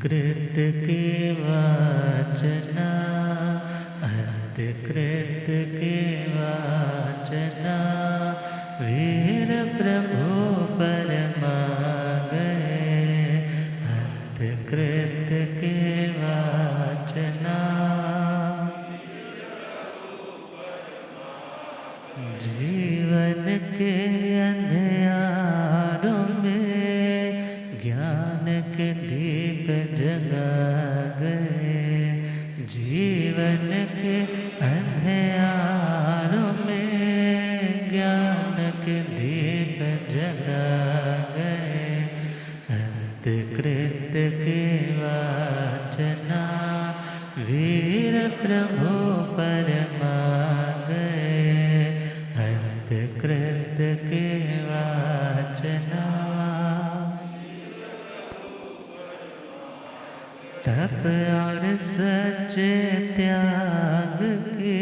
कृत के वाचना, कृत के वाचना, वीर प्रभु फरमा गए। कृत के वाचना, जीवन के अंधियारों में ज्ञान के दीप जगा गए। जीवन के अंधियारों में ज्ञान के दीप जगा गए। अंतकृत के वाचना, वीर प्रभु फरमा गए। अंतकृत के वाचना, तप और सच्चे त्याग के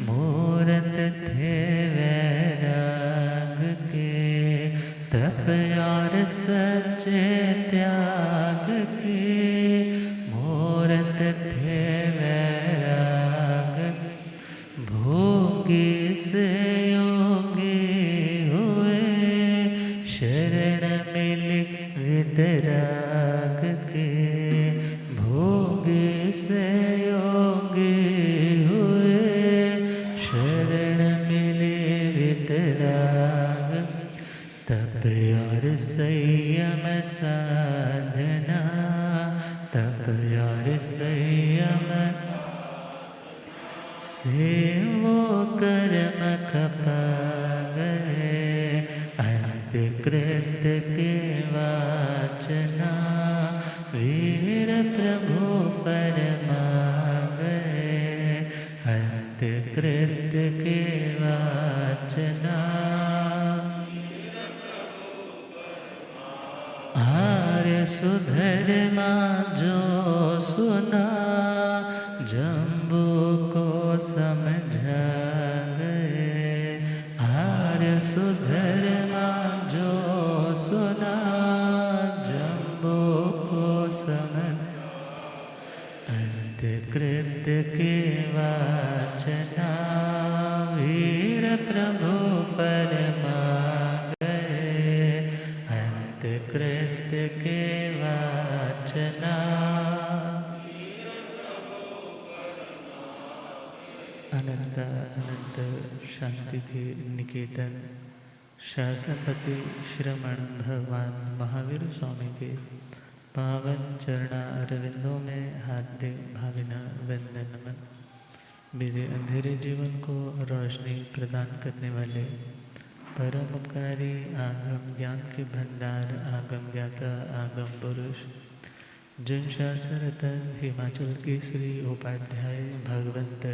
मूरत थे वैराग के। तप और सच्चे त्याग के मूरत थे वैराग। भोगी से योगी हुए, शरण मिली वितराग के। भोगी से योगी हुए, शरण मिली वितराग। तप और संयम साधना, तप और संयम से वो कर्म खपा गए। अंतकृत के वाचना, वीर प्रभु फरमा गए। अंतकृत के वाचना, आर्य सुधर्मा जो सुना, जम्बू को समझा गए। आर्य सुधर्मा जो सुना, जम्बू को समझ। अंतकृत के वाचना, वीर प्रभु फरमा गए। अंतकृत के वाचना, अनंत अनंत शांति के निकेतन शासनपति श्रमण भगवान महावीर स्वामी के पावन चरणा अरविंदों में हार्दिक भावना वंदन नमन। मेरे अंधेरे जीवन को रोशनी प्रदान करने वाले परम उपकारी आगम ज्ञान के भंडार, आगम ज्ञाता, आगम पुरुष, जिन शासन रतन हिमाचल के श्री उपाध्याय भगवंत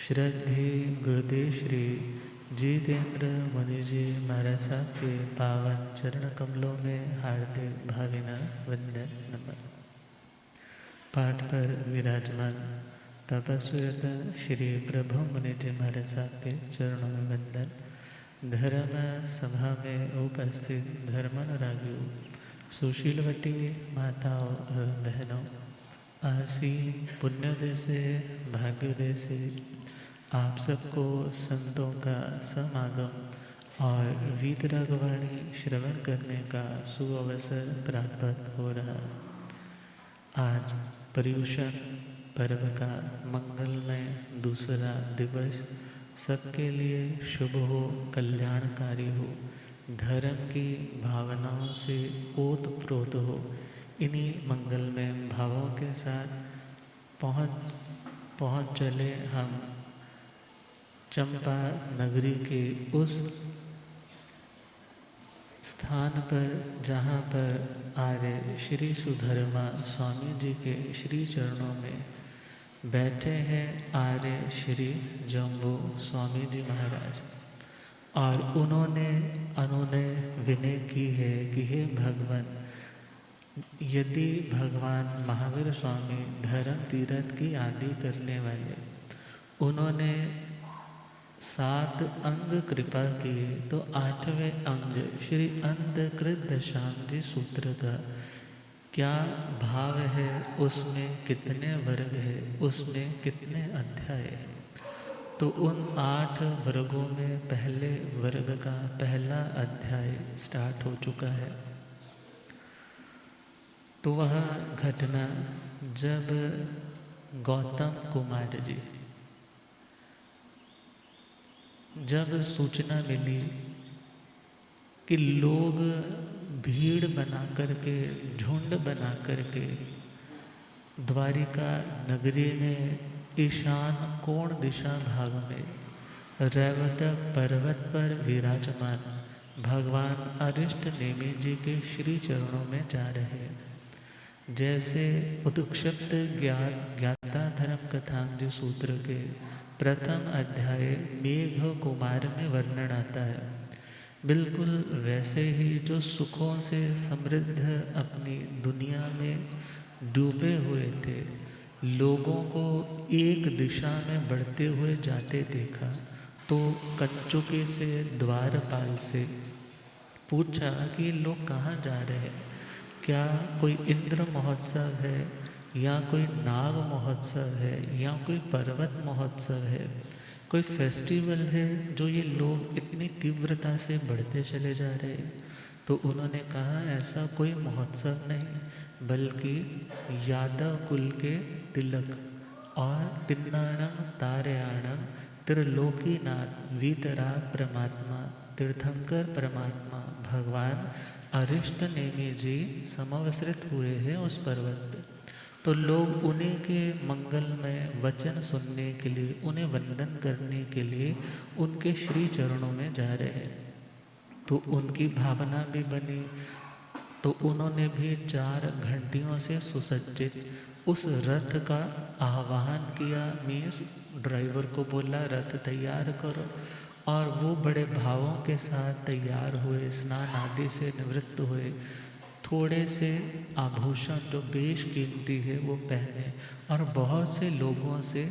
श्रद्धे गुरुदेव श्री जितेंद्र मुनि जी महाराज साहब के पावन चरण कमलों में हार्दिक भावना वंदन नमन। पाठ पर विराजमान तपस्वी रतन श्री प्रभु मुनि जी महाराज साहब के चरणों में वंदन। धर्म सभा में उपस्थित धर्मानुरागियों, सुशीलवती माताओं और बहनों, आसीन पुण्योदय से भाग्योदय से आप सबको संतों का समागम और वीतरागवाणी श्रवण करने का सुअवसर प्राप्त हो रहा। आज पर्युषण पर्व का मंगलमय दूसरा दिवस सबके लिए शुभ हो, कल्याणकारी हो, धर्म की भावनाओं से ओतप्रोत हो। इन्हीं मंगलमय भावों के साथ पहुँच चले हम चंपा नगरी के उस स्थान पर जहाँ पर आर्य श्री सुधर्मा स्वामी जी के श्री चरणों में बैठे हैं आर्य श्री जम्बू स्वामी जी महाराज। और उन्होंने विनय की है कि हे भगवान, यदि भगवान महावीर स्वामी धर्म तीर्थ की आदि करने वाले, उन्होंने 7 अंग कृपा किए, तो 8वें अंग श्री अंतकृत दशांगी सूत्र का क्या भाव है, उसमें कितने वर्ग है, उसमें कितने अध्याय है। तो उन 8 वर्गों में पहले वर्ग का पहला अध्याय स्टार्ट हो चुका है। तो वह घटना जब गौतम कुमार जी, जब सूचना मिली कि लोग भीड़ बना करके, झुंड बना करके द्वारिका नगरी में ईशान कोण दिशा भाग में रैवतक पर्वत पर विराजमान भगवान अरिष्ट नेमि जी के श्री चरणों में जा रहे हैं। जैसे उदक्षिप्त ज्ञाता धर्म कथांज सूत्र के प्रथम अध्याय मेघ कुमार में वर्णन आता है, बिल्कुल वैसे ही जो सुखों से समृद्ध अपनी दुनिया में डूबे हुए थे, लोगों को एक दिशा में बढ़ते हुए जाते देखा, तो कंचुके से द्वारपाल से पूछा कि ये लोग कहाँ जा रहे हैं, क्या कोई इंद्र महोत्सव है, या कोई नाग महोत्सव है, या कोई पर्वत महोत्सव है, कोई फेस्टिवल है जो ये लोग इतनी तीव्रता से बढ़ते चले जा रहे हैं। तो उन्होंने कहा ऐसा कोई महोत्सव नहीं, बल्कि यादव कुल के तिलक और तिन्नाणं तारयाणं त्रिलोकीनाथ वीतराग परमात्मा तीर्थंकर परमात्मा भगवान अरिष्ट नेमि जी समवसृत हुए हैं उस पर्वत पे। तो लोग उन्हीं के मंगलमय वचन सुनने के लिए, उन्हें वंदन करने के लिए उनके श्री चरणों में जा रहे हैं। तो उनकी भावना भी बनी, तो उन्होंने भी 4 घंटियों से सुसज्जित उस रथ का आह्वान किया। मीन्स ड्राइवर को बोला रथ तैयार करो, और वो बड़े भावों के साथ तैयार हुए, स्नान आदि से निवृत्त हुए, थोड़े से आभूषण जो बेशकीमती है वो पहने, और बहुत से लोगों से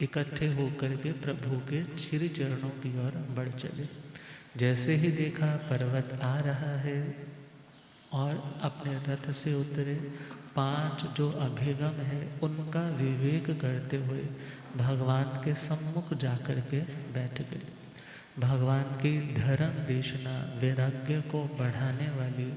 इकट्ठे होकर के प्रभु के श्री चरणों की ओर बढ़ चले। जैसे ही देखा पर्वत आ रहा है और अपने रथ से उतरे, 5 जो अभिगम है उनका विवेक करते हुए भगवान के सम्मुख जाकर के बैठ गए। भगवान की धर्म देशना, वैराग्य को बढ़ाने वाली,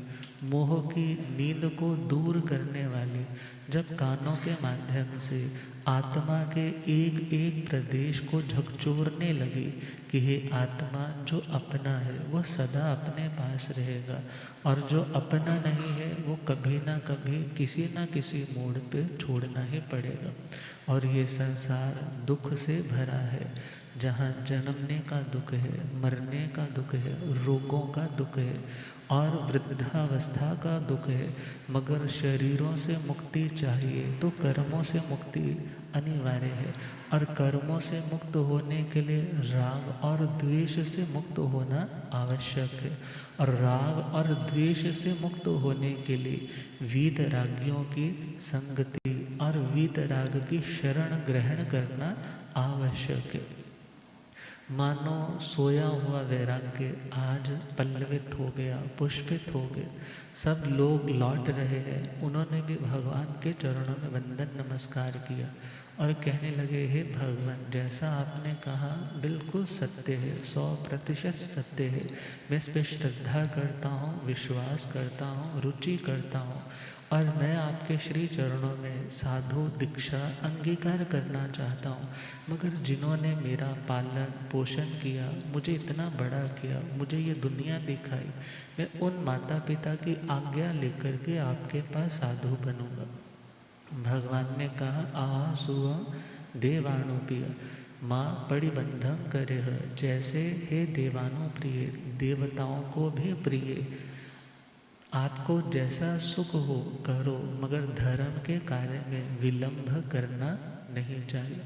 मोह की नींद को दूर करने वाली, जब कानों के माध्यम से आत्मा के एक एक प्रदेश को झकझोरने लगी कि हे आत्मा, जो अपना है वो सदा अपने पास रहेगा, और जो अपना नहीं है वो कभी ना कभी किसी ना किसी मोड़ पे छोड़ना ही पड़ेगा। और ये संसार दुख से भरा है, जहाँ जन्मने का दुख है, मरने का दुख है, रोगों का दुख है और वृद्धावस्था का दुख है। मगर शरीरों से मुक्ति चाहिए तो कर्मों से मुक्ति अनिवार्य है, और कर्मों से मुक्त होने के लिए राग और द्वेष से मुक्त होना आवश्यक है, और राग और द्वेष से मुक्त होने के लिए वीतरागियों की संगति और वीतराग की शरण ग्रहण करना आवश्यक है। मानो सोया हुआ वैराग्य आज पल्लवित हो गया, पुष्पित हो गया। सब लोग लौट रहे हैं, उन्होंने भी भगवान के चरणों में वंदन नमस्कार किया और कहने लगे, हे भगवान, जैसा आपने कहा बिल्कुल सत्य है, 100% सत्य है। मैं इस पर श्रद्धा करता हूँ, विश्वास करता हूँ, रुचि करता हूँ, और मैं आपके श्री चरणों में साधु दीक्षा अंगीकार करना चाहता हूँ। मगर जिन्होंने मेरा पालन पोषण किया, मुझे इतना बड़ा किया, मुझे ये दुनिया दिखाई, मैं उन माता पिता की आज्ञा लेकर के आपके पास साधु बनूंगा। भगवान ने कहा, आह सुअ देवानुप्रिय माँ परिबंधन करे है। जैसे हे देवानु प्रिय, देवताओं को भी प्रिय, आपको जैसा सुख हो करो, मगर धर्म के कार्य में विलंब करना नहीं चाहिए।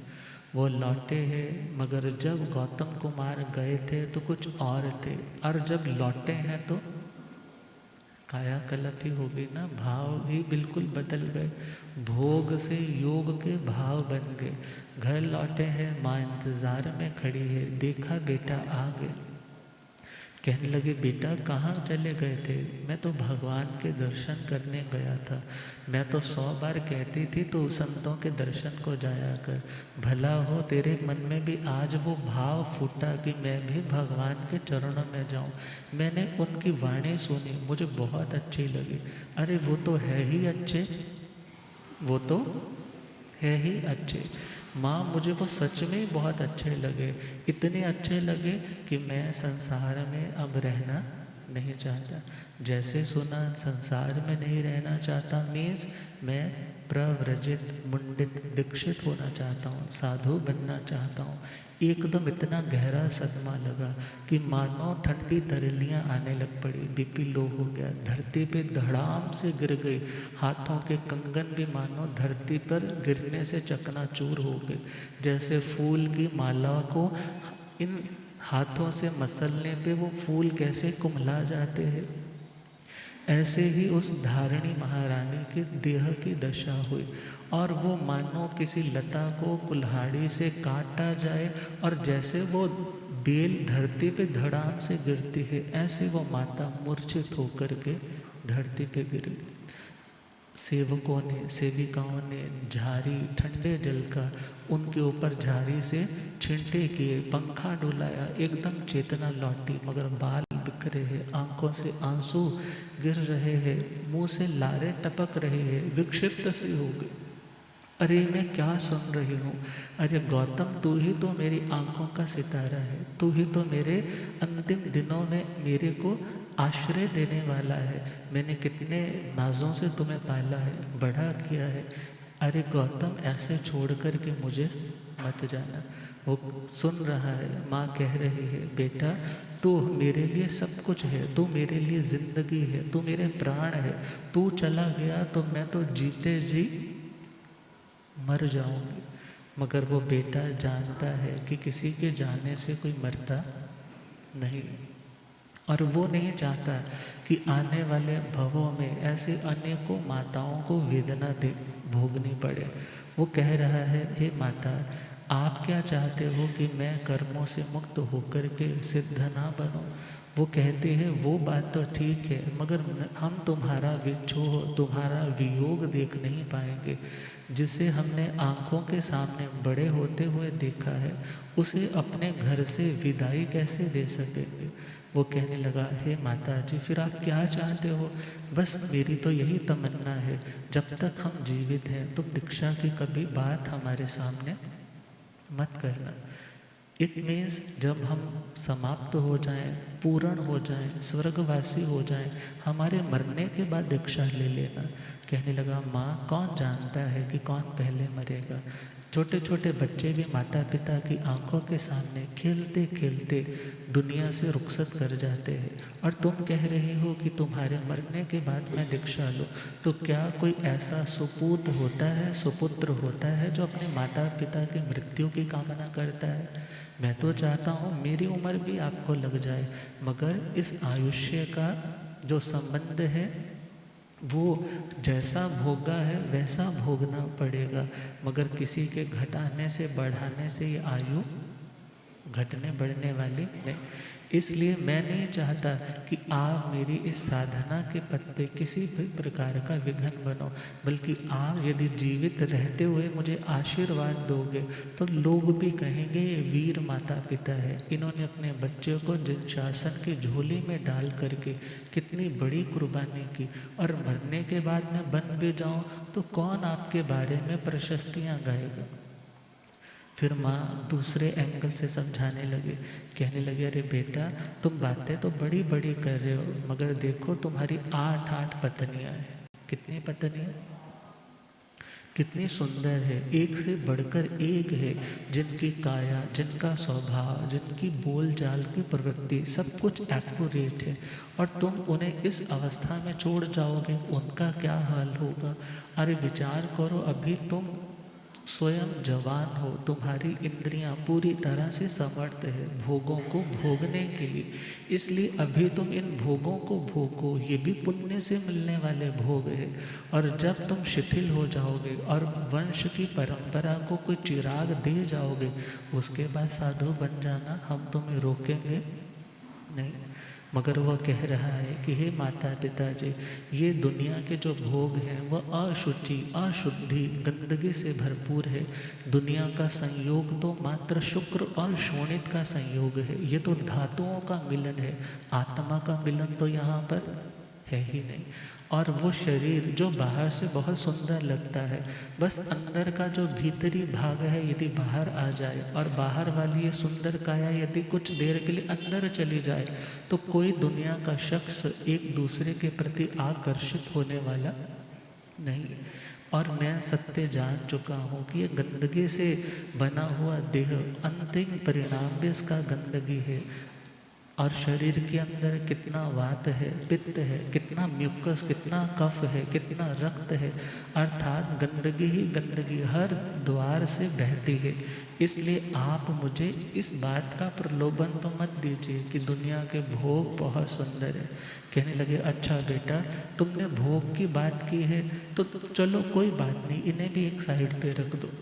वो लौटे हैं, मगर जब गौतम कुमार गए थे तो कुछ और थे, और जब लौटे हैं तो कायाकल्प ही हो गई ना, भाव ही बिल्कुल बदल गए। भोग से योग के भाव बन गए। घर लौटे हैं, माँ इंतजार में खड़ी है, देखा बेटा आ गए। कहने लगे बेटा कहाँ चले गए थे? मैं तो भगवान के दर्शन करने गया था। मैं तो 100 बार कहती थी तो संतों के दर्शन को जाया कर। भला हो तेरे मन में भी आज वो भाव फूटा कि मैं भी भगवान के चरणों में जाऊं। मैंने उनकी वाणी सुनी, मुझे बहुत अच्छी लगी। अरे वो तो है ही अच्छे, वो तो है ही अच्छे। माँ मुझे वो सच में ही बहुत अच्छे लगे, इतने अच्छे लगे कि मैं संसार में अब रहना नहीं चाहता। जैसे सुना संसार में नहीं रहना चाहता मीन्स मैं प्रव्रजित मुंडित दीक्षित होना चाहता हूँ, साधु बनना चाहता हूँ। एकदम इतना गहरा सदमा लगा कि मानो ठंडी तरलियाँ आने लग पड़ी। बीपी लो हो गया, धरती पे धड़ाम से गिर गई। हाथों के कंगन भी मानो धरती पर गिरने से चकनाचूर हो गए। जैसे फूल की माला को इन हाथों से मसलने पे वो फूल कैसे कुम्हला जाते हैं, ऐसे ही उस धारिणी महारानी की देह की दशा हुई। और वो मानो किसी लता को कुल्हाड़ी से काटा जाए और जैसे वो बेल धरती पे धड़ाम से गिरती है, ऐसे वो माता मूर्छित होकर के धरती पे गिरी। सेवकों ने, सेविकाओं ने झारी ठंडे जल का उनके ऊपर झारी से छिंटे किए, पंखा डुलाया, एकदम चेतना लौटी, मगर बाल बिखरे हैं, आंखों से आंसू गिर रहे हैं, मुंह से लारे टपक रहे हैं, विक्षिप्त सी हो गई। अरे मैं क्या सुन रही हूँ? अरे गौतम तू ही तो मेरी आंखों का सितारा है, तू ही तो मेरे अंतिम दिनों में मेरे को आश्रय देने वाला है। मैंने कितने नाजों से तुम्हें पाला है, बड़ा किया है। अरे गौतम ऐसे छोड़ कर के मुझे मत जाना। वो सुन रहा है, माँ कह रही है बेटा तू मेरे लिए सब कुछ है, तू मेरे लिए ज़िंदगी है, तू मेरे प्राण है। तू चला गया तो मैं तो जीते जी मर जाऊंगी। मगर वो बेटा जानता है कि किसी के जाने से कोई मरता नहीं, और वो नहीं चाहता कि आने वाले भवों में ऐसे अनेकों माताओं को वेदना दे भोगनी पड़े। वो कह रहा है हे माता आप क्या चाहते हो कि मैं कर्मों से मुक्त होकर के सिद्ध ना बनूं? वो कहते हैं वो बात तो ठीक है, मगर हम तुम्हारा विछोह, तुम्हारा वियोग देख नहीं पाएंगे। जिसे हमने आँखों के सामने बड़े होते हुए देखा है, उसे अपने घर से विदाई कैसे दे सकेंगे? वो कहने लगा हे माता जी फिर आप क्या चाहते हो? बस मेरी तो यही तमन्ना है, जब तक हम जीवित हैं तुम दीक्षा की कभी बात हमारे सामने मत करना। इट मीन्स जब हम समाप्त हो जाएं, पूर्ण हो जाएं, स्वर्गवासी हो जाएं, हमारे मरने के बाद दीक्षा ले लेना। कहने लगा माँ कौन जानता है कि कौन पहले मरेगा? छोटे छोटे बच्चे भी माता पिता की आंखों के सामने खेलते खेलते दुनिया से रुखसत कर जाते हैं, और तुम कह रहे हो कि तुम्हारे मरने के बाद मैं दीक्षा लूँ। तो क्या कोई ऐसा सुपूत होता है, सुपुत्र होता है जो अपने माता पिता की मृत्यु की कामना करता है? मैं तो चाहता हूँ मेरी उम्र भी आपको लग जाए, मगर इस आयुष्य का जो संबंध है वो जैसा भोगा है वैसा भोगना पड़ेगा। मगर किसी के घटाने से बढ़ाने से ये आयु घटने बढ़ने वाली नहीं। इसलिए मैं नहीं चाहता कि आप मेरी इस साधना के पथ पे किसी भी प्रकार का विघ्न बनो, बल्कि आप यदि जीवित रहते हुए मुझे आशीर्वाद दोगे तो लोग भी कहेंगे ये वीर माता पिता है, इन्होंने अपने बच्चे को जिन शासन की झोली में डाल करके कितनी बड़ी कुर्बानी की, और मरने के बाद मैं बन भी जाऊँ तो कौन आपके बारे में प्रशस्तियाँ गाएगा? फिर माँ दूसरे एंगल से समझाने लगे, कहने लगे अरे बेटा तुम बातें तो बड़ी बड़ी कर रहे हो, मगर देखो तुम्हारी 8 पत्नियाँ हैं। कितनी पत्नियाँ? कितनी सुंदर है, एक से बढ़कर एक है, जिनकी काया, जिनका स्वभाव, जिनकी बोल चाल की प्रवृत्ति सब कुछ एक्यूरेट है, और तुम उन्हें इस अवस्था में छोड़ जाओगे, उनका क्या हाल होगा? अरे विचार करो, अभी तुम स्वयं जवान हो, तुम्हारी इंद्रियां पूरी तरह से समर्थ है भोगों को भोगने के लिए, इसलिए अभी तुम इन भोगों को भोगो, ये भी पुण्य से मिलने वाले भोग है। और जब तुम शिथिल हो जाओगे और वंश की परंपरा को कोई चिराग दे जाओगे, उसके बाद साधु बन जाना, हम तुम्हें रोकेंगे नहीं। मगर वह कह रहा है कि हे माता पिताजी, ये दुनिया के जो भोग हैं वह अशुचि, अशुद्धि, गंदगी से भरपूर है। दुनिया का संयोग तो मात्र शुक्र और शोणित का संयोग है, ये तो धातुओं का मिलन है, आत्मा का मिलन तो यहाँ पर है ही नहीं। और वो शरीर जो बाहर से बहुत सुंदर लगता है, बस अंदर का जो भीतरी भाग है यदि बाहर आ जाए और बाहर वाली ये सुंदर काया यदि कुछ देर के लिए अंदर चली जाए, तो कोई दुनिया का शख्स एक दूसरे के प्रति आकर्षित होने वाला नहीं। और मैं सत्य जान चुका हूँ कि ये गंदगी से बना हुआ देह अंतिम परिणाम भी इसका गंदगी है। और शरीर के अंदर कितना वात है, पित्त है, कितना म्यूकस, कितना कफ है, कितना रक्त है, अर्थात गंदगी ही गंदगी हर द्वार से बहती है। इसलिए आप मुझे इस बात का प्रलोभन तो मत दीजिए कि दुनिया के भोग बहुत सुंदर है। कहने लगे, अच्छा बेटा, तुमने भोग की बात की है तो चलो कोई बात नहीं, इन्हें भी एक साइड पे रख दो।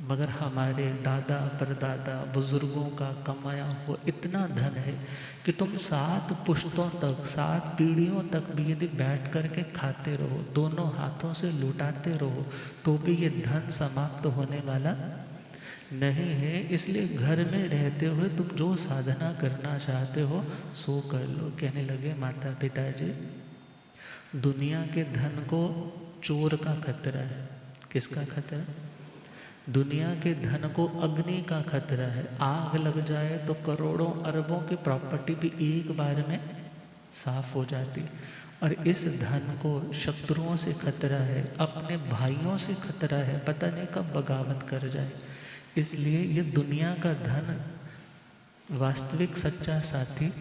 मगर हमारे दादा परदादा बुजुर्गों का कमाया हुआ इतना धन है कि तुम 7 पुश्तों तक, 7 पीढ़ियों तक भी यदि बैठ कर के खाते रहो, दोनों हाथों से लुटाते रहो, तो भी ये धन समाप्त होने वाला नहीं है। इसलिए घर में रहते हुए तुम जो साधना करना चाहते हो सो कर लो। कहने लगे, माता पिताजी, दुनिया के धन को चोर का खतरा है। किसका खतरा? दुनिया के धन को अग्नि का खतरा है। आग लग जाए तो करोड़ों अरबों की प्रॉपर्टी भी एक बार में साफ हो जाती। और इस धन को शत्रुओं से खतरा है, अपने भाइयों से खतरा है, पता नहीं कब बगावत कर जाए। इसलिए ये दुनिया का धन वास्तविक सच्चा साथी।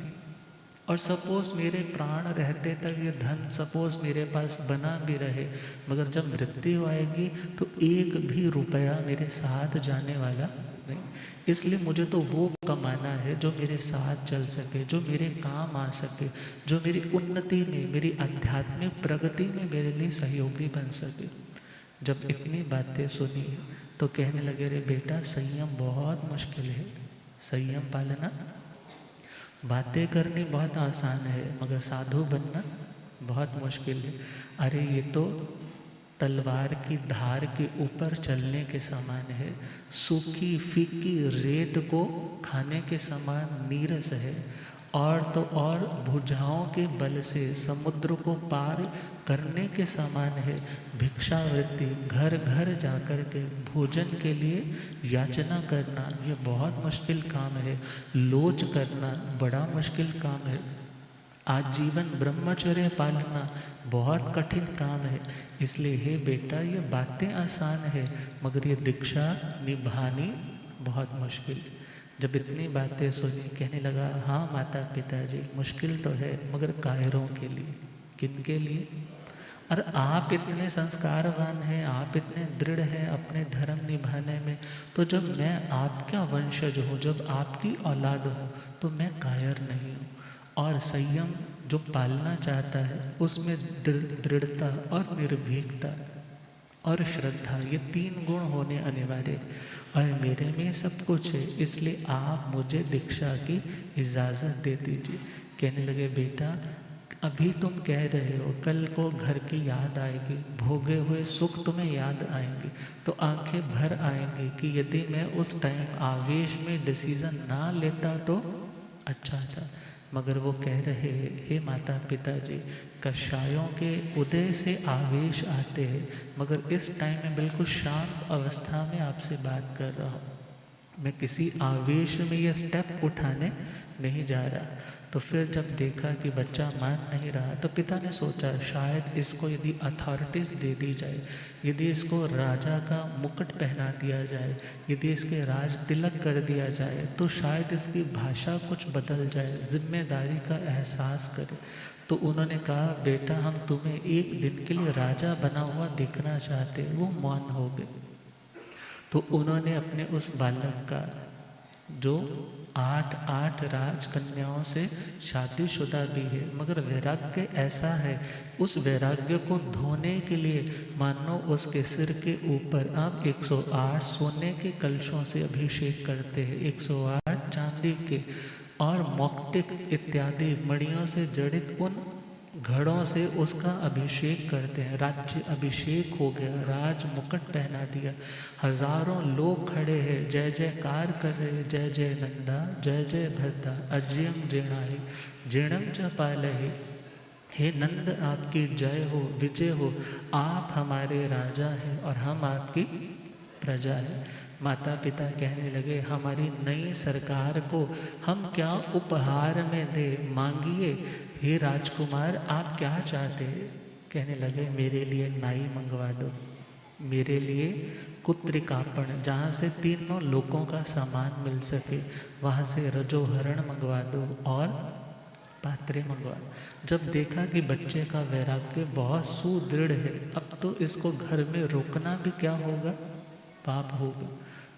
और सपोज मेरे प्राण रहते तक ये धन सपोज मेरे पास बना भी रहे, मगर जब मृत्यु आएगी तो एक भी रुपया मेरे साथ जाने वाला नहीं। इसलिए मुझे तो वो कमाना है जो मेरे साथ चल सके, जो मेरे काम आ सके, जो मेरी उन्नति में, मेरी आध्यात्मिक प्रगति में मेरे लिए सहयोगी बन सके। जब इतनी बातें सुनी तो कहने लगे, रे बेटा, संयम बहुत मुश्किल है। संयम पालना, बातें करनी बहुत आसान है, मगर साधु बनना बहुत मुश्किल है। अरे ये तो तलवार की धार के ऊपर चलने के समान है, सूखी फीकी रेत को खाने के समान नीरस है। और तो और भुजाओं के बल से समुद्र को पार करने के समान है। भिक्षावृत्ति, घर घर जाकर के भोजन के लिए याचना करना, ये बहुत मुश्किल काम है। लोच करना बड़ा मुश्किल काम है। आजीवन ब्रह्मचर्य पालना बहुत कठिन काम है। इसलिए हे बेटा, ये बातें आसान है, मगर ये दीक्षा निभानी बहुत मुश्किल। जब इतनी बातें सुनी, कहने लगा, हाँ माता पिताजी, मुश्किल तो है, मगर कायरों के लिए। किन के लिए? और आप इतने संस्कारवान हैं, आप इतने दृढ़ हैं अपने धर्म निभाने में, तो जब मैं आपका वंशज हूँ, जब आपकी औलाद हूँ, तो मैं कायर नहीं हूँ। और संयम जो पालना चाहता है उसमें दृढ़ता और निर्भीकता और श्रद्धा, ये 3 गुण होने अनिवार्य। और मेरे में सब कुछ है, इसलिए आप मुझे दीक्षा की इजाज़त दे दीजिए। कहने लगे, बेटा, अभी तुम कह रहे हो कल को घर की याद आएगी, भोगे हुए सुख तुम्हें याद आएंगे, तो आंखें भर आएंगी कि यदि मैं उस टाइम आवेश में डिसीज़न ना लेता तो अच्छा था। मगर वो कह रहे हैं, हे माता पिताजी, कषायों के उदय से आवेश आते हैं, मगर इस टाइम में बिल्कुल शांत अवस्था में आपसे बात कर रहा हूँ। मैं किसी आवेश में ये स्टेप उठाने नहीं जा रहा। तो फिर जब देखा कि बच्चा मान नहीं रहा, तो पिता ने सोचा शायद इसको यदि अथॉरिटीज़ दे दी जाए, यदि इसको राजा का मुकुट पहना दिया जाए, यदि इसके राज तिलक कर दिया जाए, तो शायद इसकी भाषा कुछ बदल जाए, जिम्मेदारी का एहसास करे। तो उन्होंने कहा, बेटा, हम तुम्हें एक दिन के लिए राजा बना हुआ देखना चाहते। वो मौन हो गए। तो उन्होंने अपने उस बालक का, जो 8 राजकन्याओं से शादीशुदा भी है, मगर वैराग्य ऐसा है, उस वैराग्य को धोने के लिए मानो उसके सिर के ऊपर आप 108 सोने के कलशों से अभिषेक करते हैं, 108 चांदी के और मौक्तिक इत्यादि मणियों से जड़ित उन घड़ों से उसका अभिषेक करते हैं। राज्य अभिषेक हो गया, राज मुकुट पहना दिया, हजारों लोग खड़े हैं, जय जयकार कर रहे, जय जय नंदा, जय जय भद्दा, अजयं जेणाहि जेणं च पालहि। हे नंद आपकी जय हो, विजय हो, आप हमारे राजा हैं और हम आपकी प्रजा है। माता पिता कहने लगे हमारी नई सरकार को हम क्या उपहार में दे, मांगिए हे राजकुमार आप क्या चाहते हैं। कहने लगे मेरे लिए नाई मंगवा दो, मेरे लिए कुत्रिकापण जहाँ से तीनों लोगों का सामान मिल सके, वहाँ से रजोहरण मंगवा दो और पात्रे मंगवा। जब देखा कि बच्चे का वैराग्य बहुत सुदृढ़ है, अब तो इसको घर में रोकना भी क्या होगा, पाप होगा,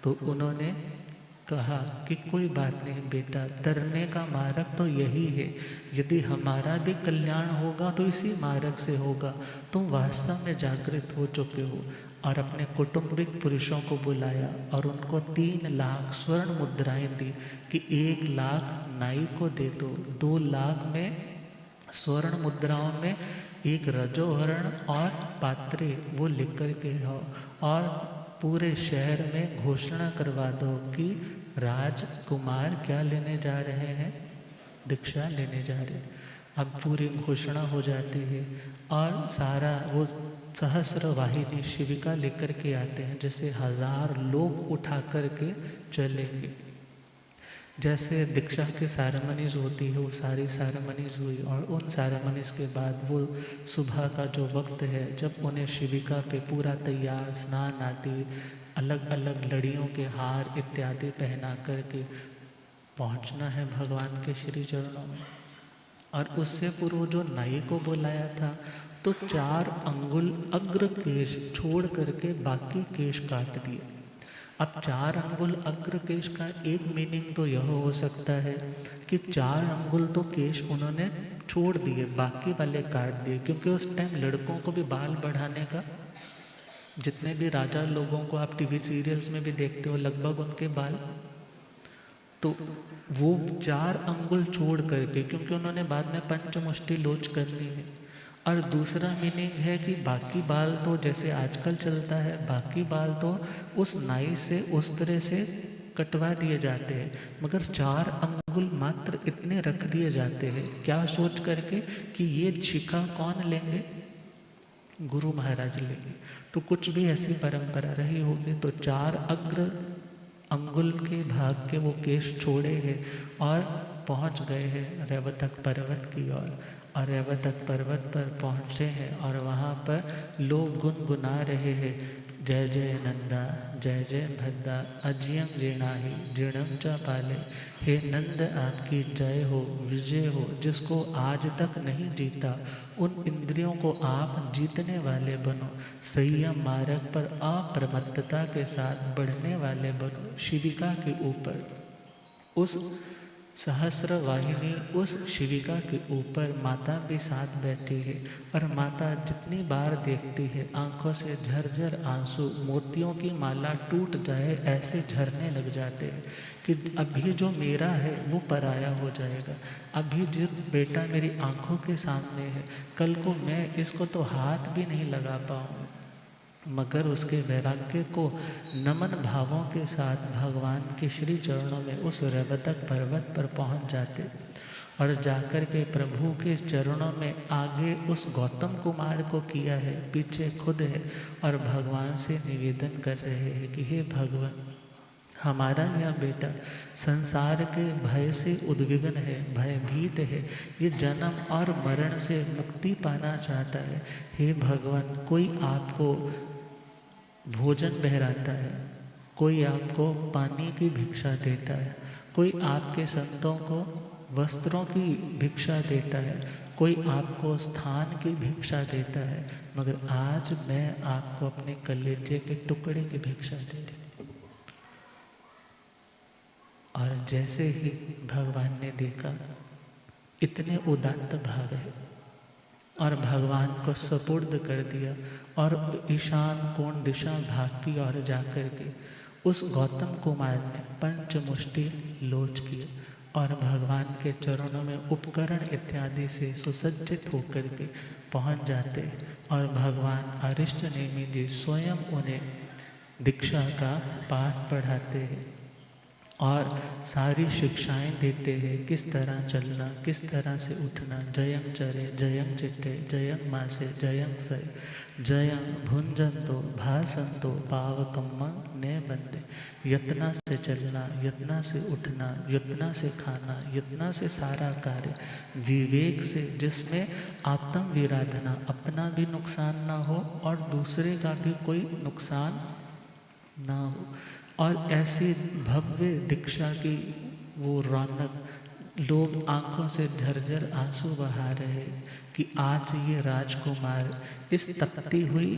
तो उन्होंने कहा कि कोई बात नहीं बेटा, तरने का मार्ग तो यही है, यदि हमारा भी कल्याण होगा तो इसी मार्ग से होगा। तुम वास्तव में जागृत हो चुके हो। और अपने कौटुंबिक पुरुषों को बुलाया और उनको 3 लाख स्वर्ण मुद्राएं दी कि 1 लाख नाई को दे दो, 2 लाख में स्वर्ण मुद्राओं में एक रजोहरण और पात्रे वो लेकर के आओ, और पूरे शहर में घोषणा करवा दो कि राजकुमार क्या लेने जा रहे हैं, दीक्षा लेने जा रहे हैं। अब पूरी घोषणा हो जाती है और सारा वो सहस्र वाहिनी शिविका लेकर के आते हैं, जैसे 1000 लोग उठा कर के चलेंगे। जैसे दीक्षा की सेरेमनीज होती है, वो सारी सेरेमनीज हुई और उन सेरेमनीज के बाद वो सुबह का जो वक्त है, जब उन्हें शिविका पे पूरा तैयार स्नान आदि अलग अलग लड़ियों के हार इत्यादि पहना करके पहुंचना है भगवान के श्री चरणों में। और उससे पूर्व जो नाई को बुलाया था तो 4 अंगुल अग्र केश छोड़ करके बाकी केश काट दिए। अब 4 अंगुल अग्र केश का एक मीनिंग तो यह हो सकता है कि 4 अंगुल तो केश उन्होंने छोड़ दिए, बाकी वाले काट दिए, क्योंकि उस टाइम लड़कों को भी बाल बढ़ाने का, जितने भी राजा लोगों को आप टीवी सीरियल्स में भी देखते हो, लगभग उनके बाल, तो वो 4 अंगुल छोड़ करके, क्योंकि उन्होंने बाद में पंचमुष्टि लोच करनी है। और दूसरा मीनिंग है कि बाकी बाल तो जैसे आजकल चलता है, बाकी बाल तो उस नाई से उस तरह से कटवा दिए जाते हैं, मगर 4 अंगुल मात्र इतने रख दिए जाते हैं, क्या सोच करके कि ये शिखा कौन लेंगे, गुरु महाराज लेंगे। तो कुछ भी ऐसी परंपरा रही होगी, तो 4 अग्र अंगुल के भाग के वो केश छोड़े हैं और पहुंच गए हैं रेवतक पर्वत की ओर। और रेवतक पर्वत पर पहुँचे हैं और वहाँ पर लोग गुनगुना रहे हैं, जय जय नंदा, जय जय भद्दा, अजयं जेणाहि जेणं च पाले। हे नंद आपकी जय हो, विजय हो, जिसको आज तक नहीं जीता उन इंद्रियों को आप जीतने वाले बनो, संयम मार्ग पर अप्रमत्तता के साथ बढ़ने वाले बनो। शिविका के ऊपर उस सहस्र वाहिनी, उस शिविका के ऊपर माता भी साथ बैठी है और माता जितनी बार देखती है आंखों से झरझर आंसू, मोतियों की माला टूट जाए ऐसे झरने लग जाते हैं कि अभी जो मेरा है वो पराया हो जाएगा। अभी जो बेटा मेरी आंखों के सामने है, कल को मैं इसको तो हाथ भी नहीं लगा पाऊँ। मगर उसके वैराग्य को नमन भावों के साथ भगवान के श्री चरणों में उस रेवतक पर्वत पर पहुंच जाते और जाकर के प्रभु के चरणों में आगे उस गौतम कुमार को किया है, पीछे खुद है और भगवान से निवेदन कर रहे हैं कि हे भगवान, हमारा यह बेटा संसार के भय से उद्विग्न है, भयभीत है, ये जन्म और मरण से मुक्ति पाना चाहता है। हे भगवान, कोई आपको भोजन बहराता है, कोई आपको पानी की भिक्षा देता है, कोई आपके संतों को वस्त्रों की भिक्षा देता है, कोई आपको स्थान की भिक्षा देता है, मगर आज मैं आपको अपने कलेजे के टुकड़े की भिक्षा दे रही। और जैसे ही भगवान ने देखा इतने उदात्त भाव है और भगवान को सुपुर्द कर दिया और ईशान कोण दिशा भाग की ओर जाकर के उस गौतम कुमार ने पंचमुष्टि लोच किए और भगवान के चरणों में उपकरण इत्यादि से सुसज्जित होकर के पहुंच जाते और भगवान अरिष्ट नेमि जी स्वयं उन्हें दीक्षा का पाठ पढ़ाते हैं और सारी शिक्षाएं देते हैं, किस तरह चलना, किस तरह से उठना। जयं चरे जयं चिट्टे जयं मासे जयं सय जयं भुंजंतो भासंतो पावकम्मा ने बंदे। यत्ना से चलना, यत्ना से उठना, यत्ना से खाना, यत्ना से सारा कार्य, विवेक से, जिसमें आत्म विराधना, अपना भी नुकसान ना हो और दूसरे का भी कोई नुकसान ना हो। और ऐसी भव्य दीक्षा की वो रौनक, लोग आंखों से झरझर आंसू बहा रहे कि आज ये राजकुमार इस तपती हुई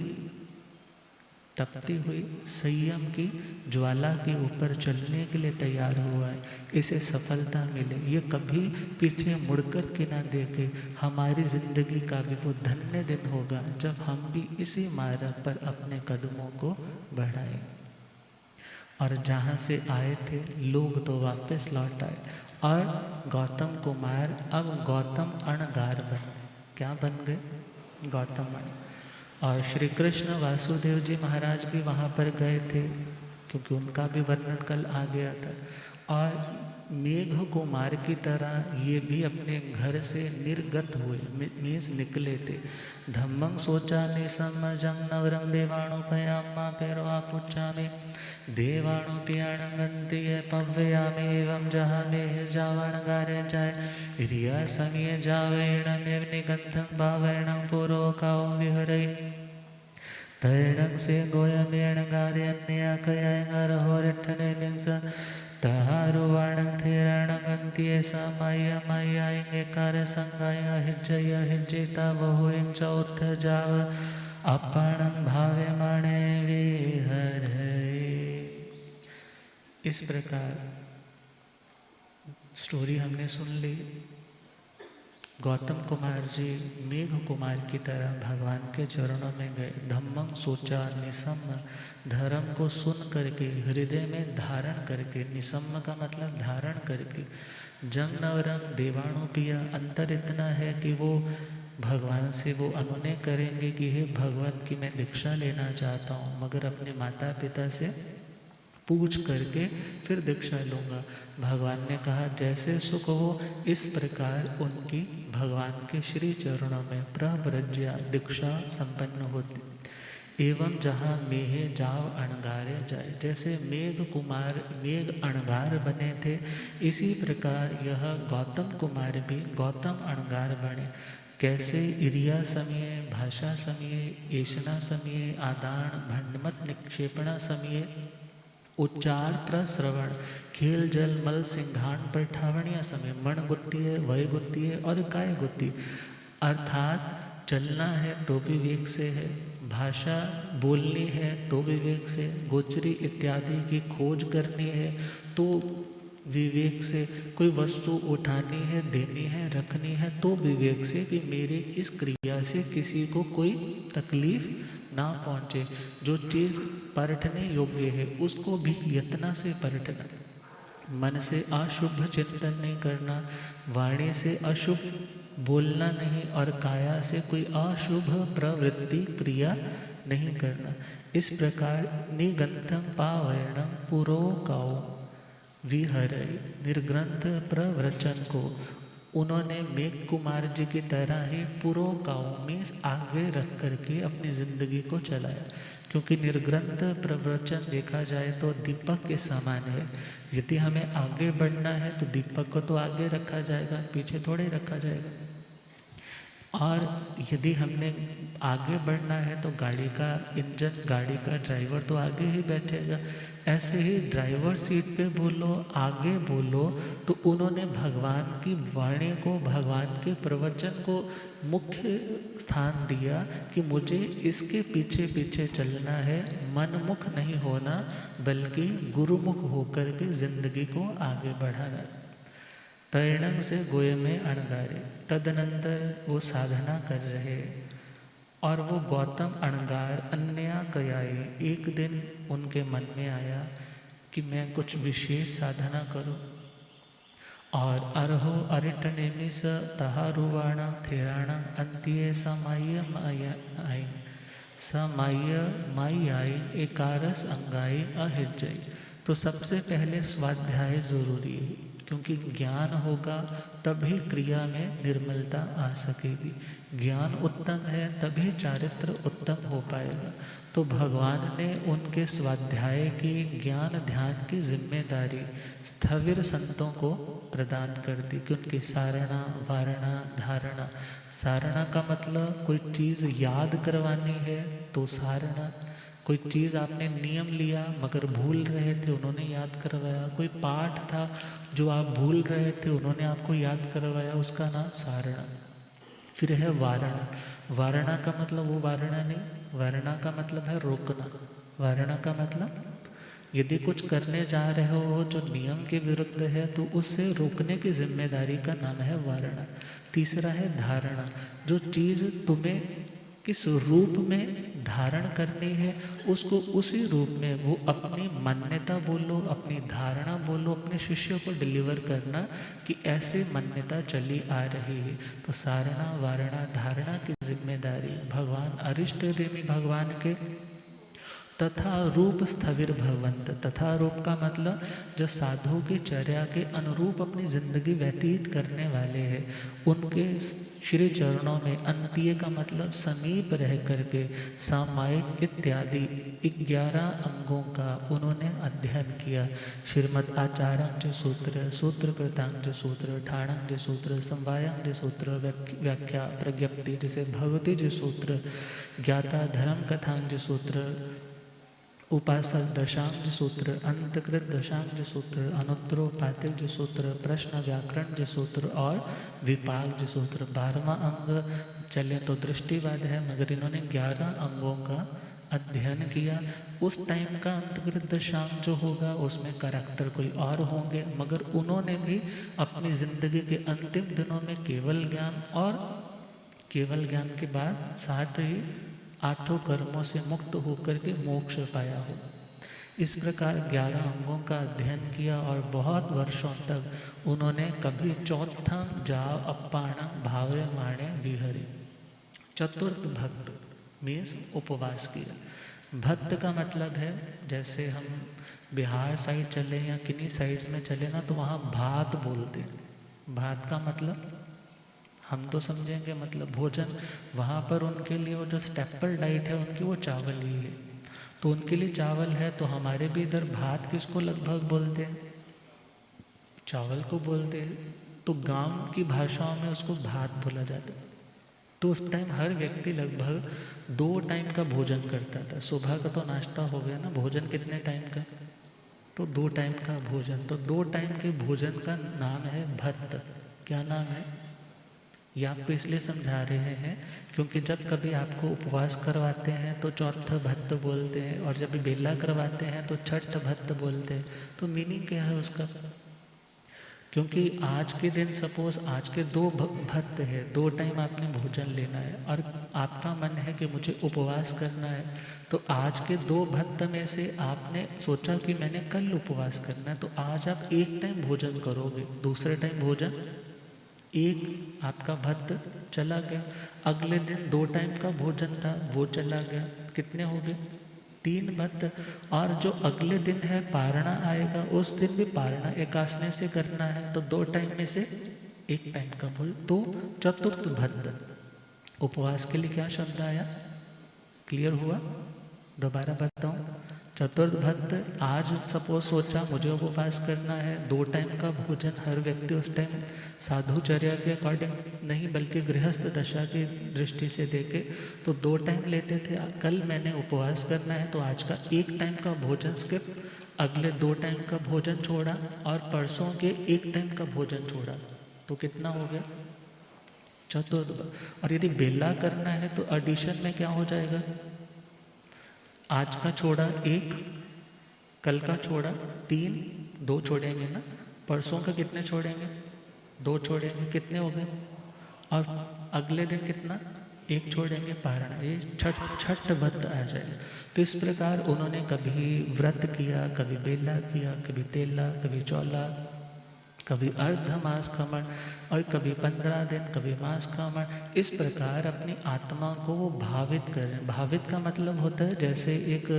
संयम की ज्वाला के ऊपर चलने के लिए तैयार हुआ है, इसे सफलता मिले, ये कभी पीछे मुड़कर के ना देखे। हमारी जिंदगी का भी वो धन्य दिन होगा जब हम भी इसी मार्ग पर अपने कदमों को बढ़ाएं। और जहाँ से आए थे लोग तो वापस लौट आए और गौतम कुमार अब गौतम अणगार बन गए। क्या बन गए? गौतम अण। और श्री कृष्ण वासुदेव जी महाराज भी वहाँ पर गए थे, क्योंकि उनका भी वर्णन कल आ गया था। और मेघ कुमार की तरह ये भी अपने घर से निर्गत हुए, मीन्स निकले थे। धम्मं सोचा निसमजं नवरं देवाणुपयामा पेरवा पुच्छामि देवाणु पियाणगंति पव्यामि एवं जहाँ में जावण गारे जाए रिया समय जावेण में निगंधं भावेण पुरो काओ विहरई तैणं से गोयमेण गारे अन्य कयाय हो रठने मिंस तहारुवाण थेरण गंतिये समाय मायाएंगे कार संगाय हिज्जय हिज्जिता बहुएं चौथ जाव अपण भावे मणे विहर। इस प्रकार स्टोरी हमने सुन ली। गौतम कुमार जी मेघ कुमार की तरह भगवान के चरणों में गए। धम्मं सोचा निसम्म, धर्म को सुन करके हृदय में धारण करके, निसम्म का मतलब धारण करके, जंग नवरंग देवाणु पिया, अंतर इतना है कि वो भगवान से वो अनुनय करेंगे कि हे भगवान की मैं दीक्षा लेना चाहता हूँ, मगर अपने माता पिता से पूछ करके फिर दीक्षा लूँगा। भगवान ने कहा जैसे सुख हो इस प्रकार उनकी भगवान के श्री चरणों में प्रव्रज्या दीक्षा संपन्न होती। एवं जहाँ मेहे जाव अणगारे जाए, जैसे मेघ कुमार मेघ अणगार बने थे, इसी प्रकार यह गौतम कुमार भी गौतम अणगार बने। कैसे? इरिया समय, भाषा समय, ऐशना समय, आदान भंडमत निक्षेपणा समय, उच्चार प्रश्रवण, खेल जल मल सिंघाण पर ठावणिया समय, मण गुत्ती है, वय गुत्ती है और काय गुत्ती। अर्थात चलना है तो विवेक से है, भाषा बोलनी है तो विवेक से, गोचरी इत्यादि की खोज करनी है तो विवेक से, कोई वस्तु उठानी है, देनी है, रखनी है तो विवेक से, कि मेरी इस क्रिया से किसी को कोई तकलीफ ना पहुँचे। जो चीज़ परखने योग्य है उसको भी यत्न से परखना, मन से अशुभ चिंतन नहीं करना, वाणी से अशुभ बोलना नहीं और काया से कोई अशुभ प्रवृत्ति क्रिया नहीं करना। इस प्रकार निगंधं पावरणं पुरोकाओ विहरई, निर्ग्रंथ प्रवचन को उन्होंने मेघ कुमार जी की तरह ही पुरोकाओ मीन्स आगे रख करके अपनी जिंदगी को चलाया। क्योंकि निर्ग्रंथ प्रवचन देखा जाए तो दीपक के समान है। यदि हमें आगे बढ़ना है तो दीपक को तो आगे रखा जाएगा, पीछे थोड़े रखा जाएगा। और यदि हमने आगे बढ़ना है तो गाड़ी का इंजन, गाड़ी का ड्राइवर तो आगे ही बैठेगा। ऐसे ही ड्राइवर सीट पे बोलो, आगे बोलो, तो उन्होंने भगवान की वाणी को, भगवान के प्रवचन को मुख्य स्थान दिया कि मुझे इसके पीछे पीछे चलना है, मनमुख नहीं होना बल्कि गुरुमुख होकर के जिंदगी को आगे बढ़ाना। तैणंग से गोये में अणगारे, तदनंतर वो साधना कर रहे और वो गौतम अणगार अन्या कयाई। एक दिन उनके मन में आया कि मैं कुछ विशेष साधना करूं। और अरहो अरिट नेमिस तहारुवाणा थेराणा अंत्ये समाय माय आई समाय माई आई एकारस अंगाई अहिर्जय। तो सबसे पहले स्वाध्याय जरूरी है, क्योंकि ज्ञान होगा तभी क्रिया में निर्मलता आ सकेगी। ज्ञान उत्तम है तभी चारित्र उत्तम हो पाएगा। तो भगवान ने उनके स्वाध्याय की, ज्ञान ध्यान की जिम्मेदारी स्थविर संतों को प्रदान कर दी कि उनकी सारणा वारणा धारणा। सारणा का मतलब कोई चीज़ याद करवानी है तो सारणा, कोई चीज़ आपने नियम लिया मगर भूल रहे थे उन्होंने याद करवाया, कोई पाठ था जो आप भूल रहे थे उन्होंने आपको याद करवाया, उसका नाम सारणा। फिर है वारणा। वारणा का मतलब वो वारणा नहीं, वारणा का मतलब है रोकना। वारणा का मतलब यदि कुछ करने जा रहे हो जो नियम के विरुद्ध है तो उससे रोकने की जिम्मेदारी का नाम है वारणा। तीसरा है धारणा। जो चीज़ तुम्हें किस रूप में धारण करनी है उसको उसी रूप में, वो अपनी मान्यता बोलो, अपनी धारणा बोलो, अपने शिष्यों को डिलीवर करना कि ऐसे मान्यता चली आ रही है। तो सारणा वारणा धारणा की जिम्मेदारी भगवान अरिष्ट रेमी भगवान के। तथा रूप स्थविर भगवंत। तथा रूप का मतलब जो साधु की चर्या के अनुरूप अपनी जिंदगी व्यतीत करने वाले हैं उनके श्री चरणों में अंत्य का मतलब समीप रह करके सामायिक इत्यादि 11 अंगों का उन्होंने अध्ययन किया। श्रीमद् आचार्यांज सूत्र, सूत्र कृतांज सूत्र, ठाणंज सूत्र, संवायांज सूत्र, व्याख्या प्रज्ञप्ति जिसे भगवती जी सूत्र, ज्ञाता धर्म कथांज सूत्र, उपासक दशांग सूत्र, अंतकृत दशांग सूत्र, अनुत्तरोपातिज सूत्र, प्रश्न व्याकरण सूत्र और विपाक सूत्र। 12वां अंग चले तो दृष्टिवाद है, मगर इन्होंने 11 अंगों का अध्ययन किया। उस टाइम का अंतकृत दशांग जो होगा उसमें करैक्टर कोई और होंगे, मगर उन्होंने भी अपनी जिंदगी के अंतिम दिनों में केवल ज्ञान और केवल ज्ञान के बाद साथ ही 8 कर्मों से मुक्त होकर के मोक्ष पाया हो। इस प्रकार 11 अंगों का अध्ययन किया और बहुत वर्षों तक उन्होंने कभी चौथम जाओ अप्पाण भावे माणे विहरे। चतुर्थ भक्त मीन्स उपवास किया। भक्त का मतलब है जैसे हम बिहार साइड चले या किन्हीं साइड्स में चले ना तो वहाँ भात बोलते हैं। भात का मतलब हम तो समझेंगे मतलब भोजन, वहाँ पर उनके लिए वो जो स्टेपल डाइट है उनकी वो चावल ही है। तो उनके लिए चावल है, तो हमारे भी इधर भात किसको लगभग बोलते हैं? चावल को बोलते हैं। तो गांव की भाषाओं में उसको भात बोला जाता है। तो उस टाइम हर व्यक्ति लगभग 2 टाइम का भोजन करता था। सुबह का तो नाश्ता हो गया ना, भोजन कितने टाइम का? तो 2 टाइम का भोजन। तो 2 टाइम के भोजन का नाम है भक्त। क्या नाम है? ये आपको इसलिए समझा रहे हैं क्योंकि जब कभी आपको उपवास करवाते हैं तो चौथ भक्त बोलते हैं, और जब बेला करवाते हैं तो छठ भक्त बोलते हैं। तो मीनिंग क्या है उसका? क्योंकि आज के दिन सपोज आज के 2 भक्त है, 2 टाइम आपने भोजन लेना है और आपका मन है कि मुझे उपवास करना है, तो आज के 2 भक्त में से आपने सोचा कि मैंने कल उपवास करना है, तो आज आप 1 टाइम भोजन करोगे, दूसरे टाइम भोजन एक आपका भक्त चला गया। अगले दिन 2 टाइम का भोजन था वो चला गया, कितने हो गए? 3 भक्त। और जो अगले दिन है पारणा आएगा, उस दिन भी पारणा एकासने से करना है, तो 2 टाइम में से 1 टाइम का भोजन। तो चतुर्थ भक्त। उपवास के लिए क्या शब्द आया? क्लियर हुआ? दोबारा बताऊं। चतुर्थ भक्त आज सपोज सोचा मुझे उपवास करना है, 2 टाइम का भोजन हर व्यक्ति उस टाइम साधुचर्या के अकॉर्डिंग नहीं बल्कि गृहस्थ दशा की दृष्टि से देखे तो 2 टाइम लेते थे। कल मैंने उपवास करना है तो आज का 1 टाइम का भोजन स्किप, अगले 2 टाइम का भोजन छोड़ा और परसों के 1 टाइम का भोजन छोड़ा, तो कितना हो गया? चतुर्थ। और यदि बेला करना है तो एडिशन में क्या हो जाएगा? आज का छोड़ा 1, कल का छोड़ा 3, 2 छोड़ेंगे ना, परसों का कितने छोड़ेंगे? 2 छोड़ेंगे, कितने हो गए? और अगले दिन कितना? 1 छोड़ेंगे, पारणा। ये छठ भक्त आ जाएगा। तो इस प्रकार उन्होंने कभी व्रत किया, कभी बेला किया, कभी तेला, कभी चौला, कभी अर्ध मास खमण और कभी 15 दिन, कभी मास खमण। इस प्रकार अपनी आत्मा को वो भावित करें। भावित का मतलब होता है जैसे एक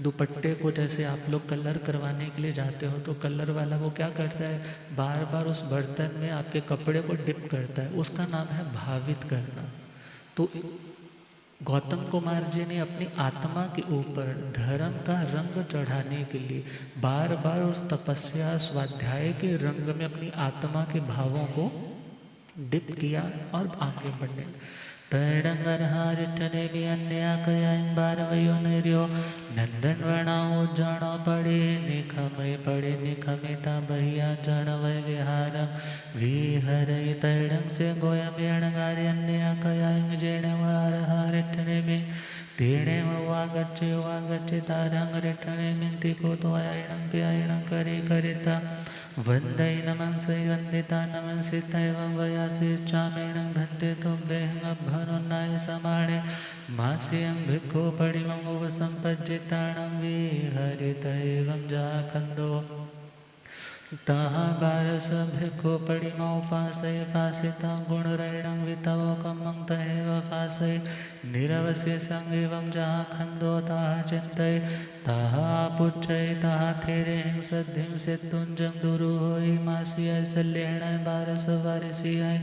दुपट्टे को जैसे आप लोग कलर करवाने के लिए जाते हो तो कलर वाला वो क्या करता है, बार बार उस बर्तन में आपके कपड़े को डिप करता है, उसका नाम है भावित करना। तो गौतम कुमार जी ने अपनी आत्मा के ऊपर धर्म का रंग चढ़ाने के लिए बार बार उस तपस्या स्वाध्याय के रंग में अपनी आत्मा के भावों को डिप किया और आगे बढ़ने। तैडंगर हारिठने भी अन्य कयाइन बार वयो नरियो नंदन वर्णाओ जानो पड़े निखमे पड़े निखमेता बहिया जन वय विहार विहर तैडंग से गोया बेणगारी अन्य कयाइन जेण वार हारिठने भी तेणे वागच्चे तारंग रिठने मिंति को तो आयणं प्यायणं करे करिता वंदे नमंसै वंदिता नमंसित एवं वयासे चामेणं भंते तुभ्यं अभ्यनुन्नाय समाणे मास्यं भिक्खो पडिमं संपज्जिताणं विहरित एवं जाखंदो ताहा बारस भिक्खो पडिमौ फासै फासिता गुणरैणं वितवकमं तहेव फासै निरवस्य संगेवं जाखंदो ताहा चिन्तय ताहा पुच्छै ताहा थेरे हिंसद्धिं सिद्धुंजं दुरुहोई मासियाय सल्लेहणाय बारस वारिसियाय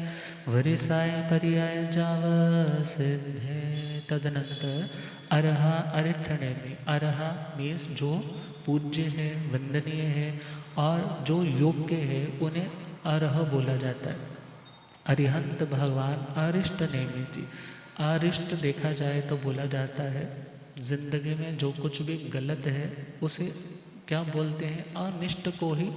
वरिसाय पर्याय जाव सिद्धे। तदनंतर अरहा अरिठणे में, अरहा मीन्स जो पूज्य है, वंदनीय है और जो योग्य है उन्हें अरह बोला जाता है। अरिहंत भगवान अरिष्ट नेमी जी, अरिष्ट देखा जाए तो बोला जाता है जिंदगी में जो कुछ भी गलत है उसे क्या बोलते हैं, अनिष्ट को ही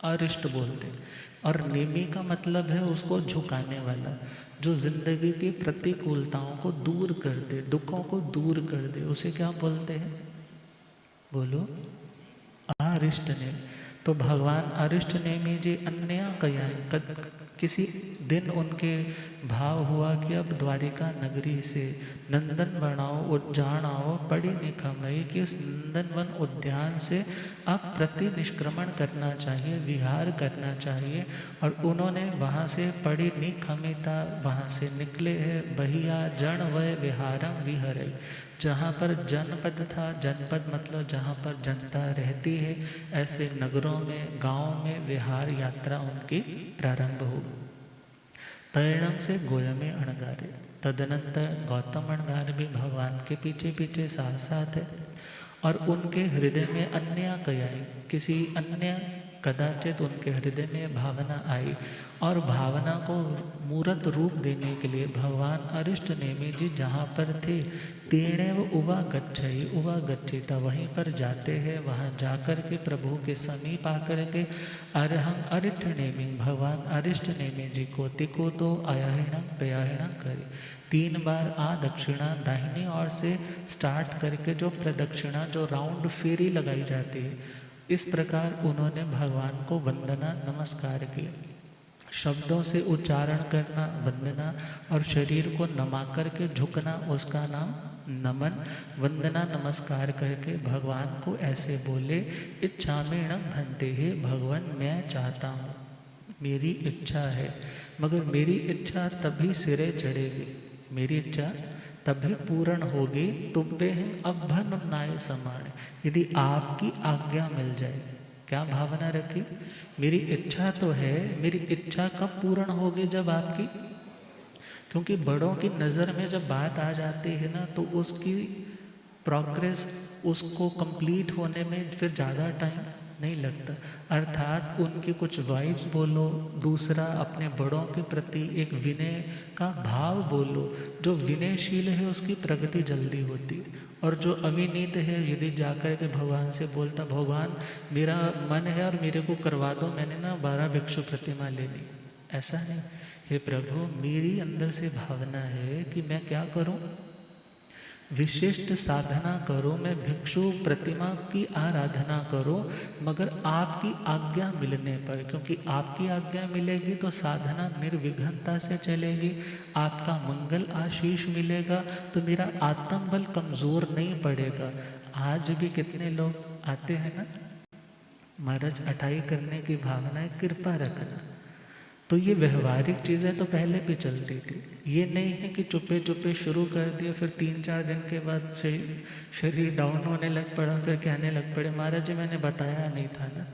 अरिष्ट बोलते हैं। और नेमी का मतलब है उसको झुकाने वाला, जो जिंदगी की प्रतिकूलताओं को दूर कर दे, दुखों को दूर कर दे, उसे क्या बोलते हैं, बोलो, अरिष्ट नेमी। तो भगवान अरिष्ट नेमी जी अन्य कया किसी दिन उनके भाव हुआ कि अब द्वारिका नगरी से नंदन वनाओ उज्जान आओ पड़ी निखमई कि उस नंदनवन उद्यान से अब प्रति निष्क्रमण करना चाहिए, विहार करना चाहिए। और उन्होंने वहाँ से पड़ी निखमिता वहाँ से निकले हैं बहिया जन वय विहारम विहरई, जहाँ पर जनपद था, जनपद मतलब जहाँ पर जनता रहती है, ऐसे नगरों में गाँव में विहार यात्रा उनकी प्रारंभ हो। तैणंग से गोया में अणगारे। तदनंतर गौतम अणगार भी भगवान के पीछे पीछे साथ साथ है और उनके हृदय में अन्य कयाई, किसी अन्य कदाचित उनके हृदय में भावना आई और भावना को मूर्त रूप देने के लिए भगवान अरिष्ट नेमी जी जहाँ पर थे तेणे वो उवा गच्छिता वहीं पर जाते हैं। वहाँ जाकर के प्रभु के समीप आकर के अरहं अरिष्ट नेमी भगवान अरिष्ट नेमी जी को तिको तो आयाहिणं प्रयाहिणं करे, 3 बार आ दक्षिणा दाहिनी ओर से स्टार्ट करके जो प्रदक्षिणा जो राउंड फेरी लगाई जाती है, इस प्रकार उन्होंने भगवान को वंदना नमस्कार किया। शब्दों से उच्चारण करना वंदना और शरीर को नमा करके झुकना उसका नाम नमन। वंदना नमस्कार करके भगवान को ऐसे बोले, इच्छामेण भंते, हे भगवान मैं चाहता हूँ, मेरी इच्छा है, मगर मेरी इच्छा तभी सिरे चढ़ेगी, मेरी इच्छा तभी पूर्ण होगी तुब्बे अभ्यनुन्नाय समाणे, यदि आपकी आज्ञा मिल जाए। क्या भावना रखी, मेरी इच्छा तो है, मेरी इच्छा कब पूर्ण होगी, जब आपकी, क्योंकि बड़ों की नज़र में जब बात आ जाती है ना तो उसकी प्रोग्रेस, उसको कंप्लीट होने में फिर ज़्यादा टाइम नहीं लगता। अर्थात उनकी कुछ वाइब्स बोलो, दूसरा अपने बड़ों के प्रति एक विनय का भाव बोलो, जो विनयशील है उसकी प्रगति जल्दी होती है। और जो अविनीत है यदि जाकर के भगवान से बोलता, भगवान मेरा मन है और मेरे को करवा दो, मैंने ना 12 भिक्षु प्रतिमा लेनी, ऐसा नहीं। हे प्रभु मेरी अंदर से भावना है कि मैं क्या करूं, विशिष्ट साधना करो, मैं भिक्षु प्रतिमा की आराधना करो, मगर आपकी आज्ञा मिलने पर, क्योंकि आपकी आज्ञा मिलेगी तो साधना निर्विघ्नता से चलेगी, आपका मंगल आशीष मिलेगा, तो मेरा आत्मबल कमज़ोर नहीं पड़ेगा। आज भी कितने लोग आते हैं ना, महाराज अटाई करने की भावना है, कृपा रखना। तो ये व्यवहारिक चीज़ें तो पहले भी चलती थी। ये नहीं है कि चुपे चुपे शुरू कर दिया, फिर 3-4 दिन के बाद से शरीर डाउन होने लग पड़ा, फिर कहने लग पड़े महाराज जी मैंने बताया नहीं था ना।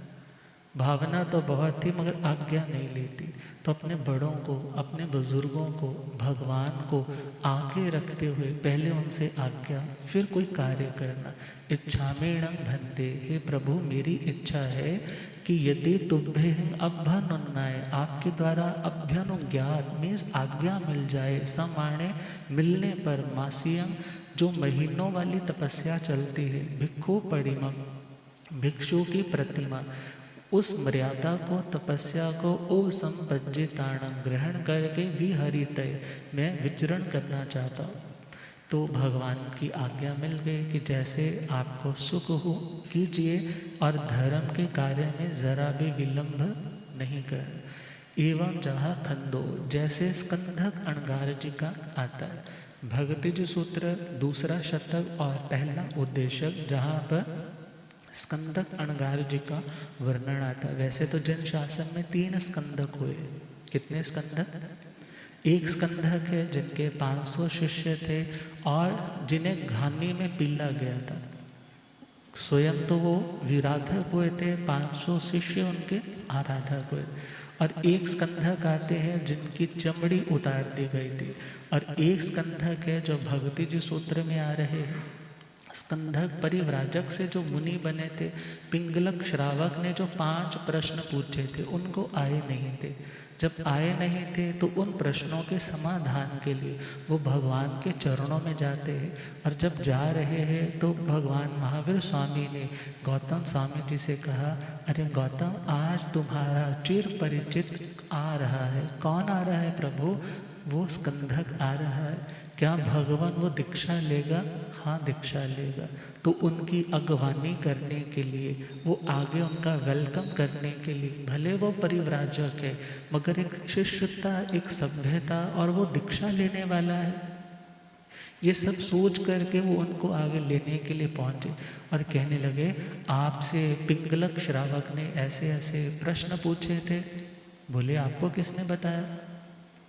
भावना तो बहुत थी मगर आज्ञा नहीं लेती। तो अपने बड़ों को, अपने बुजुर्गों को, भगवान को आगे रखते हुए पहले उनसे आज्ञा, फिर कोई कार्य करना। इच्छामेणं भन्ते, हे प्रभु मेरी इच्छा है कि यदि तुभ्यं अभ्यनुन्नाय, आपके द्वारा अभ्यनुज्ञात मीन्स आज्ञा मिल जाए, समाणे मिलने पर, मासियं जो महीनों वाली तपस्या चलती है, भिक्षु परिमं भिक्षु की प्रतिमा, उस मर्यादा को, तपस्या को ओ संपज्जिताणं ग्रहण करके विहरितय मैं विचरण करना चाहता हूँ। तो भगवान की आज्ञा मिल गई कि जैसे आपको सुख हो कीजिए और धर्म के कार्य में जरा भी विलंब नहीं कर। एवं जहाँ खंडो, जैसे स्कंधक अणगारजी का आता है। भक्ति जी सूत्र दूसरा शतक और पहला उद्देशक, जहाँ पर स्कंदक अणगार जी का वर्णन आता है। वैसे तो जन शासन में 3 स्कंदक हुए। कितने स्कंदक? एक स्कंदक है जिनके 500 शिष्य थे और जिन्हें घानी में पीला गया था। स्वयं तो वो विराधक हुए थे, 500 शिष्य उनके आराधक हुए। और एक स्कंधक आते हैं जिनकी चमड़ी उतार दी गई थी। और एक स्कंधक है जो भक्ति जी सूत्र में आ रहे हैं, स्कंधक परिव्राजक से जो मुनि बने थे। पिंगलक श्रावक ने जो 5 प्रश्न पूछे थे उनको आए नहीं थे। जब आए नहीं थे तो उन प्रश्नों के समाधान के लिए वो भगवान के चरणों में जाते हैं। और जब जा रहे हैं तो भगवान महावीर स्वामी ने गौतम स्वामी जी से कहा, अरे गौतम आज तुम्हारा चिर परिचित आ रहा है। कौन आ रहा है प्रभु? वो स्कंधक आ रहा है। क्या भगवान वो दीक्षा लेगा? हाँ दीक्षा लेगा। तो उनकी अगवानी करने के लिए, वो आगे उनका वेलकम करने के लिए, भले वो परिव्राजक है मगर एक शिष्यता, एक सभ्यता, और वो दीक्षा लेने वाला है, ये सब सोच करके वो उनको आगे लेने के लिए पहुँचे। और कहने लगे आपसे पिंगलक श्रावक ने ऐसे ऐसे प्रश्न पूछे थे। बोले आपको किसने बताया?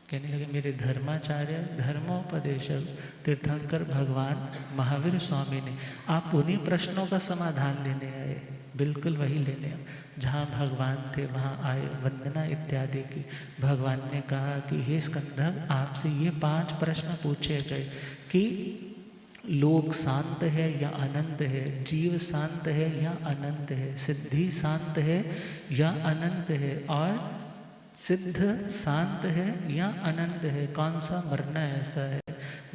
कहने लगे मेरे धर्माचार्य, धर्मोपदेशक तीर्थंकर भगवान महावीर स्वामी ने। आप उन्हीं प्रश्नों का समाधान लेने आए? बिल्कुल वही लेने आए। जहाँ भगवान थे वहाँ आए, वंदना इत्यादि की। भगवान ने कहा कि हे स्कंदक, आपसे ये 5 प्रश्न पूछे गए कि लोक शांत है या अनंत है, जीव शांत है या अनंत है, सिद्धि शांत है या अनंत है, और सिद्ध शांत है या अनंत है। कौन सा मरना ऐसा है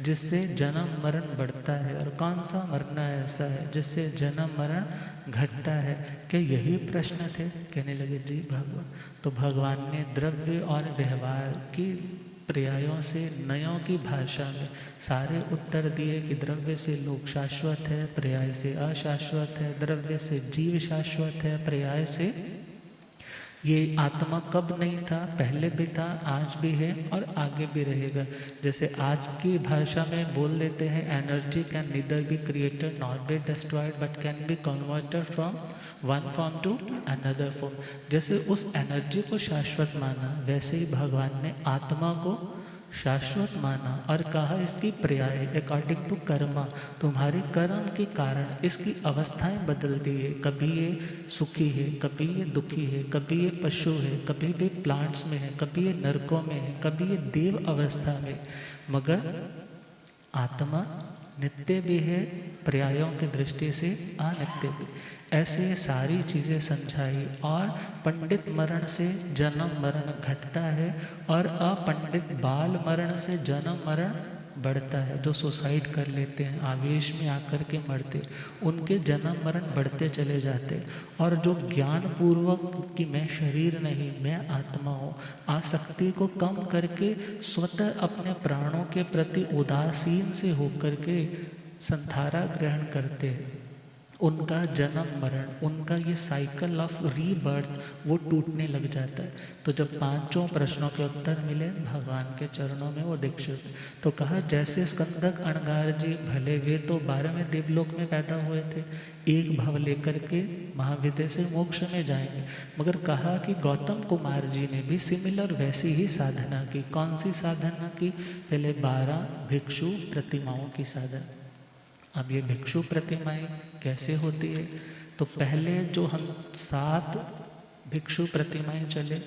जिससे जन्म मरण बढ़ता है, और कौन सा मरना ऐसा है जिससे जन्म मरण घटता है? क्या यही प्रश्न थे? कहने लगे जी भगवान। तो भगवान ने द्रव्य और व्यवहार की पर्यायों से, नयों की भाषा में सारे उत्तर दिए कि द्रव्य से लोक शाश्वत है, पर्याय से अशाश्वत है, द्रव्य से जीव शाश्वत है, पर्याय से ये आत्मा कब नहीं था, पहले भी था, आज भी है और आगे भी रहेगा। जैसे आज की भाषा में बोल देते हैं energy can neither be created not be destroyed but can be converted from one form to another form. जैसे उस एनर्जी को शाश्वत माना, वैसे ही भगवान ने आत्मा को शाश्वत माना और कहा इसकी पर्याय अकॉर्डिंग टू कर्मा, तुम्हारे कर्म के कारण इसकी अवस्थाएं बदलती है। कभी ये सुखी है, कभी ये दुखी है, कभी ये पशु है, कभी ये प्लांट्स में है, कभी ये नरकों में है, कभी ये देव अवस्था में, मगर आत्मा नित्य भी है, पर्यायों की दृष्टि से अनित्य भी। ऐसे सारी चीज़ें समझाई। और पंडित मरण से जन्म मरण घटता है और अपंडित बाल मरण से जन्म मरण बढ़ता है। जो सुसाइड कर लेते हैं, आवेश में आकर के मरते, उनके जन्म मरण बढ़ते चले जाते। और जो ज्ञान पूर्वक कि मैं शरीर नहीं, मैं आत्मा हूँ, आसक्ति को कम करके स्वतः अपने प्राणों के प्रति उदासीन से होकर के संथारा ग्रहण करते, उनका जन्म मरण, उनका ये साइकिल ऑफ रीबर्थ वो टूटने लग जाता है। तो जब पांचों प्रश्नों के उत्तर मिले भगवान के चरणों में, वो दीक्षित। तो कहा जैसे स्कंदक अणगार जी भले वे तो 12वें देवलोक में पैदा हुए थे, एक भव लेकर के महाविद्या से मोक्ष में जाएंगे, मगर कहा कि गौतम कुमार जी ने भी सिमिलर वैसी ही साधना की। कौन सी साधना की? पहले 12 भिक्षु प्रतिमाओं की साधना। अब ये भिक्षु प्रतिमाएं कैसे होती है? तो पहले जो हम 7 भिक्षु प्रतिमाएं चले,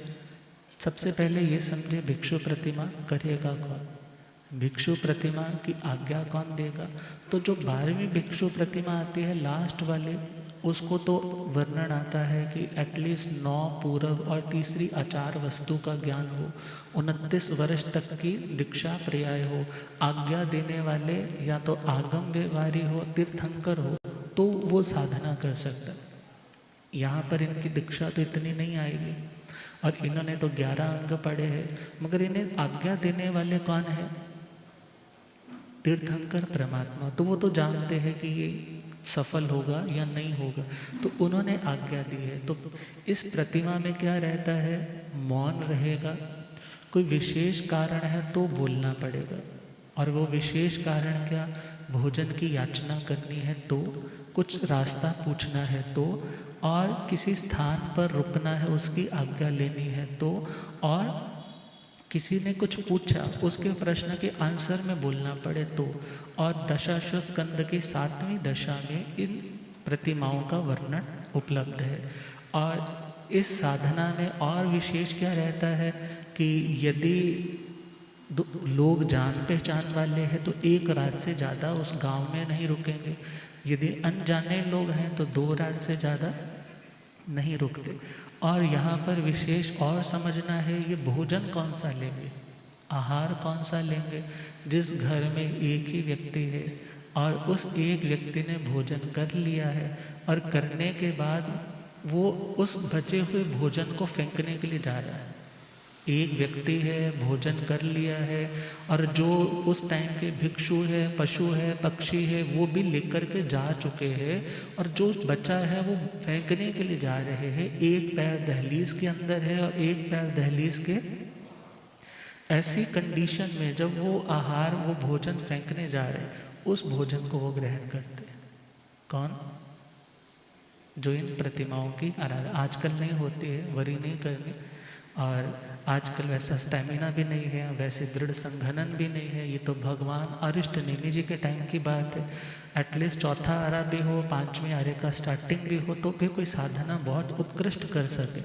सबसे पहले ये समझे भिक्षु प्रतिमा करेगा कौन, भिक्षु प्रतिमा की आज्ञा कौन देगा। तो जो 12वीं भिक्षु प्रतिमा आती है लास्ट वाले, उसको तो वर्णन आता है कि एटलीस्ट 9 पूरब और तीसरी आचार वस्तु का ज्ञान हो, 29 वर्ष तक की दीक्षा पर्याय हो, आज्ञा देने वाले या तो आगम व्यवहारी हो, तीर्थंकर हो, तो वो साधना कर सकता है। यहाँ पर इनकी दीक्षा तो इतनी नहीं आएगी, और इन्होंने तो 11 अंग पढ़े हैं, मगर इन्हें आज्ञा देने वाले कौन है? तीर्थंकर परमात्मा। तो वो तो जानते हैं कि ये सफल होगा या नहीं होगा, तो उन्होंने आज्ञा दी है। तो इस प्रतिमा में क्या रहता है? मौन रहेगा, कोई विशेष कारण है तो बोलना पड़ेगा, और वो विशेष कारण क्या? भोजन की याचना करनी है तो, कुछ रास्ता पूछना है तो, और किसी स्थान पर रुकना है उसकी आज्ञा लेनी है तो, और किसी ने कुछ पूछा उसके प्रश्न के आंसर में बोलना पड़े तो। और दशाश्व स्कंद की 7वीं दशा में इन प्रतिमाओं का वर्णन उपलब्ध है। और इस साधना में और विशेष क्या रहता है कि यदि लोग जान पहचान वाले हैं तो 1 रात से ज़्यादा उस गांव में नहीं रुकेंगे, यदि अनजाने लोग हैं तो 2 रात से ज़्यादा नहीं रुकते। और यहाँ पर विशेष और समझना है, ये भोजन कौन सा लेंगे, आहार कौन सा लेंगे। जिस घर में एक ही व्यक्ति है और उस एक व्यक्ति ने भोजन कर लिया है, और करने के बाद वो उस बचे हुए भोजन को फेंकने के लिए जा रहा है, एक व्यक्ति है भोजन कर लिया है, और जो उस टाइम के भिक्षु है, पशु है, पक्षी है, वो भी लेकर के जा चुके हैं, और जो बचा है वो फेंकने के लिए जा रहे हैं। एक पैर दहलीज के अंदर है और एक पैर दहलीज के। ऐसी कंडीशन में जब वो आहार, वो भोजन फेंकने जा रहे हैं, उस भोजन को वो ग्रहण करते हैं। कौन? जो इन प्रतिमाओं की आराधना आजकल नहीं होती है, वरी नहीं करनी, और आजकल वैसा स्टैमिना भी नहीं है, वैसे दृढ़ संघनन भी नहीं है। ये तो भगवान अरिष्ट नेमि जी के टाइम की बात है। एटलीस्ट 4था आरा भी हो, 5वें आरे का स्टार्टिंग भी हो, तो फिर कोई साधना बहुत उत्कृष्ट कर सके।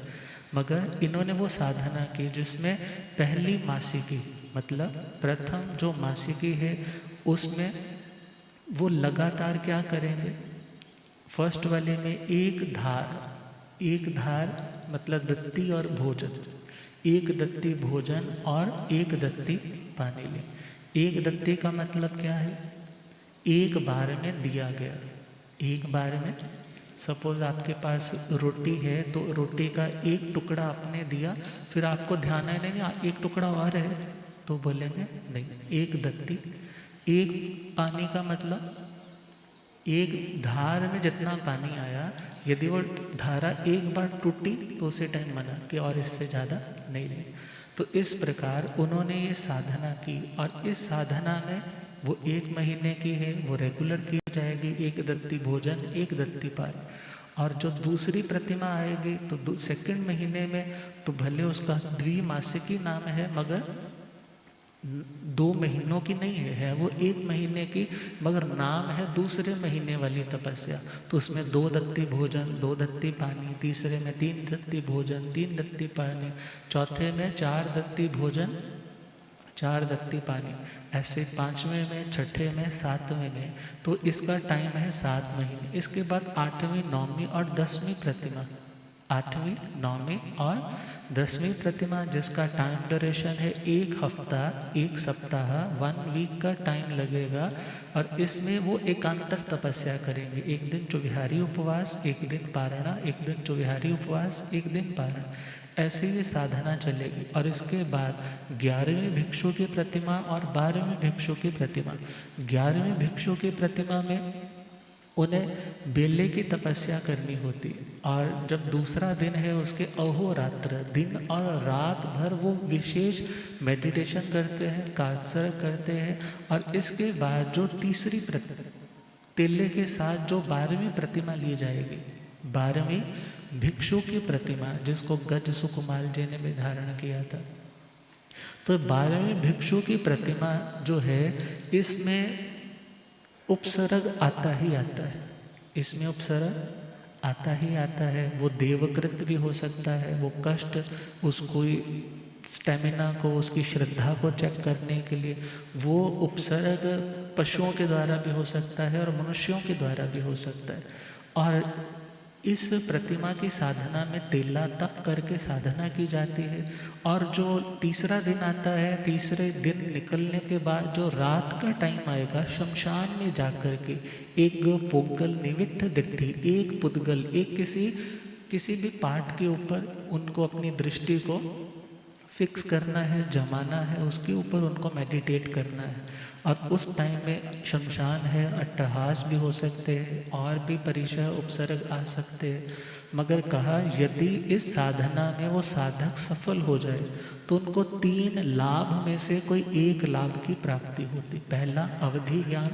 मगर इन्होंने वो साधना की जिसमें पहली मासिकी, मतलब प्रथम जो मासिकी है उसमें वो लगातार क्या करेंगे? फर्स्ट वाले में एक धार मतलब दत्ती और भोजन, एक दत्ती भोजन और एक दत्ती पानी ले। एक दत्ती का मतलब क्या है? एक बार में दिया गया, एक बार में। सपोज आपके पास रोटी है तो रोटी का एक टुकड़ा आपने दिया, फिर आपको ध्यान है नहीं एक टुकड़ा और है, तो बोलेंगे नहीं, एक दत्ती। एक पानी का मतलब एक धार में जितना पानी आया, यदि वो धारा एक बार टूटी तो उसी टाइम मना कि और इससे ज़्यादा नहीं ले। तो इस प्रकार उन्होंने ये साधना की, और इस साधना में वो 1 महीने की है, वो रेगुलर की जाएगी। एक दत्ती भोजन, एक दत्ती पानी। और जो दूसरी प्रतिमा आएगी तो 2 महीने में, तो भले उसका द्विमासिकी नाम है, मगर 2 महीनों की नहीं है, वो 1 महीने की, मगर नाम है दूसरे महीने वाली तपस्या। तो उसमें 2 दत्ती भोजन, 2 दत्ती पानी, तीसरे में 3 दत्ती भोजन, 3 दत्ती पानी, चौथे में 4 दत्ती भोजन, 4 दत्ती पानी, ऐसे 5वें में, 6ठे में, 7वें में। तो इसका टाइम है 7 महीने। इसके बाद 8वीं, 9वीं और 10वीं प्रतिमा, 8वीं, 9वीं और 10वीं प्रतिमा, जिसका टाइम ड्यूरेशन है 1 हफ्ता, 1 सप्ताह, 1 वीक का टाइम लगेगा। और इसमें वो एकांतर तपस्या करेंगे। एक दिन चौविहारी उपवास, एक दिन पारणा, एक दिन चौविहारी उपवास, एक दिन पारणा, ऐसी ये साधना चलेगी। और इसके बाद 11वीं भिक्षु की प्रतिमा और 12वीं भिक्षु की प्रतिमा। 11वीं भिक्षु की प्रतिमा में उन्हें बेले की तपस्या करनी होती। और जब दूसरा दिन है उसके अहोरात्र, दिन और रात भर वो विशेष मेडिटेशन करते हैं, कात्सर करते हैं। और इसके बाद जो तीसरी तेले के साथ जो 12वीं प्रतिमा ली जाएगी, 12वीं भिक्षु की प्रतिमा, जिसको गज सुकुमार जी ने भी धारण किया था, तो 12वीं भिक्षु की प्रतिमा जो है, इसमें उपसर्ग आता ही आता है। इसमें उपसर्ग आता ही आता है। वो देवकृत भी हो सकता है, वो कष्ट, उसको स्टेमिना को, उसकी श्रद्धा को चेक करने के लिए वो उपसर्ग पशुओं के द्वारा भी हो सकता है और मनुष्यों के द्वारा भी हो सकता है। और इस प्रतिमा की साधना में तेला तप करके साधना की जाती है। और जो तीसरा दिन आता है, तीसरे दिन निकलने के बाद जो रात का टाइम आएगा, शमशान में जाकर के एक पुद्गल निविट्ठ दिट्ठी, एक पुद्गल, एक किसी भी पार्ट के ऊपर उनको अपनी दृष्टि को फिक्स करना है, जमाना है, उसके ऊपर उनको मेडिटेट करना है। और उस टाइम में शमशान है, अट्टहास भी हो सकते हैं और भी परिचय उपसर्ग आ सकते हैं। मगर कहा यदि इस साधना में वो साधक सफल हो जाए तो उनको 3 लाभ में से कोई एक लाभ की प्राप्ति होती। पहला अवधि ज्ञान,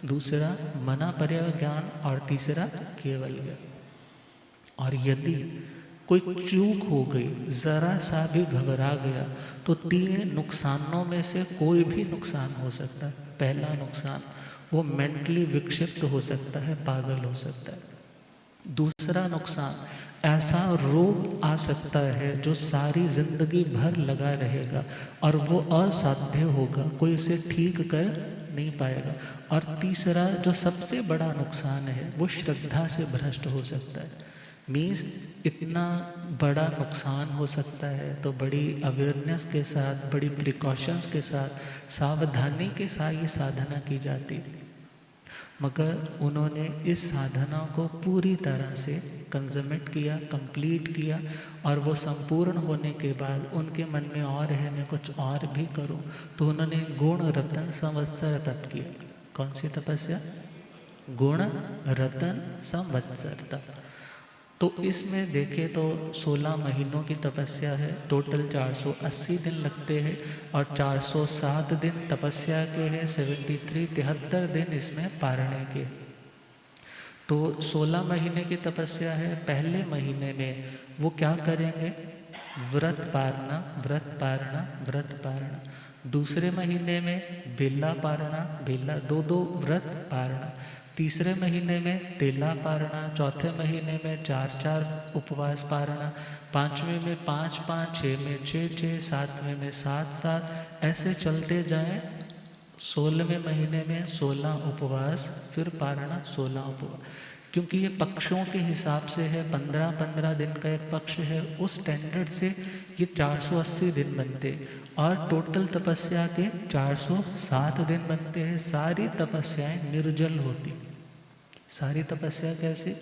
दूसरा मनापर्य ज्ञान और तीसरा केवल ज्ञान। और यदि कोई चूक हो गई, ज़रा सा भी घबरा गया, तो 3 नुकसानों में से कोई भी नुकसान हो सकता है। पहला नुकसान, वो मेंटली विक्षिप्त हो सकता है, पागल हो सकता है। दूसरा नुकसान, ऐसा रोग आ सकता है जो सारी जिंदगी भर लगा रहेगा और वो असाध्य होगा, कोई इसे ठीक कर नहीं पाएगा। और तीसरा जो सबसे बड़ा नुकसान है, वो श्रद्धा से भ्रष्ट हो सकता है। मीन्स इतना बड़ा नुकसान हो सकता है तो बड़ी अवेयरनेस के साथ, बड़ी प्रिकॉशंस के साथ, सावधानी के साथ ये साधना की जाती है। मगर उन्होंने इस साधना को पूरी तरह से कंजमेट किया, कंप्लीट किया। और वो संपूर्ण होने के बाद उनके मन में और है मैं कुछ और भी करूं, तो उन्होंने गुण रतन संवत्सर तप किया। कौन सी तपस्या? गुण रतन संवत्सर तप। तो इसमें देखें तो 16 महीनों की तपस्या है। टोटल 480 दिन लगते हैं और 407 दिन तपस्या के हैं, 73 दिन इसमें पारने के। तो 16 महीने की तपस्या है। पहले महीने में वो क्या करेंगे? व्रत पारना, व्रत पारना, व्रत पारना। दूसरे महीने में बेला पारना, बेला 2 व्रत पारना। तीसरे महीने में तेला पारना, चौथे महीने में 4 उपवास पारना, 5वें में 5, 6 में 6, 7वें में 7, ऐसे चलते जाएं। 16वें महीने में 16 उपवास, फिर पारना 16 उपवास। क्योंकि ये पक्षों के हिसाब से है, 15-15 दिन का एक पक्ष है, उस स्टैंडर्ड से ये 480 दिन बनते और टोटल तपस्या के 407 दिन बनते हैं। सारी तपस्याएं निर्जल होती। सारी तपस्या कैसे?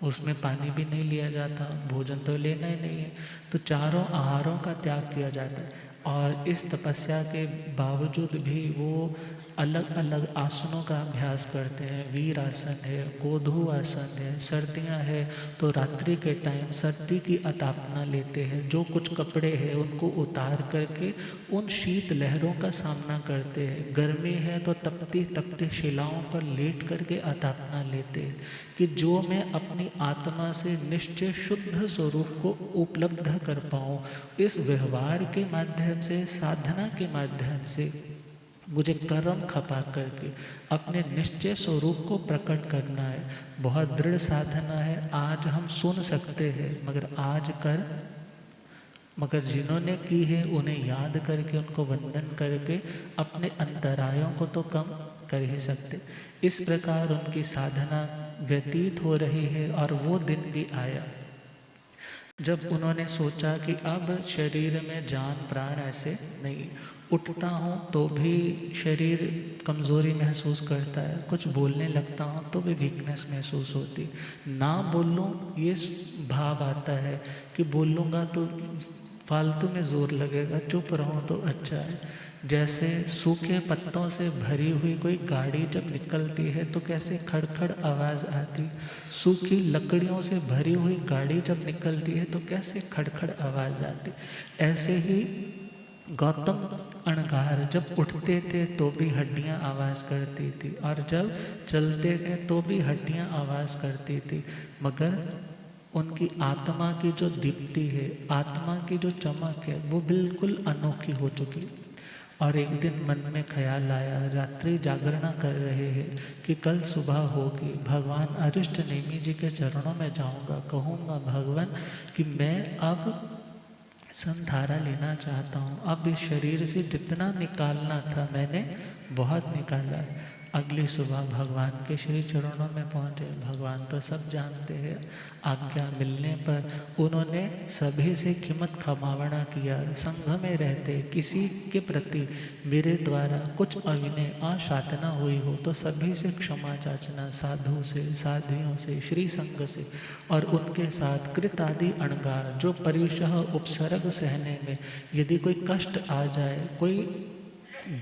उसमें पानी भी नहीं लिया जाता, भोजन तो लेना ही नहीं है, तो चारों आहारों का त्याग किया जाता है। और इस तपस्या के बावजूद भी वो अलग अलग आसनों का अभ्यास करते हैं। वीर आसन है, कोधू आसन है। सर्दियां है तो रात्रि के टाइम सर्दी की अतापना लेते हैं। जो कुछ कपड़े हैं उनको उतार करके उन शीत लहरों का सामना करते हैं। गर्मी है तो तपती तपती शिलाओं पर लेट करके अतापना लेते हैं कि जो मैं अपनी आत्मा से निश्चय शुद्ध स्वरूप को उपलब्ध कर पाऊँ। इस व्यवहार के माध्यम से, साधना के माध्यम से मुझे कर्म खपा करके अपने निश्चय स्वरूप को प्रकट करना है। बहुत दृढ़ साधना है। आज हम सुन सकते हैं मगर जिन्होंने की है उन्हें याद करके, उनको वंदन करके अपने अंतरायों को तो कम कर ही सकते। इस प्रकार उनकी साधना व्यतीत हो रही है और वो दिन भी आया जब उन्होंने सोचा कि अब शरीर में जान प्राण ऐसे नहीं, उठता हूँ तो भी शरीर कमज़ोरी महसूस करता है, कुछ बोलने लगता हूँ तो भी वीकनेस महसूस होती, ना बोलूँ ये भाव आता है कि बोलूँगा तो फालतू में ज़ोर लगेगा, चुप रहूँ तो अच्छा है। जैसे सूखे पत्तों से भरी हुई कोई गाड़ी जब निकलती है तो कैसे खड़खड़ आवाज़ आती, सूखी लकड़ियों से भरी हुई गाड़ी जब निकलती है तो कैसे खड़खड़ आवाज़ आती। ऐसे ही गौतम अणगार जब उठते थे तो भी हड्डियां आवाज़ करती थी, और जब चलते थे तो भी हड्डियां आवाज़ करती थी, मगर उनकी आत्मा की जो दीप्ति है, आत्मा की जो चमक है, वो बिल्कुल अनोखी हो चुकी। और एक दिन मन में ख्याल आया, रात्रि जागरणा कर रहे हैं कि कल सुबह होगी, भगवान अरिष्ट नेमि जी के चरणों में जाऊंगा, कहूँगा भगवान कि मैं अब संधारा लेना चाहता हूँ, अब इस शरीर से जितना निकालना था मैंने बहुत निकाला। अगली सुबह भगवान के श्री चरणों में पहुँचे। भगवान तो सब जानते हैं, आज्ञा मिलने पर उन्होंने सभी से खिमत खमावना किया। संघ में रहते किसी के प्रति मेरे द्वारा कुछ अविनय अशातना हुई हो तो सभी से क्षमा चाचना, साधु से, साधियों से, श्री संघ से, और उनके साथ कृत आदि अणगार जो परिशह उपसर्ग सहने में यदि कोई कष्ट आ जाए, कोई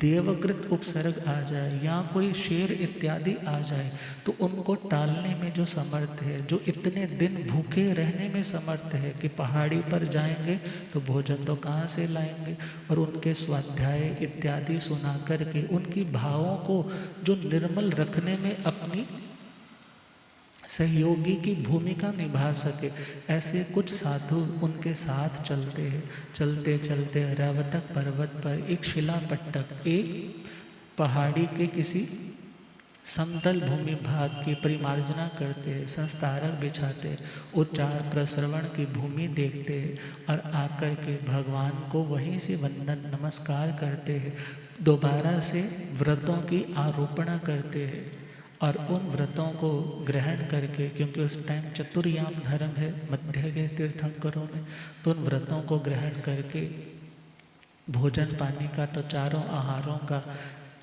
देवकृत उपसर्ग आ जाए या कोई शेर इत्यादि आ जाए तो उनको टालने में जो समर्थ है, जो इतने दिन भूखे रहने में समर्थ है कि पहाड़ी पर जाएंगे तो भोजन तो कहाँ से लाएंगे, और उनके स्वाध्याय इत्यादि सुना करके उनकी भावों को जो निर्मल रखने में अपनी सहयोगी की भूमिका निभा सके, ऐसे कुछ साधु उनके साथ चलते हैं। चलते चलते रावतक पर्वत पर एक शिलापट्टक, एक पहाड़ी के किसी समतल भूमि भाग की परिमार्जना करते हैं, संस्तारक बिछाते, उच्चार प्रश्रवण की भूमि देखते हैं और आकर के भगवान को वहीं से वंदन नमस्कार करते हैं। दोबारा से व्रतों की आरोपणा करते हैं और उन व्रतों को ग्रहण करके, क्योंकि उस टाइम चतुर्याम धर्म है मध्य के तीर्थंकरों में, तो उन व्रतों को ग्रहण करके भोजन पानी का तो चारों आहारों का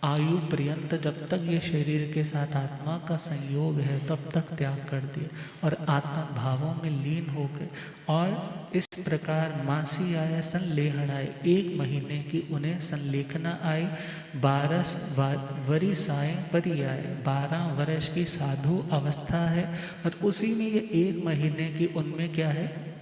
आयु पर्यंत जब तक ये शरीर के साथ आत्मा का संयोग है तब तक त्याग कर दिए और आत्मा भावों में लीन हो गए। और इस प्रकार मासी आय संलेहन आए, 1 महीने की उन्हें संलेखना आई। 12 वरिसाएं परी आए, 12 वर्ष की साधु अवस्था है। और उसी में ये 1 महीने की उनमें क्या है,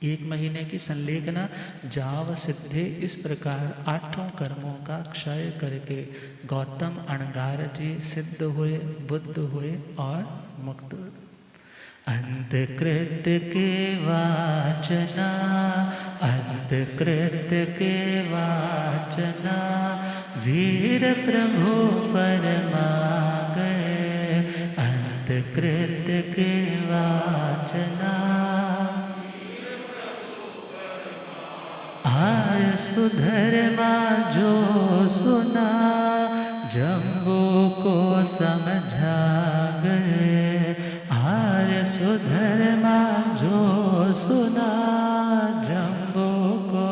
1 महीने की संलेखना जाव सिद्धे। इस प्रकार 8 कर्मों का क्षय करके गौतम अणगार जी सिद्ध हुए, बुद्ध हुए और मुक्त हुए। अंतकृत्य के वाचना, अंतकृत्य के वाचना, वीर प्रभु फरमा गए। अंतकृत्य के वाचना, आर्य सुधर्मा जो सुना, जम्बू को समझा गए। आर्य सुधर्मा जो सुना, जम्बू को।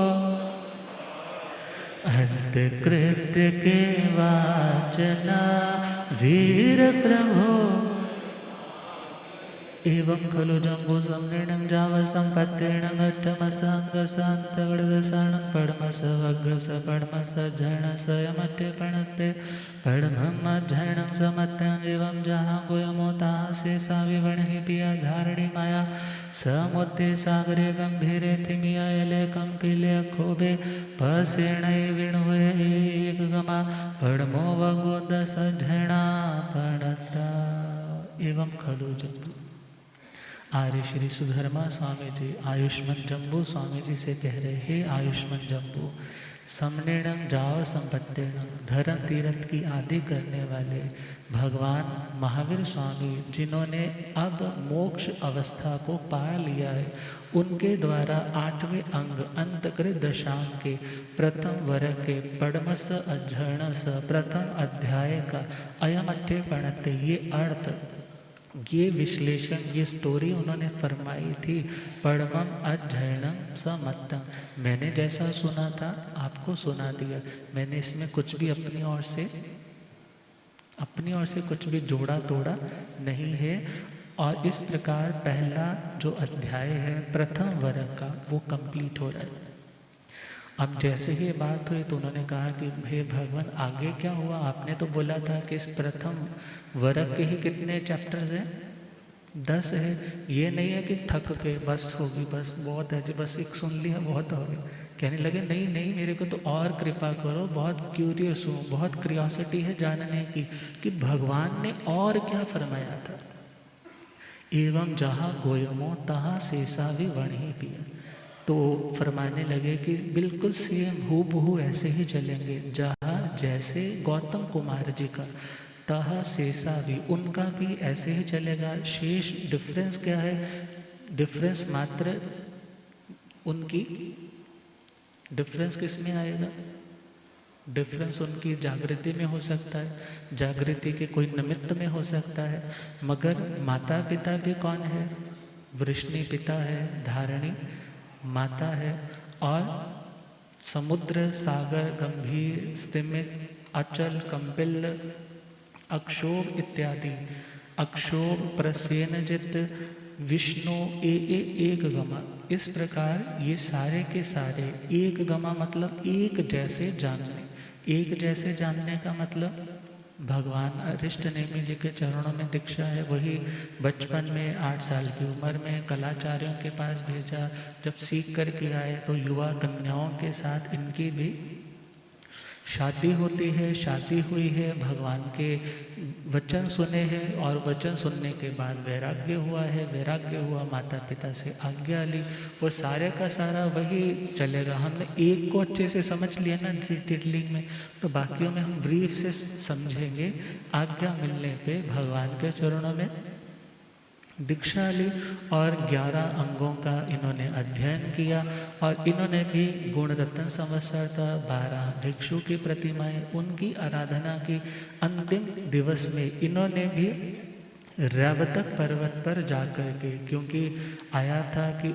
अंतकृत्य के वाचना, वीर प्रभु। एवं खलु जम्बू सम्रीणं जाव संपत्तिर्णं घट्टमसाङ्गसान्तगडदसाणं पद्मस वग्रस पद्मस झरणस यमट्टे प्रणत्ते पद्मं झरणं समत्यं एवं जहाँ गुयमोता से साविवणहि पिया धारणी माया समुद्रे सागरे गंभीरे थिमिया एले कंपिले खोबे पसेणै विणुए एक गमा पद्मो वगो दस झरणा पड़ता। एवं खलु जम्बू। आर्य श्री सुधर्मा स्वामी जी आयुष्मान जम्बू स्वामी जी से कह रहे, हे आयुष्मान जम्बू, समनेणं जाव संपत्तिर्णं, धर्म तीर्थ की आदि करने वाले भगवान महावीर स्वामी जिन्होंने अब मोक्ष अवस्था को पा लिया है, उनके द्वारा 8वें अंग अंतकृत दशांग के प्रथम वर्ग के पद्मस अझरणस प्रथम अध्याय का अयमट्ठे पणते, ये अर्थ, ये विश्लेषण, ये स्टोरी उन्होंने फरमाई थी। पद्मम अध्ययनम समत्तम, मैंने जैसा सुना था आपको सुना दिया, मैंने इसमें कुछ भी अपनी ओर से कुछ भी जोड़ा तोड़ा नहीं है। और इस प्रकार पहला जो अध्याय है प्रथम वर्ग का वो कंप्लीट हो रहा है। अब जैसे ही ये बात हुई तो उन्होंने कहा कि हे भगवान आगे क्या हुआ, आपने तो बोला था कि इस प्रथम वर्ग के ही कितने चैप्टर्स हैं, 10 है। ये नहीं है कि थक के बस होगी, बस बहुत है जी, बस एक सुन लिया बहुत हो गया। कहने लगे नहीं नहीं, मेरे को तो और कृपा करो, बहुत क्यूरियस हूँ, बहुत क्रियोसिटी है जानने की कि भगवान ने और क्या फरमाया था। एवं जहाँ गोयमो तहाँ शेषा भी वणी पिया। तो फरमाने लगे कि बिल्कुल सेम हूबहू ऐसे ही चलेंगे, जहाँ जैसे गौतम कुमार जी का, तहा शेषा भी उनका भी ऐसे ही चलेगा। शेष डिफरेंस क्या है, डिफरेंस मात्र उनकी, डिफरेंस किस में आएगा, डिफरेंस उनकी जागृति में हो सकता है, जागृति के कोई निमित्त में हो सकता है, मगर माता पिता भी कौन है, वृष्णि पिता है, धारणी माता है, और समुद्र सागर गंभीर स्तिमित अचल कंपिल अक्षोभ इत्यादि, अक्षोभ प्रसेनजित विष्णु एक गमा, इस प्रकार ये सारे के सारे एक गमा मतलब एक जैसे जानने। एक जैसे जानने का मतलब भगवान अरिष्ट नेमि जी के चरणों में दीक्षा है, वही बचपन में 8 साल की उम्र में कलाचार्यों के पास भेजा, जब सीख कर के आए तो युवा कन्याओं के साथ इनकी भी शादी होती है, शादी हुई है, भगवान के वचन सुने हैं, और वचन सुनने के बाद वैराग्य हुआ है, वैराग्य हुआ माता पिता से आज्ञा ली, और सारे का सारा वही चलेगा। हमने एक को अच्छे से समझ लिया ना डिटेलिंग में, तो बाकियों में हम ब्रीफ से समझेंगे। आज्ञा मिलने पे भगवान के चरणों में दीक्षा ली और 11 अंगों का इन्होंने अध्ययन किया, और इन्होंने भी गुण रत्न संवत्सरता 12 भिक्षु की प्रतिमाएं उनकी आराधना की। अंतिम दिवस में इन्होंने भी रैवतक पर्वत पर जाकर के, क्योंकि आया था कि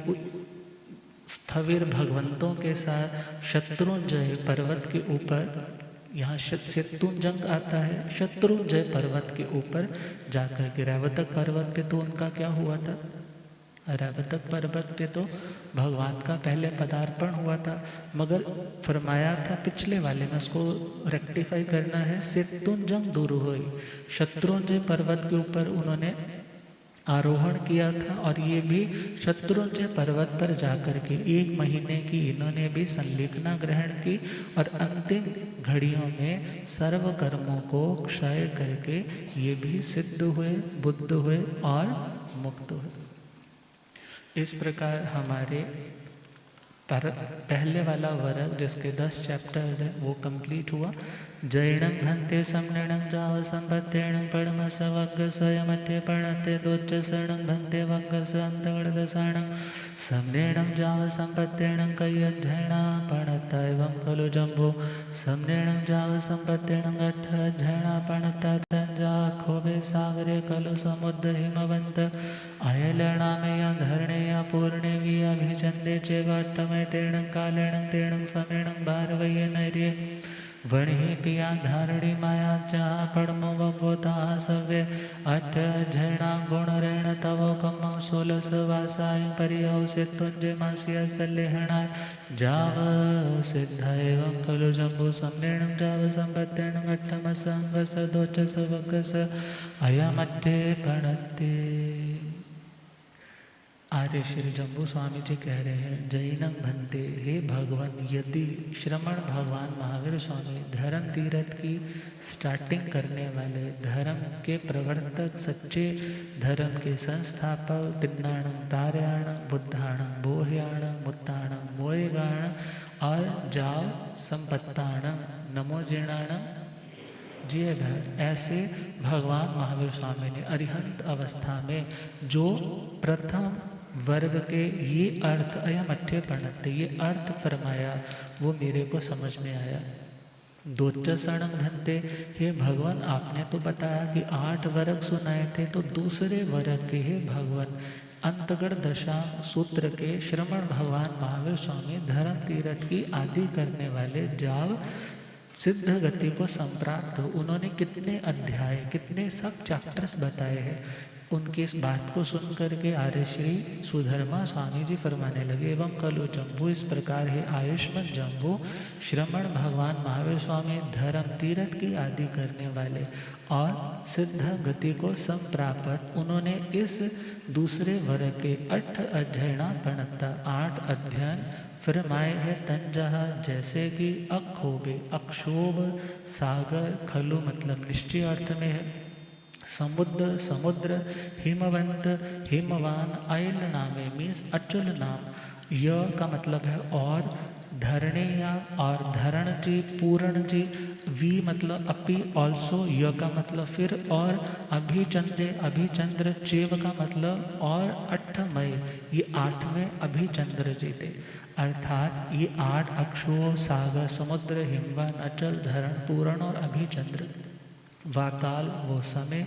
स्थविर भगवंतों के साथ शत्रुंजय पर्वत के ऊपर, यहाँ शत्रुंजय आता है, शत्रुंजय पर्वत के ऊपर जाकर के, रैवतक पर्वत पे तो उनका क्या हुआ था, रैवतक पर्वत पे तो भगवान का पहले पदार्पण हुआ था, मगर फरमाया था पिछले वाले में, उसको रेक्टिफाई करना है, शत्रुंजय दूर हुई, शत्रुंजय पर्वत के ऊपर उन्होंने आरोहण किया था, और ये भी शत्रुंजय पर्वत पर जाकर के 1 महीने की इन्होंने भी संलिग्ना ग्रहण की, और अंतिम घड़ियों में सर्व कर्मों को क्षय करके ये भी सिद्ध हुए, बुद्ध हुए और मुक्त हुए। इस प्रकार हमारे पहले वाला वर्ग जिसके 10 चैप्टर्स हैं वो कंप्लीट हुआ। जैणं भंते समनणं जाव संपत्तेणं पड़मस वग्ग स्वयमत्य पणते दोच्च शरणं भंते वग्ग स अंतगणदसाणं समनेणं जाव संपत्तेणं कय्यज्झैणा पणत एवं खलु जम्बो समनेणं जाव संपत्तेणं गट्ठ झैणा पणता तंजा खोबे सागरे खलु समुद्र हिमवंत अयलणा में धरणे पूर्णे वी अभिचंदे चेवाट्टमय तेणं कालेणं तेणं समेणं भारवये नैर्ये वणि पिया धारणी माया जहाँ पड़मो वगोता सव्य अठ झैणा गुण ऋण तवो कम 16 वासाय परियो से तुंजे मासिया सलेहणाय जाव सिद्ध एवं खलु जम्बु सम्मेणं जाव संपत्तेण घट्टम संग सदोच सवगस अयमट्ठे पणते। आर्य श्री जम्बू स्वामी जी कह रहे हैं, जैनंग भंते, हे भगवान, यदि श्रमण भगवान महावीर स्वामी धर्म तीर्थ की स्टार्टिंग करने वाले, धर्म के प्रवर्तक, सच्चे धर्म के संस्थापक, तिन्नाणं तार्याणं बुद्धाणं बोह्याणं मुत्ताणं मोयगाणं और जाव संपत्ताणं नमो जीर्णाणं जी है, ऐसे भगवान महावीर स्वामी ने अरिहंत अवस्था में जो प्रथम वर्ग के ये अर्थ अयमठ्य पणते, ये अर्थ फरमाया, वो मेरे को समझ में आया। दोच्च शरणं भंते, हे भगवान आपने तो बताया कि 8 वर्ग सुनाए थे, तो दूसरे वर्ग के हे भगवान अंतगढ़ दशा सूत्र के श्रमण भगवान महावीर स्वामी धर्म तीर्थ की आदि करने वाले जाव सिद्ध गति को संप्राप्त हो। उन्होंने कितने अध्याय, कितने सब चैप्टर्स बताए हैं। उनकी इस बात को सुन करके आर्य श्री सुधर्मा स्वामी जी फरमाने लगे, एवं खलु जम्बू, इस प्रकार है आयुष्मान जम्बू श्रमण भगवान महावीर स्वामी धर्म तीर्थ की आदि करने वाले और सिद्ध गति को संप्राप्त। उन्होंने इस दूसरे वर्ग के 8 अध्ययना पणता 8 अध्ययन फरमाए है तंजहा, जैसे कि अक्षोभे, अक्षोभ सागर, खलु मतलब निश्चय अर्थ में है, समुद्र समुद्र, हिमवंत हिमवान, अयल नामे मीन्स अचल नाम, य का मतलब है और, धरणेया और धरण जी, पूर्ण जी, वी मतलब अपि ऑल्सो, य का मतलब फिर और, अभिचंदे अभिचंद्र, चेव का मतलब और, अट्ठमय ये 8वें अभिचंद्र जी थे। अर्थात ये 8 अक्षोभ सागर समुद्र हिमवान अचल धरण पूर्ण और अभिचंद्र। वाकाल वो समय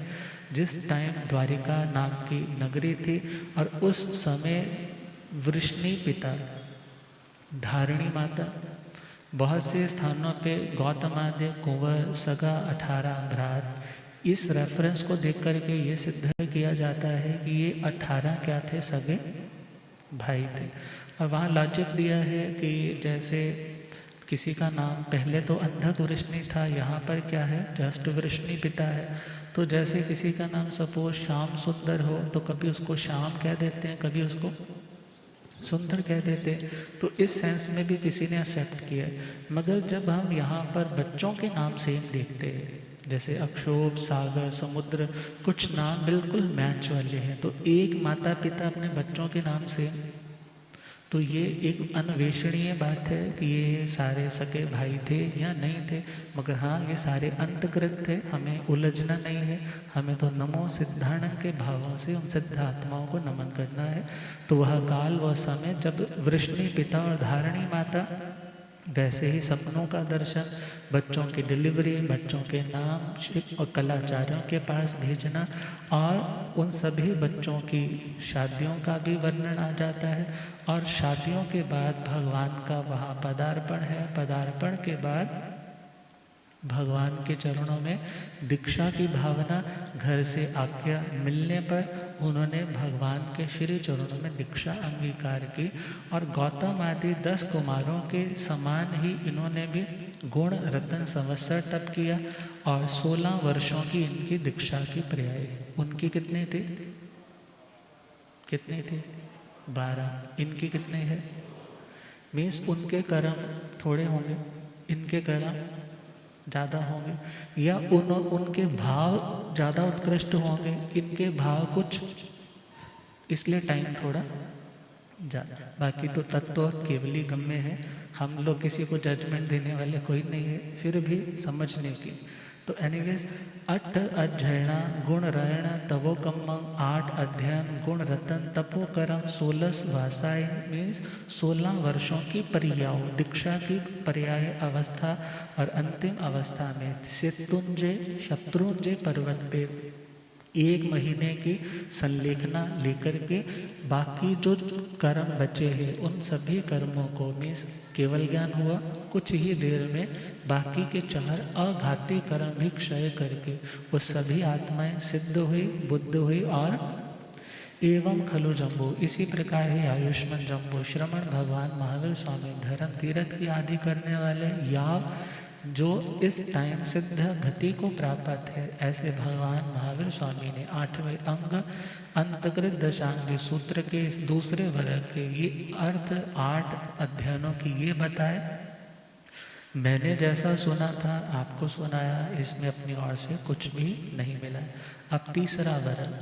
जिस टाइम द्वारिका नाम की नगरी थी और उस समय वृष्णि पिता धारिणी माता, बहुत से स्थानों पे गौतमादि कुंवर सगा 18 भ्रात, इस रेफरेंस को देख करके ये सिद्ध किया जाता है कि ये 18 क्या थे, सगे भाई थे। और वहाँ लॉजिक दिया है कि जैसे किसी का नाम पहले तो अंधक वृष्णि था, यहाँ पर क्या है जस्ट वृष्णि पिता है। तो जैसे किसी का नाम सपोज श्याम सुंदर हो तो कभी उसको श्याम कह देते हैं, कभी उसको सुंदर कह देते हैं। तो इस सेंस में भी किसी ने एक्सेप्ट किया है। मगर जब हम यहाँ पर बच्चों के नाम सेम देखते हैं, जैसे अक्षोभ सागर समुद्र, कुछ नाम बिल्कुल मैच वाले हैं, तो एक माता पिता अपने बच्चों के नाम सेम, तो ये एक अन्वेषणीय बात है कि ये सारे सके भाई थे या नहीं थे। मगर हाँ, ये सारे अंतकृत थे, हमें उलझना नहीं है। हमें तो नमो सिद्धानंद के भावों से उन सिद्ध आत्माओं को नमन करना है। तो वह काल, वह समय जब वृष्णि पिता और धारणी माता, वैसे ही सपनों का दर्शन, बच्चों की डिलीवरी, बच्चों के नाम और कलाचारों के पास भेजना, और उन सभी बच्चों की शादियों का भी वर्णन आ जाता है। और शादियों के बाद भगवान का वहाँ पदार्पण है। पदार्पण के बाद भगवान के चरणों में दीक्षा की भावना, घर से आज्ञा मिलने पर उन्होंने भगवान के श्री चरणों में दीक्षा अंगीकार की। और गौतम आदि 10 कुमारों के समान ही इन्होंने भी गुण रतन संवत्सर तप किया और 16 वर्षों की इनकी दीक्षा की पर्याय। उनकी कितने थे, कितने थे 12, इनके कितने हैं, मीन्स उनके कर्म थोड़े होंगे, इनके कर्म ज़्यादा होंगे, या उनके भाव ज़्यादा उत्कृष्ट होंगे, इनके भाव कुछ, इसलिए टाइम थोड़ा ज़्यादा। बाकी तो तत्व केवली गम्य है, हम लोग किसी को जजमेंट देने वाले कोई नहीं है, फिर भी समझने की। तो एनीवेज 8 अध्ययना गुण रयण तवो कम्मं, 8 अध्ययन गुण रतन तपो करम 16 वासाय, मीन्स 16 वर्षों की पर्याय, दीक्षा की पर्याय अवस्था। और अंतिम अवस्था में शत्रुंजय पर्वत पे 1 महीने की संलेखना लेकर के बाकी जो कर्म बचे हैं उन सभी कर्मों को, मीन्स केवल ज्ञान हुआ कुछ ही देर में, बाकी के 4 अघाती कर्म भी क्षय करके वो सभी आत्माएं सिद्ध हुई, बुद्ध हुई। और एवं खलु जम्बू, इसी प्रकार ही आयुष्मान जम्बू श्रमण भगवान महावीर स्वामी धर्म तीर्थ की आदि करने वाले या जो इस टाइम सिद्ध गति को प्राप्त है, ऐसे भगवान महावीर स्वामी ने 8वें अंग अंतकृत दशांगी सूत्र के इस दूसरे वर्ग के ये अर्थ 8 अध्ययनों की ये बताए। मैंने जैसा सुना था आपको सुनाया, इसमें अपनी ओर से कुछ भी नहीं मिला। अब तीसरा वर्ग,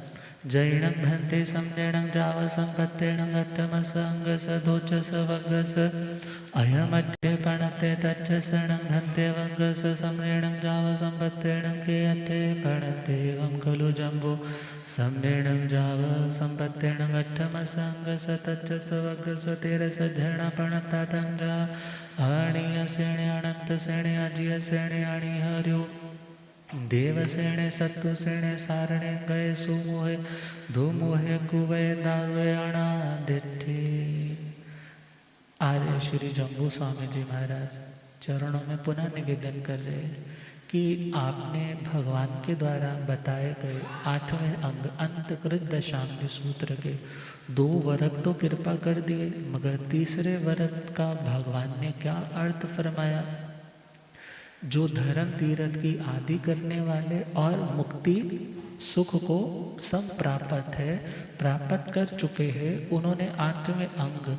जैणं भंते समजणं जाव संपत्तेणं घट्टमस अंगस दोचस वगस, अयमध्य पणते तच्च शरणं घंते वंगस, समरेणं जाव संपत्तेणं के अट्ठे पणते एवं खलु जम्बो, समरेणं जाव संपत्तेणं घट्टमस अंगस तच्च वगस, 13 अध्ययना पणता तंजा, अणीय सेणे अनंत सेणे अजिय सेणे अणि हरिओ, देव सेणे सत्तु सेणे सारणे गए सुमोहे, धूमोहे कुवे दावे अणा दिठे। आर्य श्री जम्बू स्वामी जी महाराज चरणों में पुनः निवेदन कर रहे हैं कि आपने भगवान के द्वारा बताए गए 8वें अंग अंतकृत दशांगी सूत्र के 2 वर्ग तो कृपा कर दिए, मगर तीसरे वर्ग का भगवान ने क्या अर्थ फरमाया? जो धर्म तीर्थ की आदि करने वाले और मुक्ति सुख को सब प्राप्त है, प्राप्त कर चुके हैं, उन्होंने 8वें अंग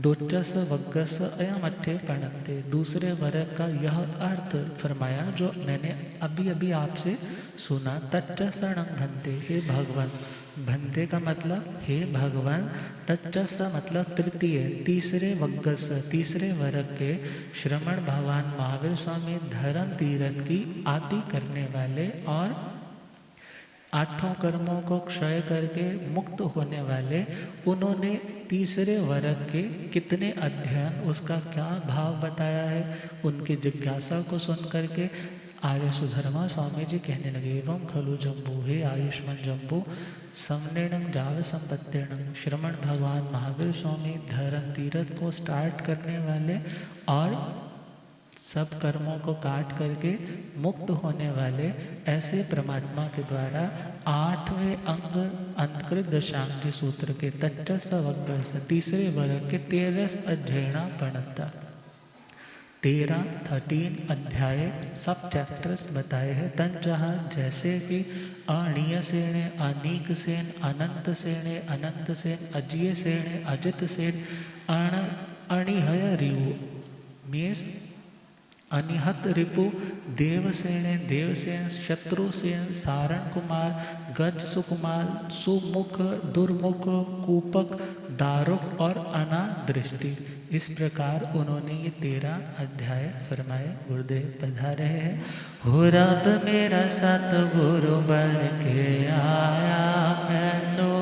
दोचस वग्गस अयमठे पणते दूसरे वर्ग का यह अर्थ फरमाया जो मैंने अभी अभी आपसे सुना। तच्चसणं भन्ते, हे भगवान। भन्ते का मतलब हे भगवान, तच्चस मतलब तृतीय तीसरे वग्गस तीसरे वर्ग के श्रमण भगवान महावीर स्वामी धर्म तीर्थ की आदि करने वाले और 8 कर्मों को क्षय करके मुक्त होने वाले, उन्होंने तीसरे वर्ग के कितने अध्ययन उसका क्या भाव बताया है। उनकी जिज्ञासा को सुन करके आर्य सुधर्मा स्वामी जी कहने लगे, एवं खलु जम्बू, हे आयुष्मान जम्बू, समनेणं जाव संपत्तिणं, श्रमण भगवान महावीर स्वामी धर्म तीर्थ को स्टार्ट करने वाले और सब कर्मों को काट करके मुक्त होने वाले ऐसे परमात्मा के द्वारा 8वें अंग अंतकृत दशांगी सूत्र के तच्चस वग्गस तीसरे वर्ग के 13 अध्ययना पढ़ता 13 अध्याय सब चैप्टर्स बताए हैं। तन जहाँ जैसे कि अणीय सेने, अनीक सेन, अनंत सेने, अनंत सेन, अजीय सेने, अजित सेन, अणिहय रिवु मीन्स अनिहत रिपु, देवसेने, देवसेन, शत्रुसेन, सारण कुमार, गज सुकुमार, सुमुख, दुर्मुख, कूपक, दारुक और अनादृष्टि। इस प्रकार उन्होंने ये 13 अध्याय फरमाए। गुरुदेव पधारे हैं। हो रब मेरा सतगुरु बन के आया मैनू,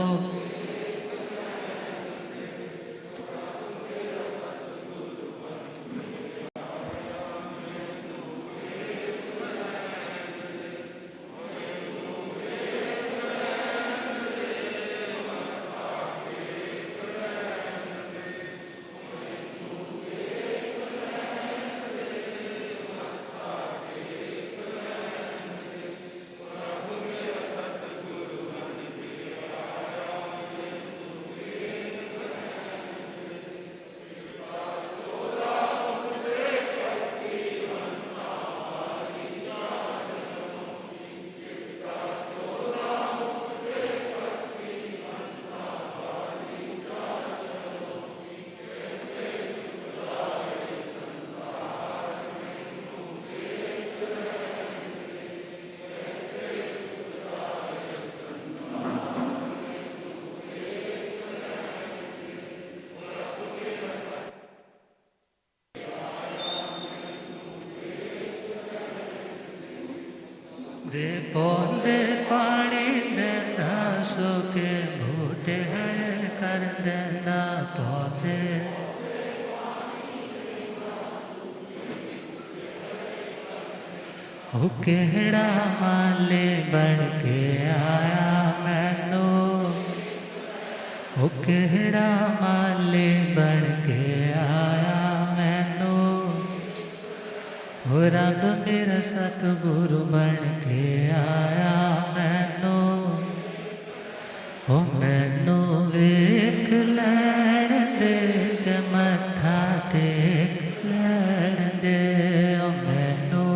दे पौधे पानी देना, सूखे बूटे हरे कर देना पौधे। हो केड़ा माली बन के आया मैनू, हो केड़ा माली बन के आया मैनू, हो रब मेरा सतगुरु बन के आया मैनू, हो मैनू वेख लैण दे के मत्था टेक लैण दे, ओ मैनू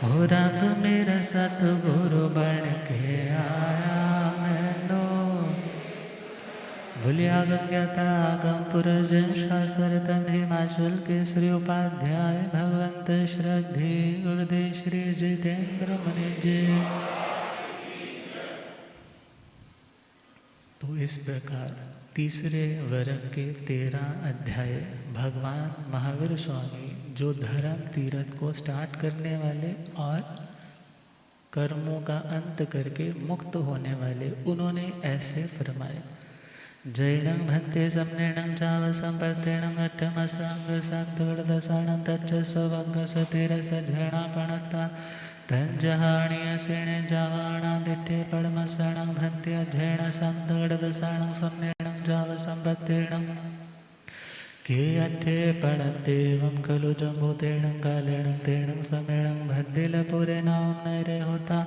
हो रब मेरा सतगुरु बन के आया मैनू। भूलिया गज्ञाता आगम पुरजन शास्त्र तन हिमाचल के श्री उपाध्याय भगवंत श्रद्धे गुरुदेव श्री जितेंद्र मुनि जी। तो इस प्रकार तीसरे वर्ग के 13 अध्याय भगवान महावीर स्वामी जो धर्म तीर्थ को स्टार्ट करने वाले और कर्मों का अंत करके मुक्त होने वाले, उन्होंने ऐसे फरमाए। जैणं भन्ते समनेणं चाव संपत्तेणं अट्ठमसंग संतुर्दसाणं तच्चस्वग्गस 13 अध्ययना पणता तंजहाणीय सेणे जावाणा दिठे पड़मसणं भन्ते अध्ययन संतुर्दसाणं समनेणं जाव संपत्तेणं के अट्ठे पणत्तेवं खलु जम्बूतेणं कालेणं तेणं समेणं भद्दिलपुरे नाम नैरे होता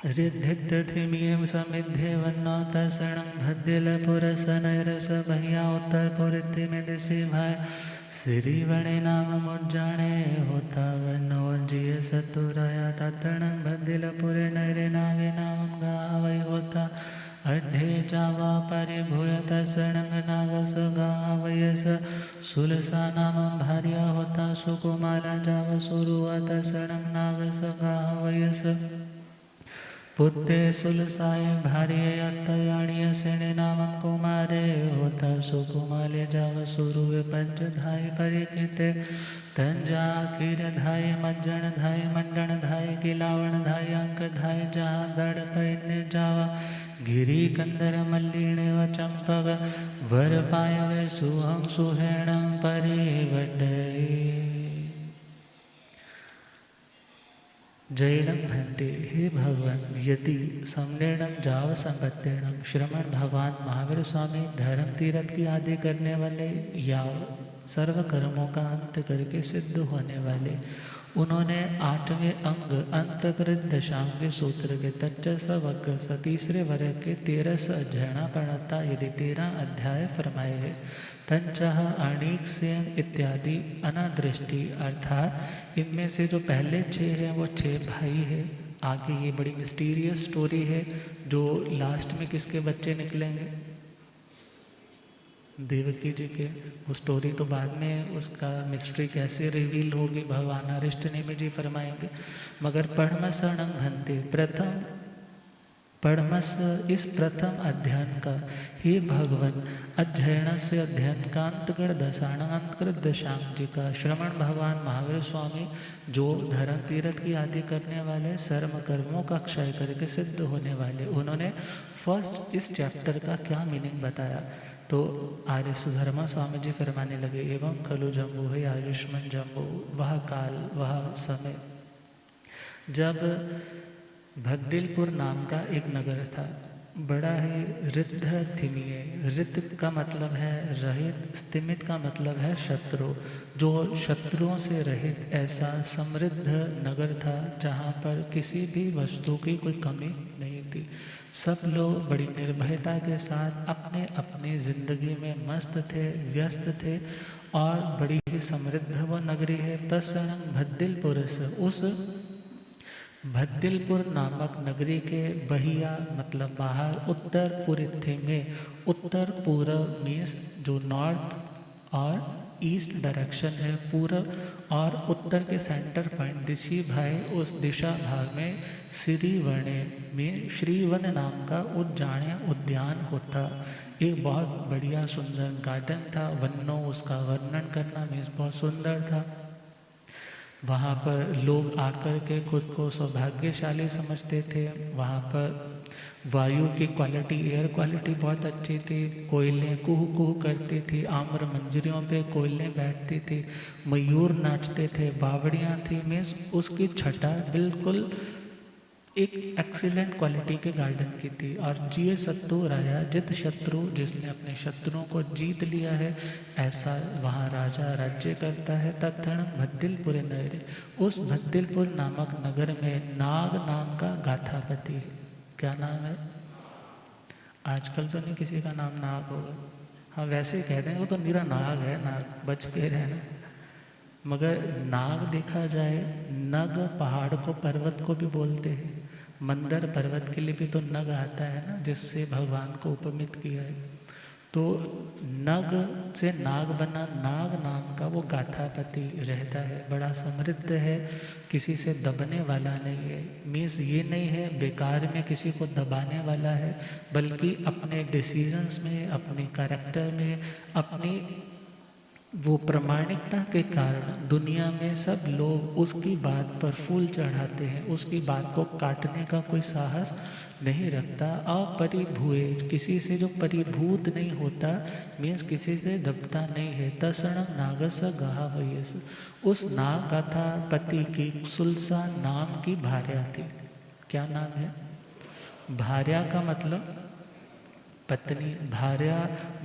रिद्धिद्धिमियं समिद्धे वन्नोतसणं भद्दिलपुरसनैरस भैया उत्तरपुरिति में दिशि भाई श्रीवणे नाम मुज्जाणे होता वन्नोजिय सतुराया ततणं भद्दिलपुरे नैरे नागे नाम गावै होता अड्ढे जावा परिभूयत सणंग नागस गावयस सुलसा नाम भार्या होता सुकुमाला जाव सुरुवत सणंग नागस गावयस पुत्ते सुलसाय भार्य अत्तयाणीय सेने नाम कुमारे होता सुकुमाले जाव सुरुवे पंचधाय परिकिते तंजा खीर धाय मज्जन धाय मंडन धाय किलावण धाय अंक धाय जहा दड़ पैने जावा गिरी कंदर मल्लिणे व चंपक वर पायवे सुहं सुहेणं परिवटये जैनम भंते हे भगवान यदि सम्मेणम जाव संपत्तेणम श्रमण भगवान महावीर स्वामी धर्म तीर्थ की आदि करने वाले या सर्व कर्मों का अंत करके सिद्ध होने वाले उन्होंने 8वें अंग अंतकृत दशांग सूत्र के तच्चस वक्क तीसरे वर्ग के 13 अध्ययना प्रणता यदि 13 अध्याय फरमाए हैं तंचह अणीक सेन इत्यादि अनादृष्टि अर्थात इनमें से जो पहले 6 हैं वो 6 भाई है। आगे ये बड़ी मिस्टीरियस स्टोरी है जो लास्ट में किसके बच्चे निकलेंगे, देवकी जी के। वो स्टोरी तो बाद में उसका मिस्ट्री कैसे रिवील होगी भगवान अरिष्ट नेमि जी फरमाएंगे। मगर पढ़मसणं भंते प्रथम पढ़मस इस प्रथम अध्ययन का हे भगवान अध्ययन से अध्ययन का अंतगढ़ दशाण अंतकृत दशांग जी का श्रवण भगवान महावीर स्वामी जो धर्म तीर्थ की आदि करने वाले सर्व कर्मों का क्षय करके सिद्ध होने वाले उन्होंने फर्स्ट इस चैप्टर का क्या मीनिंग बताया। तो आर्य सुधर्मा स्वामी जी फरमाने लगे एवं खलु जम्बू है आयुष्मान जम्बू वह काल वह समय जब भद्दिलपुर नाम का एक नगर था, बड़ा ही रिद्ध थिमिये। रिद्ध का मतलब है रहित, स्तिमित का मतलब है शत्रु, जो शत्रुओं से रहित ऐसा समृद्ध नगर था जहाँ पर किसी भी वस्तु की कोई कमी नहीं थी। सब लोग बड़ी निर्भयता के साथ अपने अपने जिंदगी में मस्त थे, व्यस्त थे और बड़ी ही समृद्ध वो नगरी है। तत्संग भद्दिलपुर से उस भद्दिलपुर नामक नगरी के बहिया मतलब बाहर उत्तर पूर्व में उत्तर पूर्व मीन्स जो नॉर्थ और ईस्ट डायरेक्शन है, पूर्व और उत्तर के सेंटर पॉइंट दिशी भाई उस दिशा भाग में श्रीवने में श्रीवन नाम का उद्यान होता। एक बहुत बढ़िया सुंदर गार्डन था। वन्नो उसका वर्णन करना मीन्स बहुत सुंदर था। वहाँ पर लोग आकर के खुद को सौभाग्यशाली समझते थे। वहाँ पर वायु की क्वालिटी, एयर क्वालिटी बहुत अच्छी थी। कोयलें कुहू कुहू करती थी, आम्र मंजरियों पे कोयलें बैठती थी, मयूर नाचते थे, बावड़ियाँ थी। मीन्स उसकी छटा बिल्कुल एक एक्सीलेंट क्वालिटी के गार्डन की थी। और जिय सत्तु राजा जित शत्रु, जिसने अपने शत्रुओं को जीत लिया है, ऐसा वहाँ राजा राज्य करता है। तत्क्षण भद्दिलपुर नगर, उस भद्दिलपुर नामक नगर में नाग नाम का गाथापति है। क्या नाम है? आजकल तो नहीं किसी का नाम नाग होगा। हाँ वैसे ही कहते हैं वो तो निरा नाग है, नाग बच के रहना। मगर नाग देखा जाए, नग पहाड़ को पर्वत को भी बोलते हैं। मंदर पर्वत के लिए भी तो नग आता है ना, जिससे भगवान को उपमित किया है। तो नग से नाग बना, नाग नाम का वो गाथापति रहता है, बड़ा समृद्ध है, किसी से दबने वाला नहीं है। मीन्स ये नहीं है बेकार में किसी को दबाने वाला है, बल्कि अपने डिसीजंस में, अपने कैरेक्टर में, अपनी वो प्रामाणिकता के कारण दुनिया में सब लोग उसकी बात पर फूल चढ़ाते हैं, उसकी बात को काटने का कोई साहस नहीं रखता। अपरिभूय, किसी से जो परिभूत नहीं होता, मीन्स किसी से दबता नहीं है। तसणम नागस गाहवयस, उस नाग गाथा पति की सुलसा नाम की भार्या थी। क्या नाम है? भार्या का मतलब पत्नी भार्या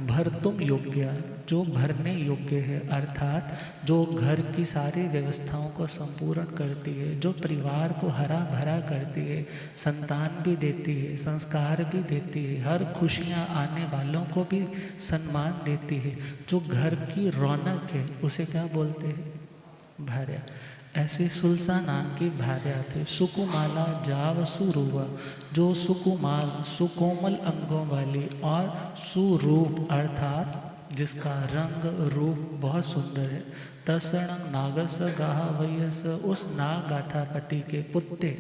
भर्तुम योग्या, जो भरने योग्य है, अर्थात जो घर की सारी व्यवस्थाओं को संपूर्ण करती है, जो परिवार को हरा भरा करती है, संतान भी देती है, संस्कार भी देती है, हर खुशियाँ आने वालों को भी सम्मान देती है, जो घर की रौनक है, उसे क्या बोलते हैं? भार्या। ऐसे सुलसा नाम की भार्या थे। सुकुमाला जाव सुरुवा, जो सुकुमाल सुकोमल अंगों वाली और सुरूप अर्थात जिसका रंग रूप बहुत सुंदर है। तसण नागस गाहा वयस, उस नाग गाथापति के पुत्र,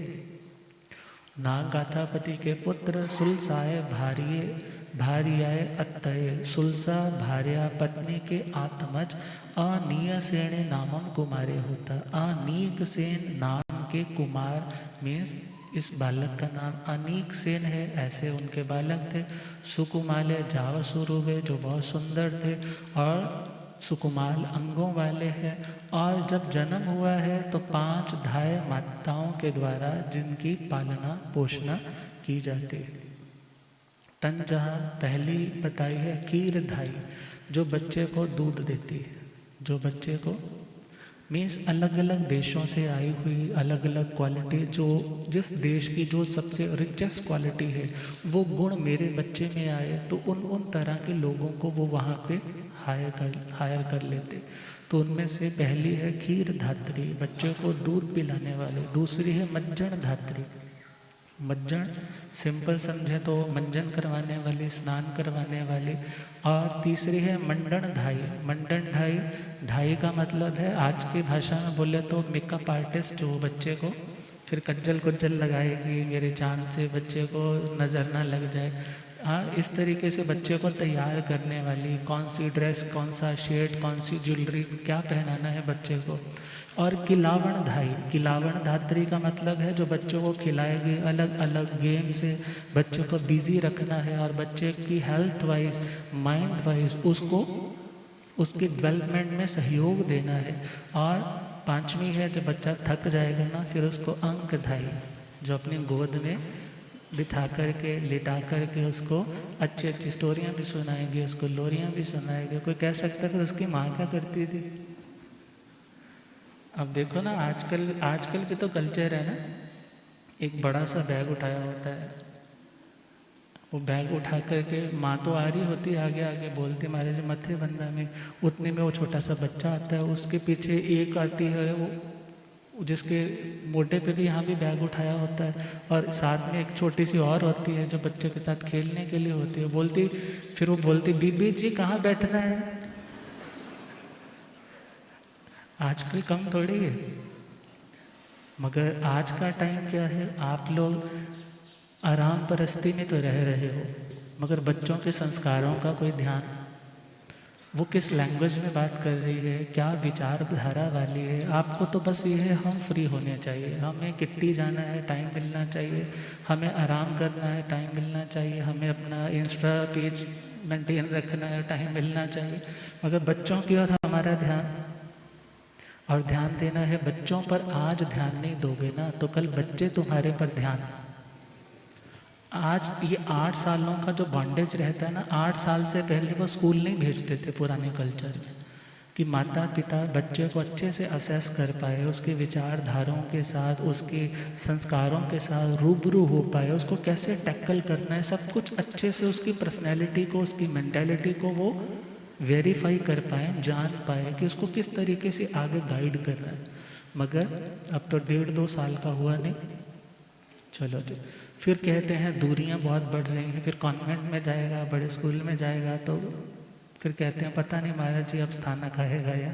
नाग गाथापति के पुत्र सुलसाए भार्याए अत्तये, सुलसा भार्या पत्नी के आत्मज अनीय सेने नामम कुमारे होता। अनीक सेन नाम के कुमार मीन्स इस बालक का नाम अनीक सेन है, ऐसे उनके बालक थे। सुकुमाले जाव सुरूबे, जो बहुत सुंदर थे और सुकुमाल अंगों वाले हैं। और जब जन्म हुआ है तो 5 धाय माताओं के द्वारा जिनकी पालना पोषणा की जाती है। तन जहाँ पहली बताई है खीर धाई, जो बच्चे को दूध देती है, जो बच्चे को मीन्स अलग अलग देशों से आई हुई अलग अलग क्वालिटी, जो जिस देश की जो सबसे रिचेस्ट क्वालिटी है वो गुण मेरे बच्चे में आए तो उन तरह के लोगों को वो वहाँ पे हायर कर लेते। तो उनमें से पहली है खीर धात्री, बच्चे को दूध पिलाने वाले। दूसरी है मज्जन धात्री, मज्जन सिंपल समझे तो मंजन करवाने वाली, स्नान करवाने वाली। और तीसरी है मंडन ढाई। मंडन ढाई, ढाई का मतलब है आज की भाषा में बोले तो मेकअप आर्टिस्ट, जो बच्चे को फिर कज्जल कुज्जल लगाएगी मेरे चांद से बच्चे को नज़र ना लग जाए। हाँ, इस तरीके से बच्चे को तैयार करने वाली, कौन सी ड्रेस, कौन सा शेड, कौन सी ज्वेलरी, क्या पहनाना है बच्चे को। और खिलावन धाई, खिलावन धात्री का मतलब है जो बच्चों को खिलाएगी, अलग अलग गेम से बच्चों को बिजी रखना है और बच्चे की हेल्थ वाइज, माइंड वाइज उसको उसके डेवलपमेंट में सहयोग देना है। और पांचवी है जब बच्चा थक जाएगा ना, फिर उसको अंक धाई, जो अपनी गोद में बिठा करके लिटा करके उसको अच्छी अच्छी स्टोरियाँ भी सुनाएंगे, उसको लोरियाँ भी सुनाएंगे। कोई कह सकता है कि उसकी माँ क्या करती थी। अब देखो ना, आजकल की तो कल्चर है ना, एक बड़ा सा बैग उठाया होता है, वो बैग उठा करके माँ तो आ रही होती है आगे आगे बोलती महाराज मथे बंदा में, उतने में वो छोटा सा बच्चा आता है, उसके पीछे एक आती है वो जिसके मोटे पे भी यहाँ भी बैग उठाया होता है, और साथ में एक छोटी सी और होती है जो बच्चे के साथ खेलने के लिए होती है। बोलती, फिर वो बोलती बीबी जी कहाँ बैठना है। आजकल कम थोड़ी है, मगर आज का टाइम क्या है, आप लोग आराम परस्ती में तो रह रहे हो, मगर बच्चों के संस्कारों का कोई ध्यान, वो किस लैंग्वेज में बात कर रही है, क्या विचारधारा वाली है। आपको तो बस ये है हम फ्री होने चाहिए, हमें किट्टी जाना है टाइम मिलना चाहिए, हमें आराम करना है टाइम मिलना चाहिए, हमें अपना इंस्टा पेज मेंटेन रखना है टाइम मिलना चाहिए। मगर बच्चों की ओर हमारा ध्यान और ध्यान देना है। बच्चों पर आज ध्यान नहीं दोगे ना तो कल बच्चे तुम्हारे पर ध्यान। आज ये 8 सालों का जो बॉन्डेज रहता है ना, 8 साल से पहले वो स्कूल नहीं भेजते थे पुराने कल्चर में, कि माता पिता बच्चे को अच्छे से असेस कर पाए, उसके विचारधाराओं के साथ, उसके संस्कारों के साथ रूबरू हो पाए, उसको कैसे टैकल करना है, सब कुछ अच्छे से उसकी पर्सनैलिटी को, उसकी मेंटालिटी को वो वेरीफाई कर पाए, जान पाए कि उसको किस तरीके से आगे गाइड कर रहा है। मगर अब तो 1.5-2 साल का हुआ नहीं, चलो जी, फिर कहते हैं दूरियां बहुत बढ़ रही हैं, फिर कॉन्वेंट में जाएगा, बड़े स्कूल में जाएगा, तो फिर कहते हैं पता नहीं महाराज जी अब स्थानक आएगा या।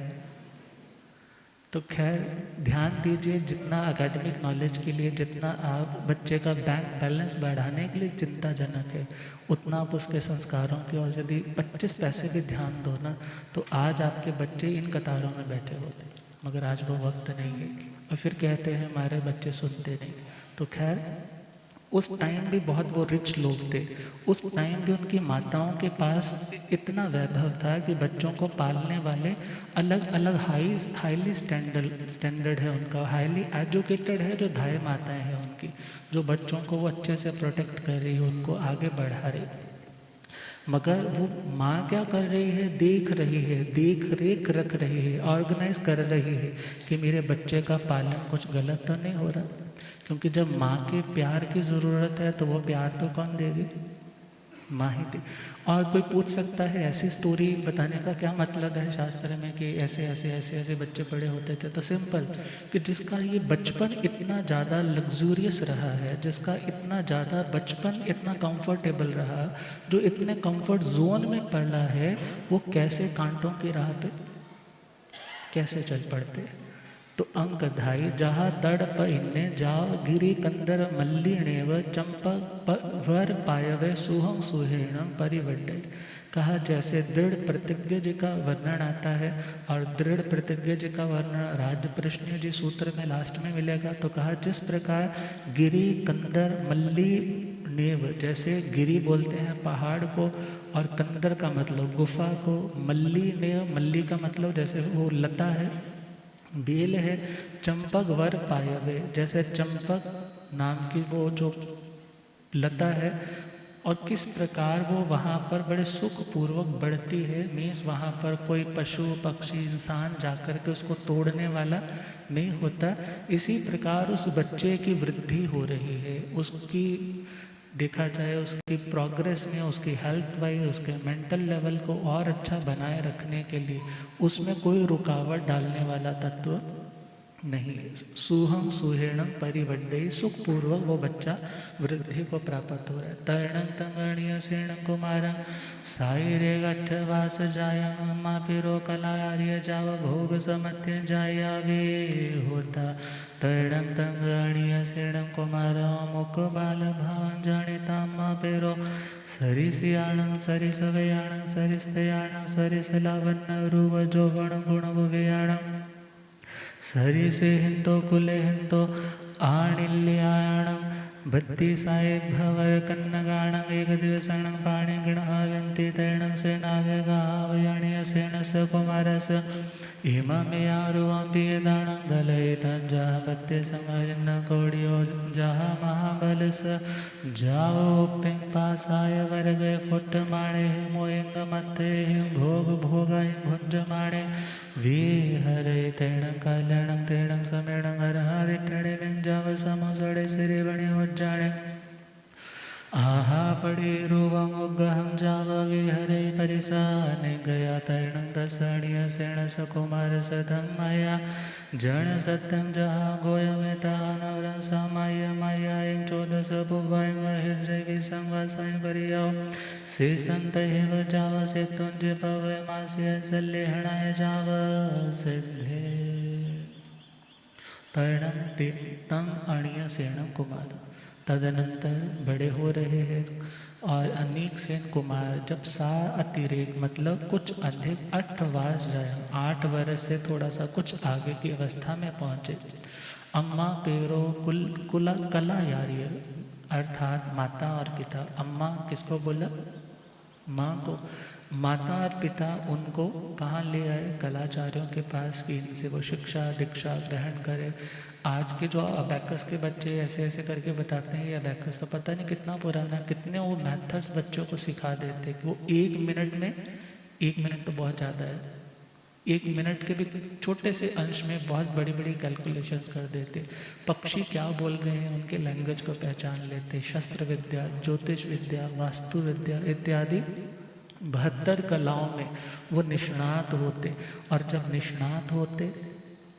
तो खैर ध्यान दीजिए, जितना एकेडमिक नॉलेज के लिए, जितना आप बच्चे का बैंक बैलेंस बढ़ाने के लिए चिंताजनक है, उतना आप उसके संस्कारों की और यदि 25 पैसे भी ध्यान दो ना, तो आज आपके बच्चे इन कतारों में बैठे होते, मगर आज वो वक्त नहीं है। और फिर कहते हैं हमारे बच्चे सुनते नहीं। तो खैर उस टाइम भी बहुत वो रिच लोग थे, उस टाइम भी उनकी माताओं के पास इतना वैभव था कि बच्चों को पालने वाले अलग अलग हाईली स्टैंडर्ड है उनका, हाईली एजुकेटेड है जो धाय माताएं हैं उनकी, जो बच्चों को वो अच्छे से प्रोटेक्ट कर रही है, उनको आगे बढ़ा रही। मगर वो माँ क्या कर रही है, देख रही है, देख रेख रख रही है, ऑर्गेनाइज कर रही है कि मेरे बच्चे का पालन कुछ गलत तो नहीं हो रहा। क्योंकि जब माँ के प्यार की ज़रूरत है तो वो प्यार तो कौन देगी, माँ ही दे। और कोई पूछ सकता है ऐसी स्टोरी बताने का क्या मतलब है शास्त्र में कि ऐसे ऐसे ऐसे ऐसे बच्चे बड़े होते थे। तो सिंपल कि जिसका ये बचपन इतना ज़्यादा लग्जूरियस रहा है, जिसका इतना ज़्यादा बचपन इतना कंफर्टेबल रहा, जो इतने कंफर्ट जोन में पड़ा है, वो कैसे कांटों की राह पे कैसे चल पड़ते। तो अंक धाई जहाँ तड़ पन्ने जाओ गिरी कंदर मल्लिणे व चंपक वर पायवे सुहम सुहेणम परिवड्डे। कहा जैसे दृढ़ प्रतिज्ञ जी का वर्णन आता है, और दृढ़ प्रतिज्ञ जी का वर्णन राजप्रश्न जी सूत्र में लास्ट में मिलेगा। तो कहा जिस प्रकार गिरी कंदर मल्ली नेव, जैसे गिरी बोलते हैं पहाड़ को, और कंदर का मतलब गुफा को, मल्ली नेव मल्ली का मतलब जैसे वो लता है, बेल है, चंपक वर पायवे जैसे चंपक नाम की वो जो लता है, और किस प्रकार वो वहाँ पर बड़े सुखपूर्वक बढ़ती है। मीन्स वहाँ पर कोई पशु पक्षी इंसान जाकर के उसको तोड़ने वाला नहीं होता। इसी प्रकार उस बच्चे की वृद्धि हो रही है, उसकी देखा जाए उसकी प्रोग्रेस में, उसकी हेल्थ वाइज, उसके मेंटल लेवल को और अच्छा बनाए रखने के लिए उसमें कोई रुकावट डालने वाला तत्व नहीं। सुहम सुहेणम परिवड्डे, सुखपूर्वक वो बच्चा वृद्धि को प्राप्त हो रहा है। तरणं तंगणीय सेणं कुमारं साई रे गठ वास जायं मा पिरो कलार्य जाव भोग समत्य जाया वे होता। तरणं तंगणीय सेणं कुमारं मुख बाल भान जानिता मा पिरो सरिसियाणं सरिसवयाणं सरिस्तयाणं सरिस लावण्य रूप जोवण गुण वियाणं सरी से हिंदो कुले हिंदो आणिल्याणं भक्ति साहेब भवर कन्नगाणं एक दिवसणं पाणि गणहाव्यन्ति तैणं से नागगावयाणि असेन स कुमारस इममेयारुवं पियदाणं दलयितं जः भक्ति संहरिन्न कोडियो जः महाबलस जाओ पिं पासाय वर्गे फुट माणे मोयंग मते भोग भोगाय भुंज माणे वे हरे तैणं कल्याणं तैणं समेणं हर हरि टणे व्यंजाव समसड़े सिरे बणे उज्जाणे आहा पड़े रूवं उगहं जाव विहरे परिसाने गया तैणं दसणीय सेण सकुमार सधं माया जन सत्यं जहा गोयमेता नवरं समाय माया चोदस बुभयं हृदय विसंवासाय परियाव से संत हेव जाव से तुंज पवय मास्य सल्लेहणाय जाव सिद्धे। तरणं तीर्थं अणीय सेणं कुमार। तदनंतर बड़े हो रहे हैं और अनेक सेन कुमार जब सा अतिरेक मतलब कुछ अधिक 8 वर्ष जाए, 8 वर्ष से थोड़ा सा कुछ आगे की अवस्था में पहुँचे। अम्मा पेरो कुला कला यारी अर्थात माता और पिता। अम्मा किसको बोला, माँ को। माता और पिता उनको कहाँ ले आए, कलाचार्यों के पास कि इनसे वो शिक्षा दीक्षा ग्रहण करें। आज के जो अबैकस के बच्चे ऐसे ऐसे करके बताते हैं, ये अबैकस तो पता नहीं कितना पुराना, कितने वो मेथड्स बच्चों को सिखा देते कि वो 1 मिनट में, 1 मिनट तो बहुत ज़्यादा है, 1 मिनट के भी छोटे से अंश में बहुत बड़ी बड़ी कैलकुलेशंस कर देते। पक्षी क्या बोल रहे हैं उनके लैंग्वेज को पहचान लेते। शस्त्र विद्या, ज्योतिष विद्या, वास्तु विद्या इत्यादि 72 कलाओं में वो निष्णात होते। और जब निष्णात होते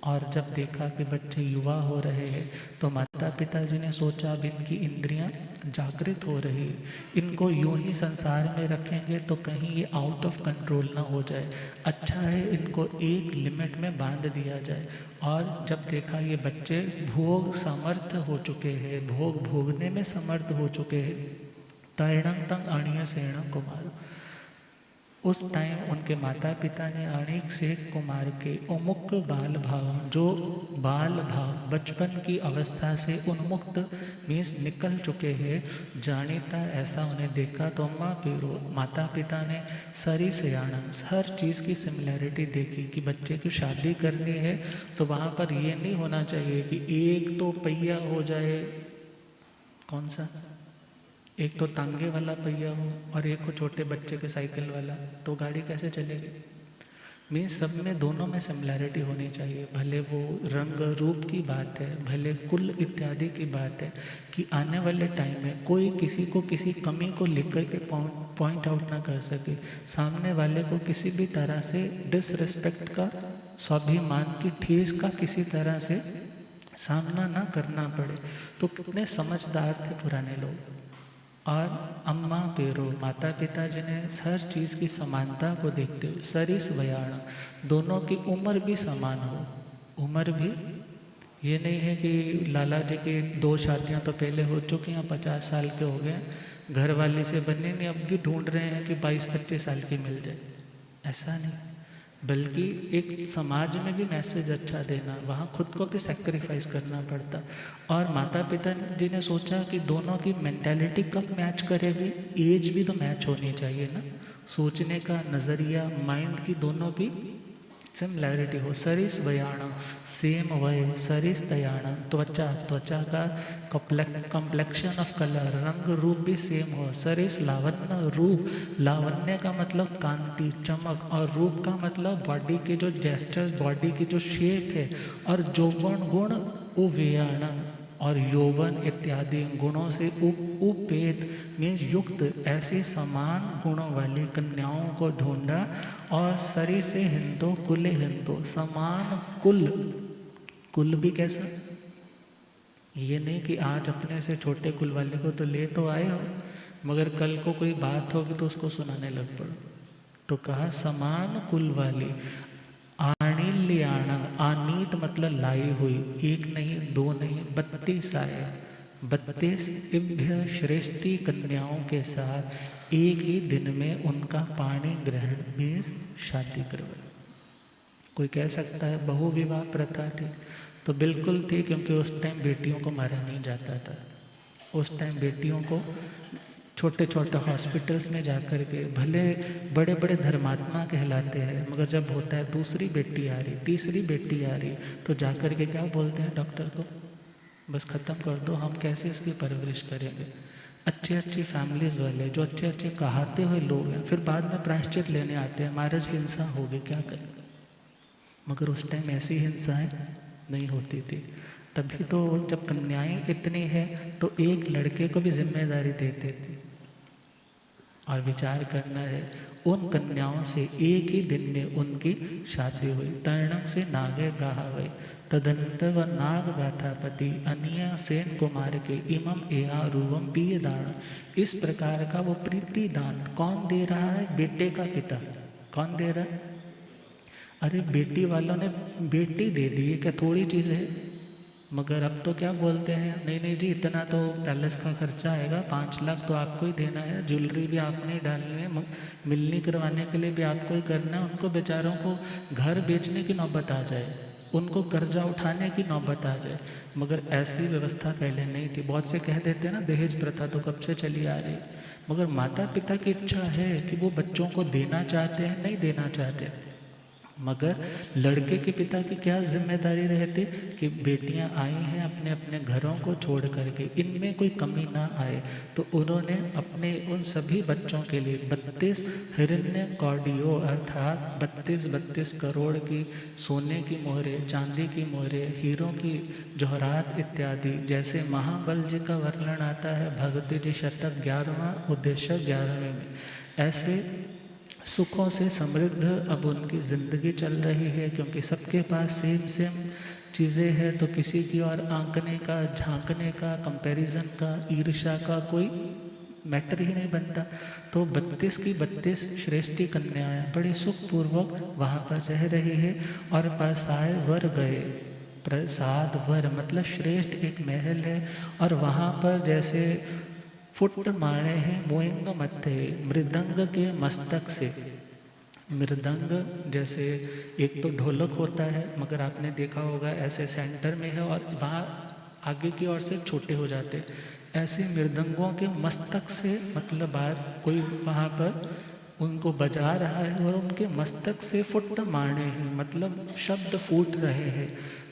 और जब देखा कि बच्चे युवा हो रहे हैं तो माता पिताजी ने सोचा अब इनकी इंद्रियां जागृत हो रही, इनको यूं ही संसार में रखेंगे तो कहीं ये आउट ऑफ कंट्रोल ना हो जाए, अच्छा है इनको एक लिमिट में बांध दिया जाए। और जब देखा ये बच्चे भोग समर्थ हो चुके हैं, भोग भोगने में समर्थ हो चुके हैं, तैणं तं अणीय सेणं कुमार, उस टाइम उनके माता पिता ने अनेक सेठ कुमार के उन्मुक्त बाल भाव, जो बाल भाव बचपन की अवस्था से उन्मुक्त मीन्स निकल चुके हैं, जानीता ऐसा उन्हें देखा तो अम्मा पीरो माता पिता ने सरी सयाणा हर चीज़ की सिमिलैरिटी देखी कि बच्चे की शादी करनी है तो वहाँ पर ये नहीं होना चाहिए कि एक तो पहिया हो जाए, कौन सा एक तो तांगे वाला पहिया हो और एक हो छोटे बच्चे के साइकिल वाला, तो गाड़ी कैसे चलेगी? मीन्स सब में दोनों में सिमिलैरिटी होनी चाहिए। भले वो रंग रूप की बात है, भले कुल इत्यादि की बात है, कि आने वाले टाइम में कोई किसी को किसी कमी को लेकर के पॉइंट आउट ना कर सके, सामने वाले को किसी भी तरह से डिसरिस्पेक्ट का, स्वाभिमान की ठेस का किसी तरह से सामना ना करना पड़े। तो कितने समझदार थे पुराने लोग। और अम्मा पेरो, माता पिता जिन्हें हर चीज़ की समानता को देखते हुए, सरिस वयाण, दोनों की उम्र भी समान हो। उम्र भी ये नहीं है कि लाला जी की 2 शादियां तो पहले हो चुकी हैं, 50 साल के हो गए, घर वाली से बने नहीं, अब भी ढूंढ रहे हैं कि 22-25 साल की मिल जाए। ऐसा नहीं, बल्कि एक समाज में भी मैसेज अच्छा देना, वहाँ खुद को भी सेक्रीफाइस करना पड़ता। और माता पिता जी ने सोचा कि दोनों की मेंटालिटी कब मैच करेगी, एज भी तो मैच होनी चाहिए ना, सोचने का नज़रिया, माइंड की दोनों की सिमिलैरिटी हो। सरिस वयाण, सेम वय, सरिस तयाण, त्वचा, त्वचा का कॉम्प्लेक्शन ऑफ कलर, रंग रूप भी सेम हो। सरिस लावण्य, रूप, लावण्य का मतलब कांति, चमक, और रूप का मतलब बॉडी के जो जेस्चर्स, बॉडी की जो शेप है, और यौवन गुण उवेयाण, और यौवन इत्यादि गुणों से उपेत मीन्स युक्त ऐसी समान गुणों वाली कन्याओं को ढूंढा। और सरी से हिंदो कुल हिंदो, समान कुल। कुल भी कैसा, ये नहीं कि आज अपने से छोटे कुल वाले को तो ले तो आए हो, मगर कल को कोई बात होगी तो उसको सुनाने लग पड़ो। तो कहा समान कुल वाली। आणिल्याणा, आनीत मतलब लाई हुई, एक नहीं, 2 नहीं, 32 आए। 32 इभ्य श्रेष्ठी कन्याओं के साथ एक ही दिन में उनका पाणी ग्रहण मीन्स शादी करवाई। कोई कह सकता है बहु विवाह प्रथा थी, तो बिल्कुल थी, क्योंकि उस टाइम बेटियों को मारा नहीं जाता था। उस टाइम बेटियों को छोटे छोटे हॉस्पिटल्स में जाकर के, भले बड़े बड़े धर्मात्मा कहलाते हैं, मगर जब होता है दूसरी बेटी आ रही, तीसरी बेटी आ रही, तो जाकर के क्या बोलते हैं डॉक्टर को, बस ख़त्म कर दो, हम कैसे इसकी परवरिश करेंगे। अच्छी अच्छी फैमिलीज वाले जो अच्छे अच्छे कहाते हुए लोग हैं, फिर बाद में प्रायश्चित लेने आते हैं, महाराज हिंसा होगी, क्या करें। मगर उस टाइम ऐसी हिंसाएं नहीं होती थी। तभी तो जब कन्याएं इतनी है तो एक लड़के को भी जिम्मेदारी देते थे। और विचार करना है, उन कन्याओं से एक ही दिन में उनकी शादी हुई। तर्णक से नागे गाहवे तदंत व नाग गाथापति अनिया सेन कुमार के इमम एहा रूवम पिय दान। इस प्रकार का वो प्रीति दान कौन दे रहा है? बेटे का पिता। कौन दे रहा है? अरे बेटी वालों ने बेटी दे दी है, क्या थोड़ी चीज़ है। मगर अब तो क्या बोलते हैं, नहीं नहीं जी इतना तो पैलेस का खर्चा आएगा, 5 लाख तो आपको ही देना है, ज्वेलरी भी आपने ही डालनी है, मिलनी करवाने के लिए भी आपको ही करना है। उनको बेचारों को घर बेचने की नौबत आ जाए, उनको कर्जा उठाने की नौबत आ जाए। मगर ऐसी व्यवस्था पहले नहीं थी। बहुत से कह देते हैं ना दहेज प्रथा तो कब से चली आ रही, मगर माता पिता की इच्छा है कि वो बच्चों को देना चाहते हैं, नहीं देना चाहते। मगर लड़के के पिता की क्या जिम्मेदारी रहती कि बेटियां आई हैं अपने अपने घरों को छोड़ करके, इनमें कोई कमी ना आए। तो उन्होंने अपने उन सभी बच्चों के लिए 32 हिरण्य कौडियों अर्थात 32 करोड़ की सोने की मोहरें, चांदी की मोहरें, हीरों की जौहरात इत्यादि, जैसे महाबल जी का वर्णन आता है भगवती जी शतक 11वां उद्देश्य 11वें में। ऐसे सुखों से समृद्ध अब उनकी ज़िंदगी चल रही है, क्योंकि सबके पास सेम चीज़ें हैं। तो किसी की और आंकने का, झांकने का, कंपैरिजन का, ईर्ष्या का कोई मैटर ही नहीं बनता। तो 32 की 32 श्रेष्ठी कन्याएं बड़े सुखपूर्वक वहाँ पर रह रही है। और प्रसाद वर गए, प्रसाद वर मतलब श्रेष्ठ एक महल है, और वहाँ पर जैसे फुट मारे हैं मोइंग मत्थे, मृदंग के मस्तक से। मृदंग जैसे एक तो ढोलक होता है, मगर आपने देखा होगा ऐसे सेंटर में है और वहाँ आगे की ओर से छोटे हो जाते हैं। ऐसे मृदंगों के मस्तक से मतलब बाहर कोई वहाँ पर उनको बजा रहा है और उनके मस्तक से फुट मारने हैं, मतलब शब्द फूट रहे हैं,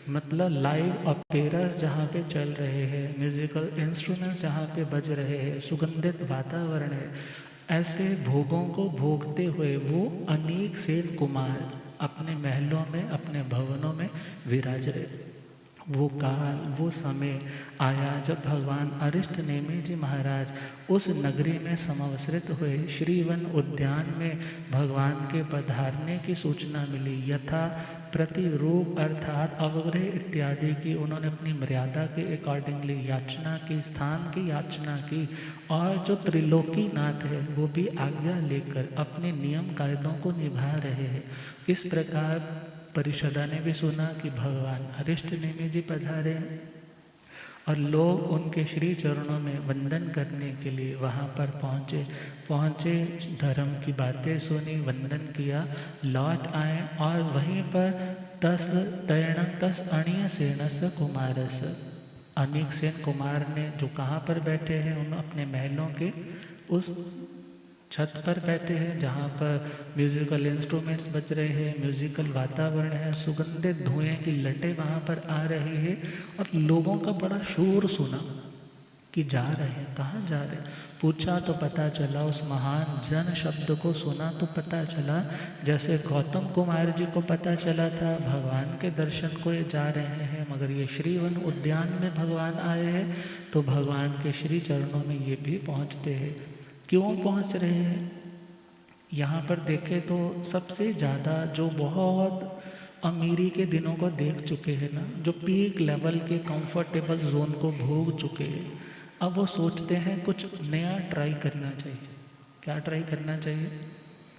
मतलब लाइव ऑपेरास जहाँ पे चल रहे हैं, म्यूजिकल इंस्ट्रूमेंट्स जहाँ पे बज रहे हैं, सुगंधित वातावरण है। ऐसे भोगों को भोगते हुए वो अनेक सेन कुमार अपने महलों में, अपने भवनों में विराज रहे। वो काल, वो समय आया जब भगवान अरिष्ट नेमि जी महाराज उस नगरी में समावसरित हुए। श्रीवन उद्यान में भगवान के पधारने की सूचना मिली। यथा प्रतिरूप अर्थात अवग्रह इत्यादि की उन्होंने अपनी मर्यादा के अकॉर्डिंगली याचना की, स्थान की याचना की। और जो त्रिलोकीनाथ है वो भी आज्ञा लेकर अपने नियम कायदों को निभा रहे हैं। इस प्रकार परिषदा ने भी सुना कि भगवान अरिष्ट नेमि जी पधारे और लोग उनके श्री चरणों में वंदन करने के लिए वहाँ पर पहुँचे, धर्म की बातें सुनी, वंदन किया, लौट आए और वहीं पर तस अणीय सेनस कुमारस, अनेक सेन कुमार ने जो कहाँ पर बैठे हैं, उन अपने महलों के उस छत पर बैठे हैं जहाँ पर म्यूजिकल इंस्ट्रूमेंट्स बज रहे हैं, म्यूजिकल वातावरण है, सुगंधित धुएं की लटें वहाँ पर आ रही है और लोगों का बड़ा शोर सुना कि जा रहे हैं, कहाँ जा रहे हैं। पूछा तो पता चला, उस महान जन शब्द को सुना तो पता चला जैसे गौतम कुमार जी को पता चला था भगवान के दर्शन को ये जा रहे हैं, मगर ये श्रीवन उद्यान में भगवान आए हैं तो भगवान के श्री चरणों में ये भी पहुँचते हैं। क्यों पहुंच रहे हैं? यहाँ पर देखें तो सबसे ज़्यादा जो बहुत अमीरी के दिनों को देख चुके हैं ना, जो पीक लेवल के कंफर्टेबल जोन को भोग चुके हैं, अब वो सोचते हैं कुछ नया ट्राई करना चाहिए। क्या ट्राई करना चाहिए?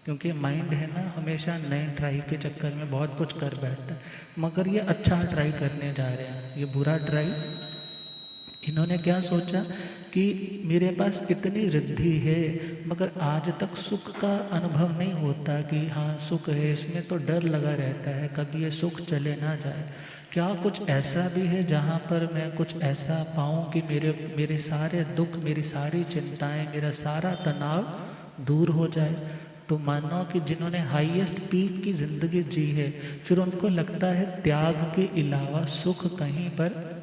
क्योंकि माइंड है ना हमेशा नए ट्राई के चक्कर में बहुत कुछ कर बैठता है, मगर ये अच्छा ट्राई करने जा रहे हैं, ये बुरा ट्राई। इन्होंने क्या सोचा कि मेरे पास इतनी रिद्धि है मगर आज तक सुख का अनुभव नहीं होता कि हाँ सुख है, इसमें तो डर लगा रहता है कभी ये सुख चले ना जाए। क्या कुछ ऐसा भी है जहाँ पर मैं कुछ ऐसा पाऊँ कि मेरे सारे दुख, मेरी सारी चिंताएं, मेरा सारा तनाव दूर हो जाए। तो मानो कि जिन्होंने हाईएस्ट पीक की ज़िंदगी जी है, फिर उनको लगता है त्याग के अलावा सुख कहीं पर,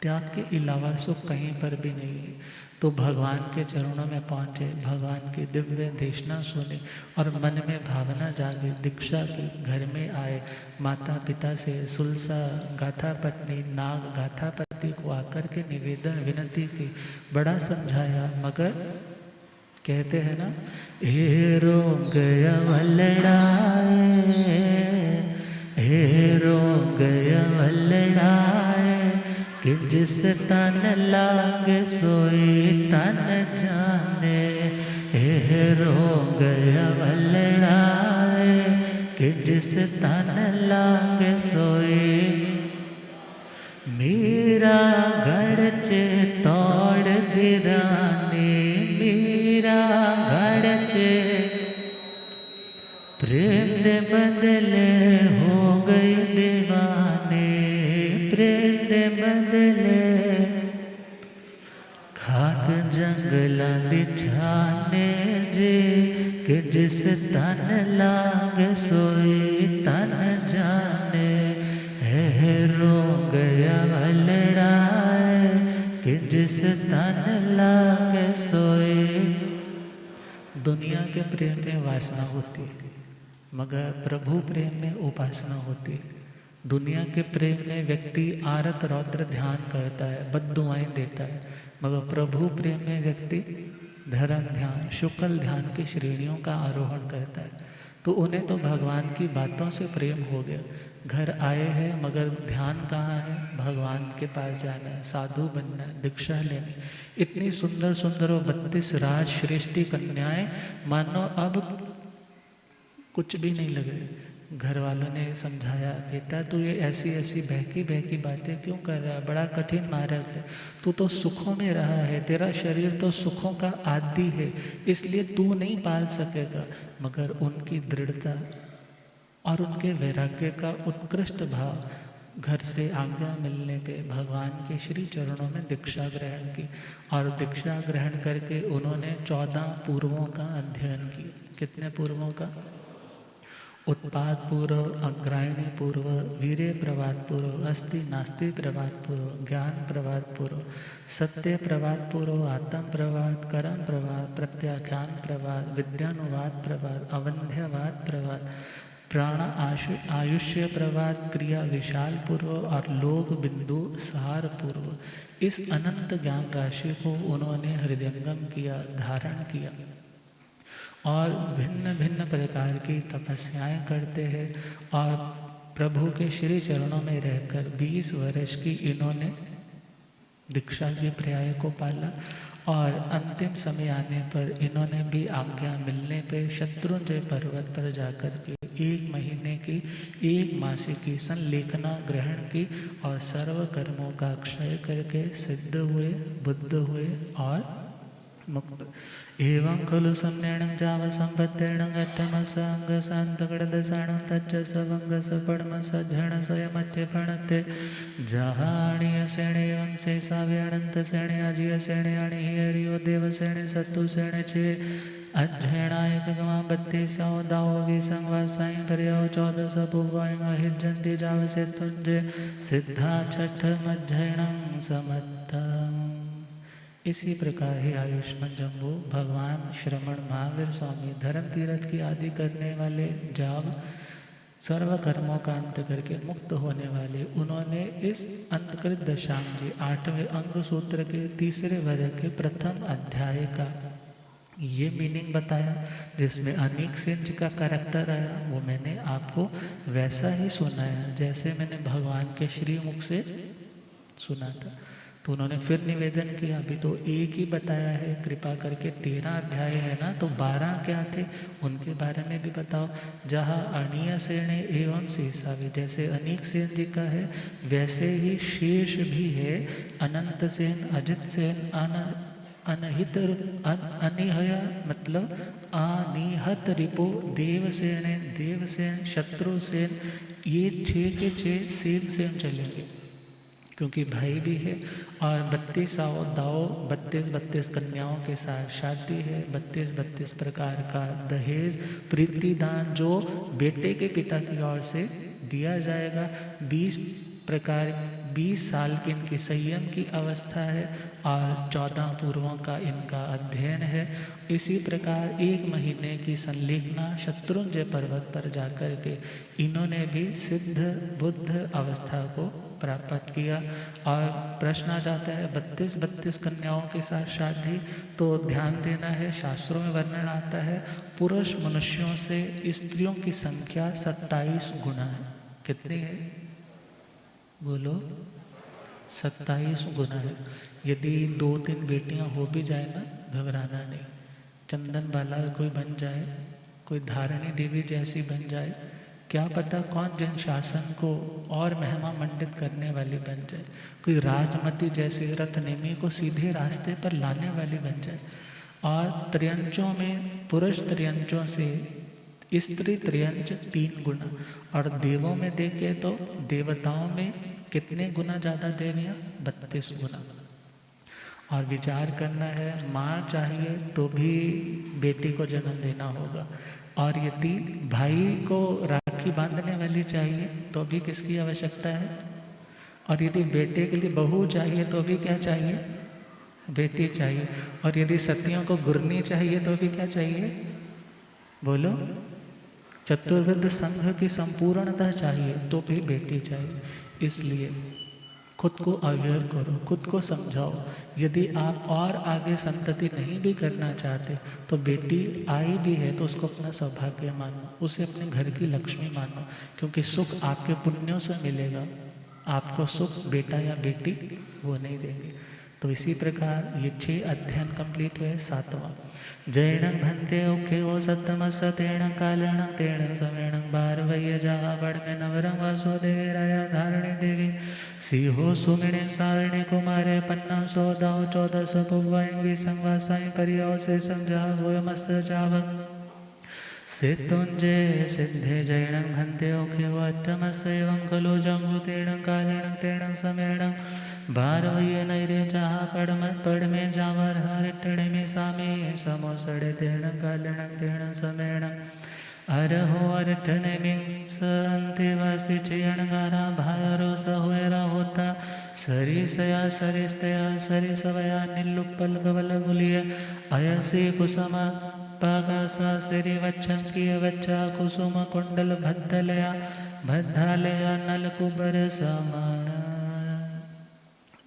त्याग के अलावा सुख कहीं पर भी नहीं है। तो भगवान के चरणों में पहुँचे, भगवान की दिव्य देशना सुनी और मन में भावना जागे, दीक्षा की, घर में आए, माता पिता से सुलसा गाथा पत्नी नाग गाथा पति को आकर के निवेदन विनती की, बड़ा समझाया, मगर कहते हैं ना, हे रोग वलड़ाए, हे रोग वलड़ाए, कि जिस तन लागे सोई तन जाने, हे रोग वलड़ाए, कि जिस तन लागे सोई। मीरा घड़चे तोड़ दिराने, मीरा घड़चे प्रेम दे बदले हो गई दीवाने, प्रेम दे बदले खाक जंगला दिछाने जे, कि जिस तन लाग सोई तन जाने, है रोग वलड़ाए, कि जिस तन लाग सोई। दुनिया के प्रेम में वासना होती है मगर प्रभु प्रेम में उपासना होती है। दुनिया के प्रेम में व्यक्ति आरत रौद्र ध्यान करता है, बद्दुआएं देता है, मगर प्रभु प्रेम में व्यक्ति धर्म ध्यान, शुक्ल ध्यान की श्रेणियों का आरोहण करता है। तो उन्हें तो भगवान की बातों से प्रेम हो गया। घर आए हैं मगर ध्यान कहाँ है? भगवान के पास जाना है, साधु बनना है, दीक्षा लेनी। इतनी सुंदर सुंदर 32 राज श्रेष्ठी कन्याएं, मानो अब कुछ भी नहीं लगे। घर वालों ने समझाया, बेटा तू ये ऐसी ऐसी बहकी बहकी बातें क्यों कर रहा है, बड़ा कठिन मार्ग है, तू तो सुखों में रहा है, तेरा शरीर तो सुखों का आदि है, इसलिए तू नहीं पाल सकेगा। मगर उनकी दृढ़ता और उनके वैराग्य का उत्कृष्ट भाव घर से आज्ञा मिलने पे भगवान के श्री चरणों में दीक्षा ग्रहण की, और दीक्षा ग्रहण करके उन्होंने 14 पूर्वों का अध्ययन किया। कितने पूर्वों का? उत्पाद पूर्व, अग्रायणी पूर्व, वीर्य प्रवाद पूर्व, अस्ति नास्ति प्रवाद पूर्व, ज्ञान प्रवाद पूर्व, सत्य प्रवाद पूर्व, आत्म प्रवाद, कर्म प्रवाद, प्रत्याख्यान प्रवाद, विद्यानुवाद प्रवाद, अवंध्यवाद प्रवाद, प्राण आयुष्य प्रवाद, क्रिया विशाल पूर्व और लोक बिंदु सार पूर्व। इस अनंत ज्ञान राशि को उन्होंने हृदयंगम किया, धारण किया, और भिन्न भिन्न प्रकार की तपस्याएं करते हैं, और प्रभु के श्री चरणों में रहकर 20 वर्ष की इन्होंने दीक्षा के पर्याय को पाला। और अंतिम समय आने पर इन्होंने भी आज्ञा मिलने पे शत्रुंजय पर्वत पर जाकर के 1 महीने की 1 मासिक की संलेखना ग्रहण की, और सर्व कर्मों का क्षय करके सिद्ध हुए, बुद्ध हुए और मुक्त। एवं खलु सम्येण जाव संपत्तेण घट्टमस अंग शांतगढ़दसाण तच्च सवंग सपड़म सज्जन सयमत्य प्रणते जहाणीय सेणे एवं शेषावे अनंत सेणे अजीय सेणे अणि हरियो देव सेणे सत्तु सेणे छे अध्ययनायक गमा 32 दाओ विसंग साई पर्यो 14 पुवांग हिजंती जाव से तुंजे सिद्धा छठ मध्ययनं समत्तम। इसी प्रकार ही आयुष्मान जम्बू भगवान श्रमण महावीर स्वामी धर्म तीर्थ की आदि करने वाले जाव सर्व कर्मों का अंत करके मुक्त होने वाले, उन्होंने इस अंतकृत दशांग जी 8वें अंग सूत्र के 3रे वर्ग के प्रथम अध्याय का ये मीनिंग बताया, जिसमें अनेक सेन जी का कैरेक्टर आया। वो मैंने आपको वैसा ही सुनाया जैसे मैंने भगवान के श्री मुख से सुना था। तो उन्होंने फिर निवेदन किया, अभी तो एक ही बताया है, कृपा करके 13 अध्याय है ना, तो 12 क्या थे उनके बारे में भी बताओ। जहाँ अणीय सेन एवं शेषावे, जैसे अनेक सेन जी का है वैसे ही शेष भी है, अनंत सेन, अजित सेन, अनहित अनिहय मतलब अनिहत रिपो, देवसेन, शत्रुसेन, ये 6 के 6 सेम चलेंगे क्योंकि भाई भी है। और 32 दाओ 32 कन्याओं के साथ शादी है, 32 प्रकार का दहेज प्रीतिदान जो बेटे के पिता की ओर से दिया जाएगा। 20 साल की इनकी संयम की अवस्था है और 14 पूर्वों का इनका अध्ययन है। इसी प्रकार 1 महीने की संलेखना शत्रुंजय पर्वत पर जाकर के इन्होंने भी सिद्ध बुद्ध अवस्था को प्राप्त किया। और प्रश्न आ जाता है 32 कन्याओं के साथ शादी, तो ध्यान देना है, शास्त्रों में वर्णन आता है पुरुष मनुष्यों से स्त्रियों की संख्या 27 गुना है। कितनी है बोलो? 27 गुना है। यदि 2-3 बेटियां हो भी जाए ना, घबराना नहीं, चंदन बाला कोई बन जाए, कोई धारणी देवी जैसी बन जाए, क्या पता कौन जन शासन को और महिमा मंडित करने वाली बन जाए, कोई राजमती जैसे रत्नेमी को सीधे रास्ते पर लाने वाली बन जाए। और त्रियंचों में पुरुष त्रियंचों से स्त्री त्रियंच 3 गुना, और देवों में देखे तो देवताओं में कितने गुना ज़्यादा देवियाँ? 32 गुना। और विचार करना है, माँ चाहिए तो भी बेटी को जन्म देना होगा, और यदि भाई को राखी बांधने वाली चाहिए तो भी किसकी आवश्यकता है, और यदि बेटे के लिए बहू चाहिए तो भी क्या चाहिए? बेटी चाहिए। और यदि सतियों को गुरनी चाहिए तो भी क्या चाहिए बोलो? चतुर्विध संघ की संपूर्णता चाहिए तो भी बेटी चाहिए। इसलिए खुद को अवेयर करो, खुद को समझाओ। यदि आप और आगे संतति नहीं भी करना चाहते तो बेटी आई भी है तो उसको अपना सौभाग्य मानो, उसे अपने घर की लक्ष्मी मानो, क्योंकि सुख आपके पुण्यों से मिलेगा। आपको सुख बेटा या बेटी वो नहीं देंगे। तो इसी प्रकार ये 6 अध्ययन कंप्लीट हुए। 7वां जैण भंते ओखे ओ सप्तम सतेण कालेण तेण समेण भारवय जहा बड़ में नवरम वसो देवी राया धारणी देवी सिंहो सुमिणे सारिणी कुमारे 1500 दाओ 1400 पुवाई विसंग वासाई परियो से समझा होय मस्त जावक सितुञ्जे सिद्धे जैणं हन्ते ओखे वट्टमस्यैवं खलु जम्बुतेणं कालेणं तेणं समेणं भारवये नैरे जहाँ पड़मे जावर हरिटणे में सामे समोसड़े तेणं कालेणं तेणं समेणं अरहो अरठने में संते वासी चयणगारा भायरो सहोयरा होता सरिसया सरिस्तया सरिसवया निल्लुप्पल गवल गुलिय अयसी कुसुम पागासा सिरि वच्छंकी वच्चा कुसुम कुंडल भद्दलया भद्दालया नलकुबर समान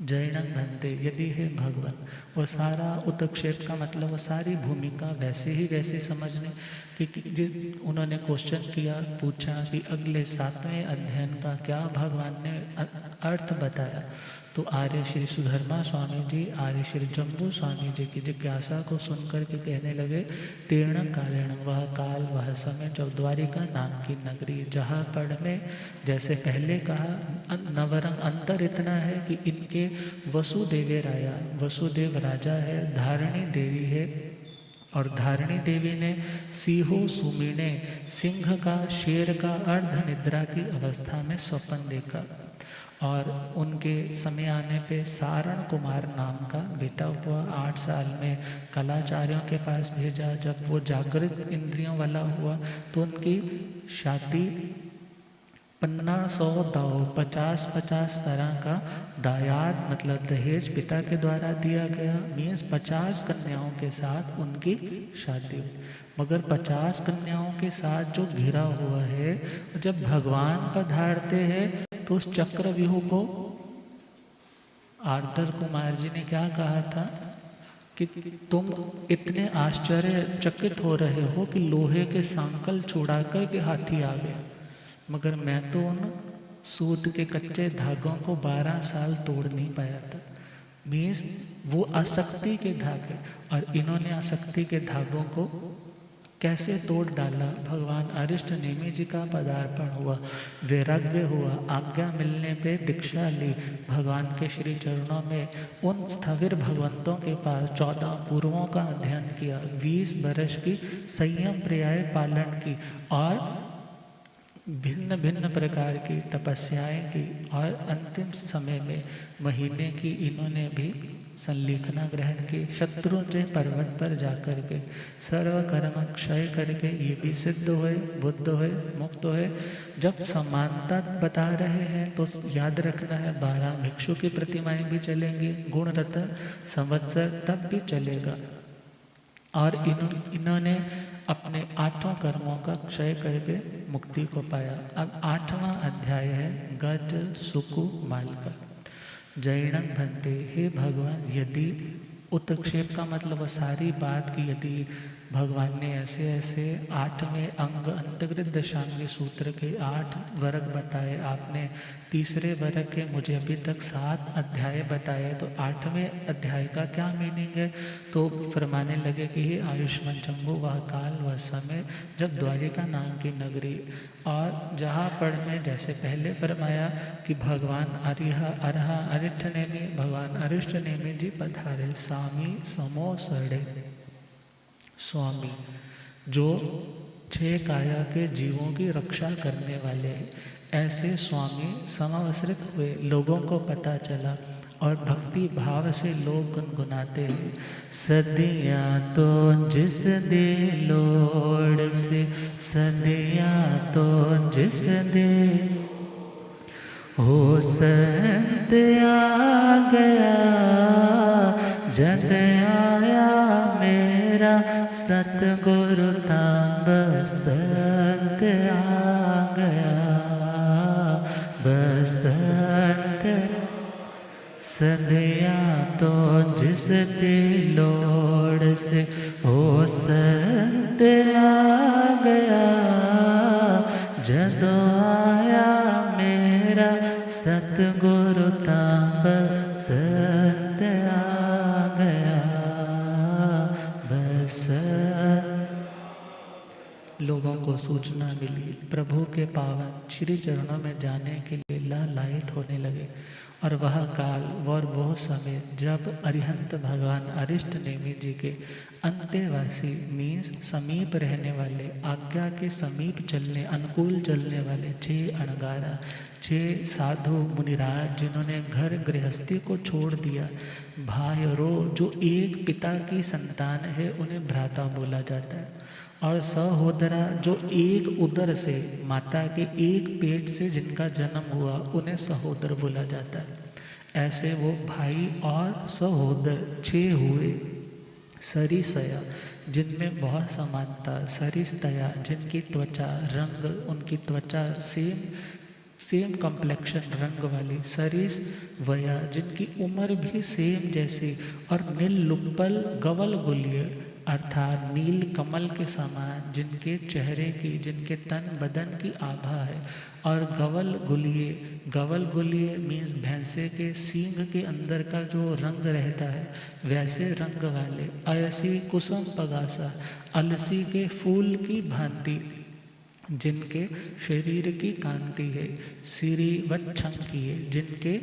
जैनक बनते। यदि है भगवान, वो सारा उत्क्षेप का मतलब वो सारी भूमिका वैसे ही वैसे समझने कि जिस उन्होंने क्वेश्चन किया पूछा कि अगले 7वें अध्ययन का क्या भगवान ने अर्थ बताया, तो आर्य श्री सुधर्मा स्वामी जी आर्य श्री जम्बू स्वामी जी की जिज्ञासा को सुनकर के कहने लगे तीर्ण कालेण, वह काल वह समय जब द्वारिका नाम की नगरी जहाँ पढ़ में जैसे पहले कहा नवरंग अंतर इतना है कि इनके वसुदेव राजा है, धारणी देवी है और धारणी देवी ने सिंहो सुमीने सिंह का शेर का अर्ध निद्रा की अवस्था में स्वप्न देखा और उनके समय आने पे सारण कुमार नाम का बेटा हुआ। 8 साल में कलाचार्यों के पास भेजा, जब वो जागृत इंद्रियों वाला हुआ तो उनकी शादी 50 दाव 50 तरह का दायाद मतलब दहेज पिता के द्वारा दिया गया, मीन्स 50 कन्याओं के साथ उनकी शादी हुई। मगर 50 कन्याओं के साथ जो घिरा हुआ है, जब भगवान पधारते हैं तो उस चक्रव्यूह को आर्दर कुमार जी ने क्या कहा था कि तुम इतने आश्चर्यचकित हो रहे हो कि लोहे के सांकल छुड़ा कर के हाथी आ गया, मगर मैं तो उन सूत के कच्चे धागों को 12 साल तोड़ नहीं पाया था। मीन्स वो आसक्ति के धागे, और इन्होंने आसक्ति के धागों को कैसे तोड़ डाला। भगवान अरिष्ट नेमि जी का पदार्पण हुआ, वैराग्य हुआ, आज्ञा मिलने पे दीक्षा ली, भगवान के श्री चरणों में उन स्थविर भगवंतों के पास 14 पूर्वों का अध्ययन किया, 20 वर्ष की संयम पर्याय पालन की और भिन्न भिन्न प्रकार की तपस्याएं की और अंतिम समय में महीने की इन्होंने भी संलेखना ग्रहण की। शत्रुंजय पर्वत पर जाकर के सर्व कर्म क्षय करके ये भी सिद्ध हुए, बुद्ध हुए, मुक्त हुए। जब समानता बता रहे हैं तो याद रखना है 12 भिक्षु की प्रतिमाएं भी चलेंगी, गुण रत्न संवत्सर तब भी चलेगा। और इन्होंने अपने 8 कर्मों का क्षय करके मुक्ति को पाया। अब 8वां अध्याय है गज सुकु माल का। जैनक भंते, हे भगवान, यदि उत्क्षेप का मतलब सारी बात की यदि भगवान ने ऐसे ऐसे 8वें अंग अंतर्गत दशांगी सूत्र के 8 वर्ग बताए, आपने तीसरे वर्ग के मुझे अभी तक 7 अध्याय बताए, तो 8वें अध्याय का क्या मीनिंग है? तो फरमाने लगे कि हे आयुष्मान जम्बू, वह काल वह समय जब द्वारिका नाम की नगरी और जहाँ पढ़ में जैसे पहले फरमाया कि भगवान अरहा अरिष्ठ नेमि, भगवान अरिष्ट नेमि जी पधारे, स्वामी समो सड़े स्वामी जो 6 काया के जीवों की रक्षा करने वाले हैं, ऐसे स्वामी समावसरित हुए। लोगों को पता चला और भक्ति भाव से लोग गुनगुनाते हैं, सदिया तो जिस दे लोड़ से, सदिया तो जिस दे हो संत आ गया, जद आया मेरा सतगुरु तां बसंत आ गया, बसंत सदिया तो जिस दे लोड़ से हो संत आ गया, जदों आया मेरा सतगुरु तां बसंत आ गया, बसंत। लोगों को सूचना मिली, प्रभु के पावन श्री चरणों में जाने के लिए लालायित होने लगे। और वह काल और वह समय जब अरिहंत भगवान अरिष्ट नेमि जी के अंत्यवासी मीन्स समीप रहने वाले, आज्ञा के समीप चलने, अनुकूल चलने वाले 6 अणगारा, 6 साधु मुनिराज जिन्होंने घर गृहस्थी को छोड़ दिया, भाइयों जो एक पिता की संतान है उन्हें भ्राता बोला जाता है, और सहोदरा जो एक उदर से, माता के एक पेट से जिनका जन्म हुआ उन्हें सहोदर बोला जाता है। ऐसे वो भाई और सहोदर 6 हुए। सरिसया जिनमें बहुत समानता, सरिस्तया जिनकी त्वचा रंग, उनकी त्वचा सेम कम्प्लेक्शन रंग वाली, सरिस वया जिनकी उम्र भी सेम जैसी, और नीलुप्पल गवल गुलिय अर्थात नील कमल के समान जिनके चेहरे की, जिनके तन बदन की आभा है, और गवल गुलिये मीन्स भैंसे के सींग के अंदर का जो रंग रहता है वैसे रंग वाले, अयसी कुसुम पगासा अलसी के फूल की भांति जिनके शरीर की कांति है, श्रीवत्संकिये जिनके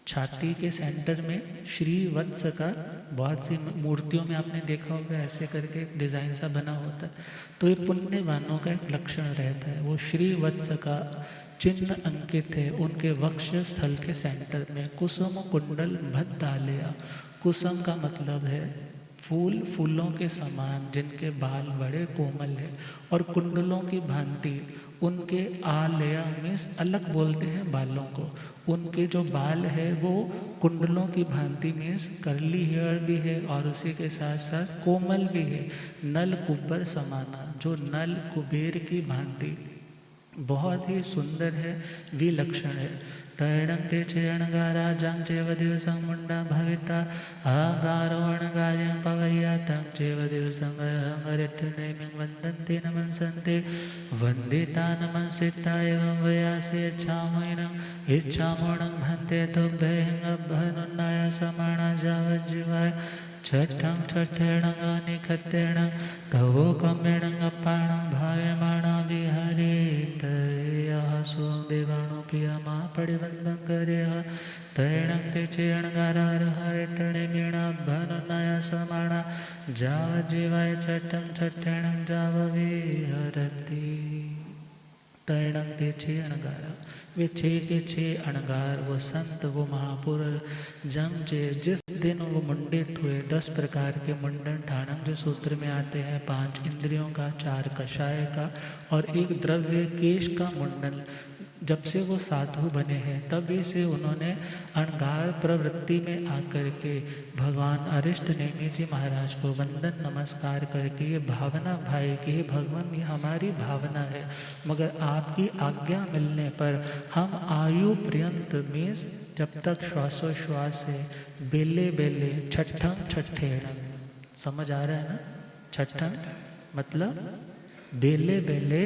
छाती के सेंटर में श्री वत्स का, बहुत सी मूर्तियों में आपने देखा होगा ऐसे करके डिज़ाइन सा बना होता है, तो ये पुण्यवानों का एक लक्षण रहता है। वो श्री वत्स का चिन्ह अंकित है उनके वक्ष स्थल के सेंटर में। कुसुम कुंडल भद्दालया, कुसुम का मतलब है फूलों के समान जिनके बाल बड़े कोमल है, और कुंडलों की भांति उनके आलया मीन्स अलग बोलते हैं बालों को, उनके जो बाल है वो कुंडलों की भांति मीन्स कर्ली हेयर भी है और उसी के साथ साथ कोमल भी है। नल कुब्बर समाना जो नल कुबेर की भांति बहुत ही सुंदर है, विलक्षण है। तैणं ते चेणगारा जं चेव दिवसं मुंडा भविता आगारो अणगार्यं पवय्या तं चेव दिवसं अरिष्टनेमिं वन्दन्ते नमस्सन्ते वन्दिता नमस्सिता एवं वयासे इच्छामोणं भन्ते तुभ्यं अभ्यनुन्नाय समाना जावज्जीवाय छठं छठेणं अनिखतेणं तवोकमेणं अपाणं भाव्यमाणा विहरेत सो देवाणो पियामा परिवन्दं करेह तैणं ते चेणगारार हरिटणे मीणा भनुनाय समाणा जावज्जीवाय छठं छठेणं जाव विहरति। तैणं ते 6 अणगारा, वे 6 के 6 अणगार, वो संत, वो महापुरुष जंग जिस दिन वो मुंडित हुए, 10 प्रकार के मुंडन ठाणम जो सूत्र में आते हैं, 5 इंद्रियों का, 4 कषाय का और 1 द्रव्य केश का मुंडन, जब से वो साधु बने हैं तभी से उन्होंने अणगार प्रवृत्ति में आकर के भगवान अरिष्ट नेमि जी महाराज को वंदन नमस्कार करके ये भावना भाई कि हे भगवान ये हमारी भावना है, मगर आपकी आज्ञा मिलने पर हम आयु पर्यंत मीन्स जब तक श्वासोश्वास है बेले बेले छठं छठेणं, समझ आ रहा है ना? छठं मतलब बेले बेले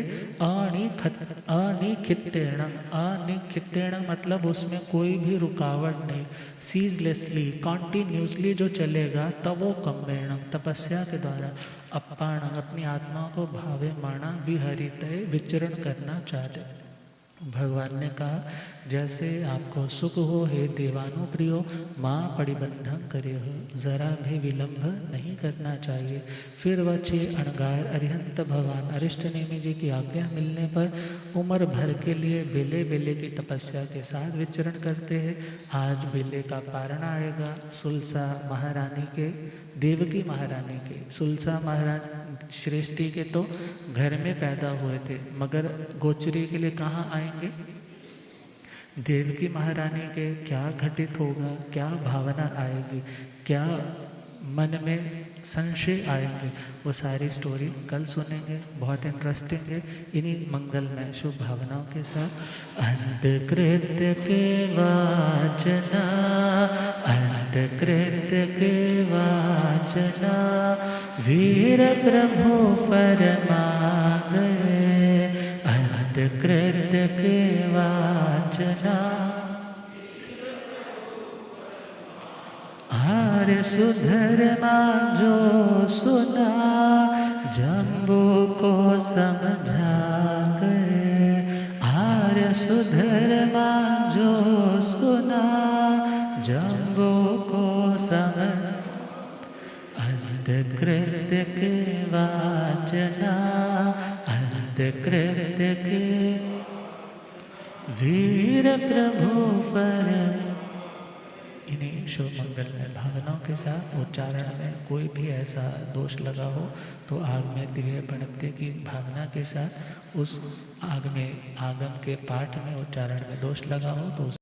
अनिखितेणं मतलब उसमें कोई भी रुकावट नहीं, सीजलेसली कॉन्टिन्यूसली जो चलेगा तब वो कम्मेणं तपस्या के द्वारा अपाणं अपनी आत्मा को भावे माना विहरित विचरण करना चाहते। भगवान ने कहा जैसे आपको सुख हो हे देवानुप्रियो माँ परिबंधन करे हो, जरा भी विलंब नहीं करना चाहिए। फिर वह 6 अणगार अरिहंत भगवान अरिष्ट नेमि जी की आज्ञा मिलने पर उम्र भर के लिए बेले बेले की तपस्या के साथ विचरण करते हैं। आज बेले का पारण आएगा सुलसा महारानी के, देवकी महारानी के। सुलसा महारानी श्रेष्ठी के तो घर में पैदा हुए थे, मगर गोचरी के लिए कहाँ आएंगे? देवकी महारानी के क्या घटित होगा, क्या भावना आएगी, क्या मन में संशय आएंगे, वो सारी स्टोरी कल सुनेंगे, बहुत इंटरेस्टिंग है। इन्हीं मंगल में शुभ भावनाओं के साथ अंतकृत्य के वाचना, अंतकृत्य के वाचना वीर प्रभु फरमा गए, अंतकृत्य के वाचना आर्य सुधर्मा जो सुना जम्बू को समझा गए, आर्य सुधर्मा जो कृत्य के वाचना, अंधकृत्य के वीर प्रभु फर। इन्हीं शुभ मंगलमय भावनाओं के साथ उच्चारण में कोई भी ऐसा दोष लगा हो तो आग में दिव्य प्रणत्य की भावना के साथ उस आग में आगम के पाठ में उच्चारण में दोष लगा हो तो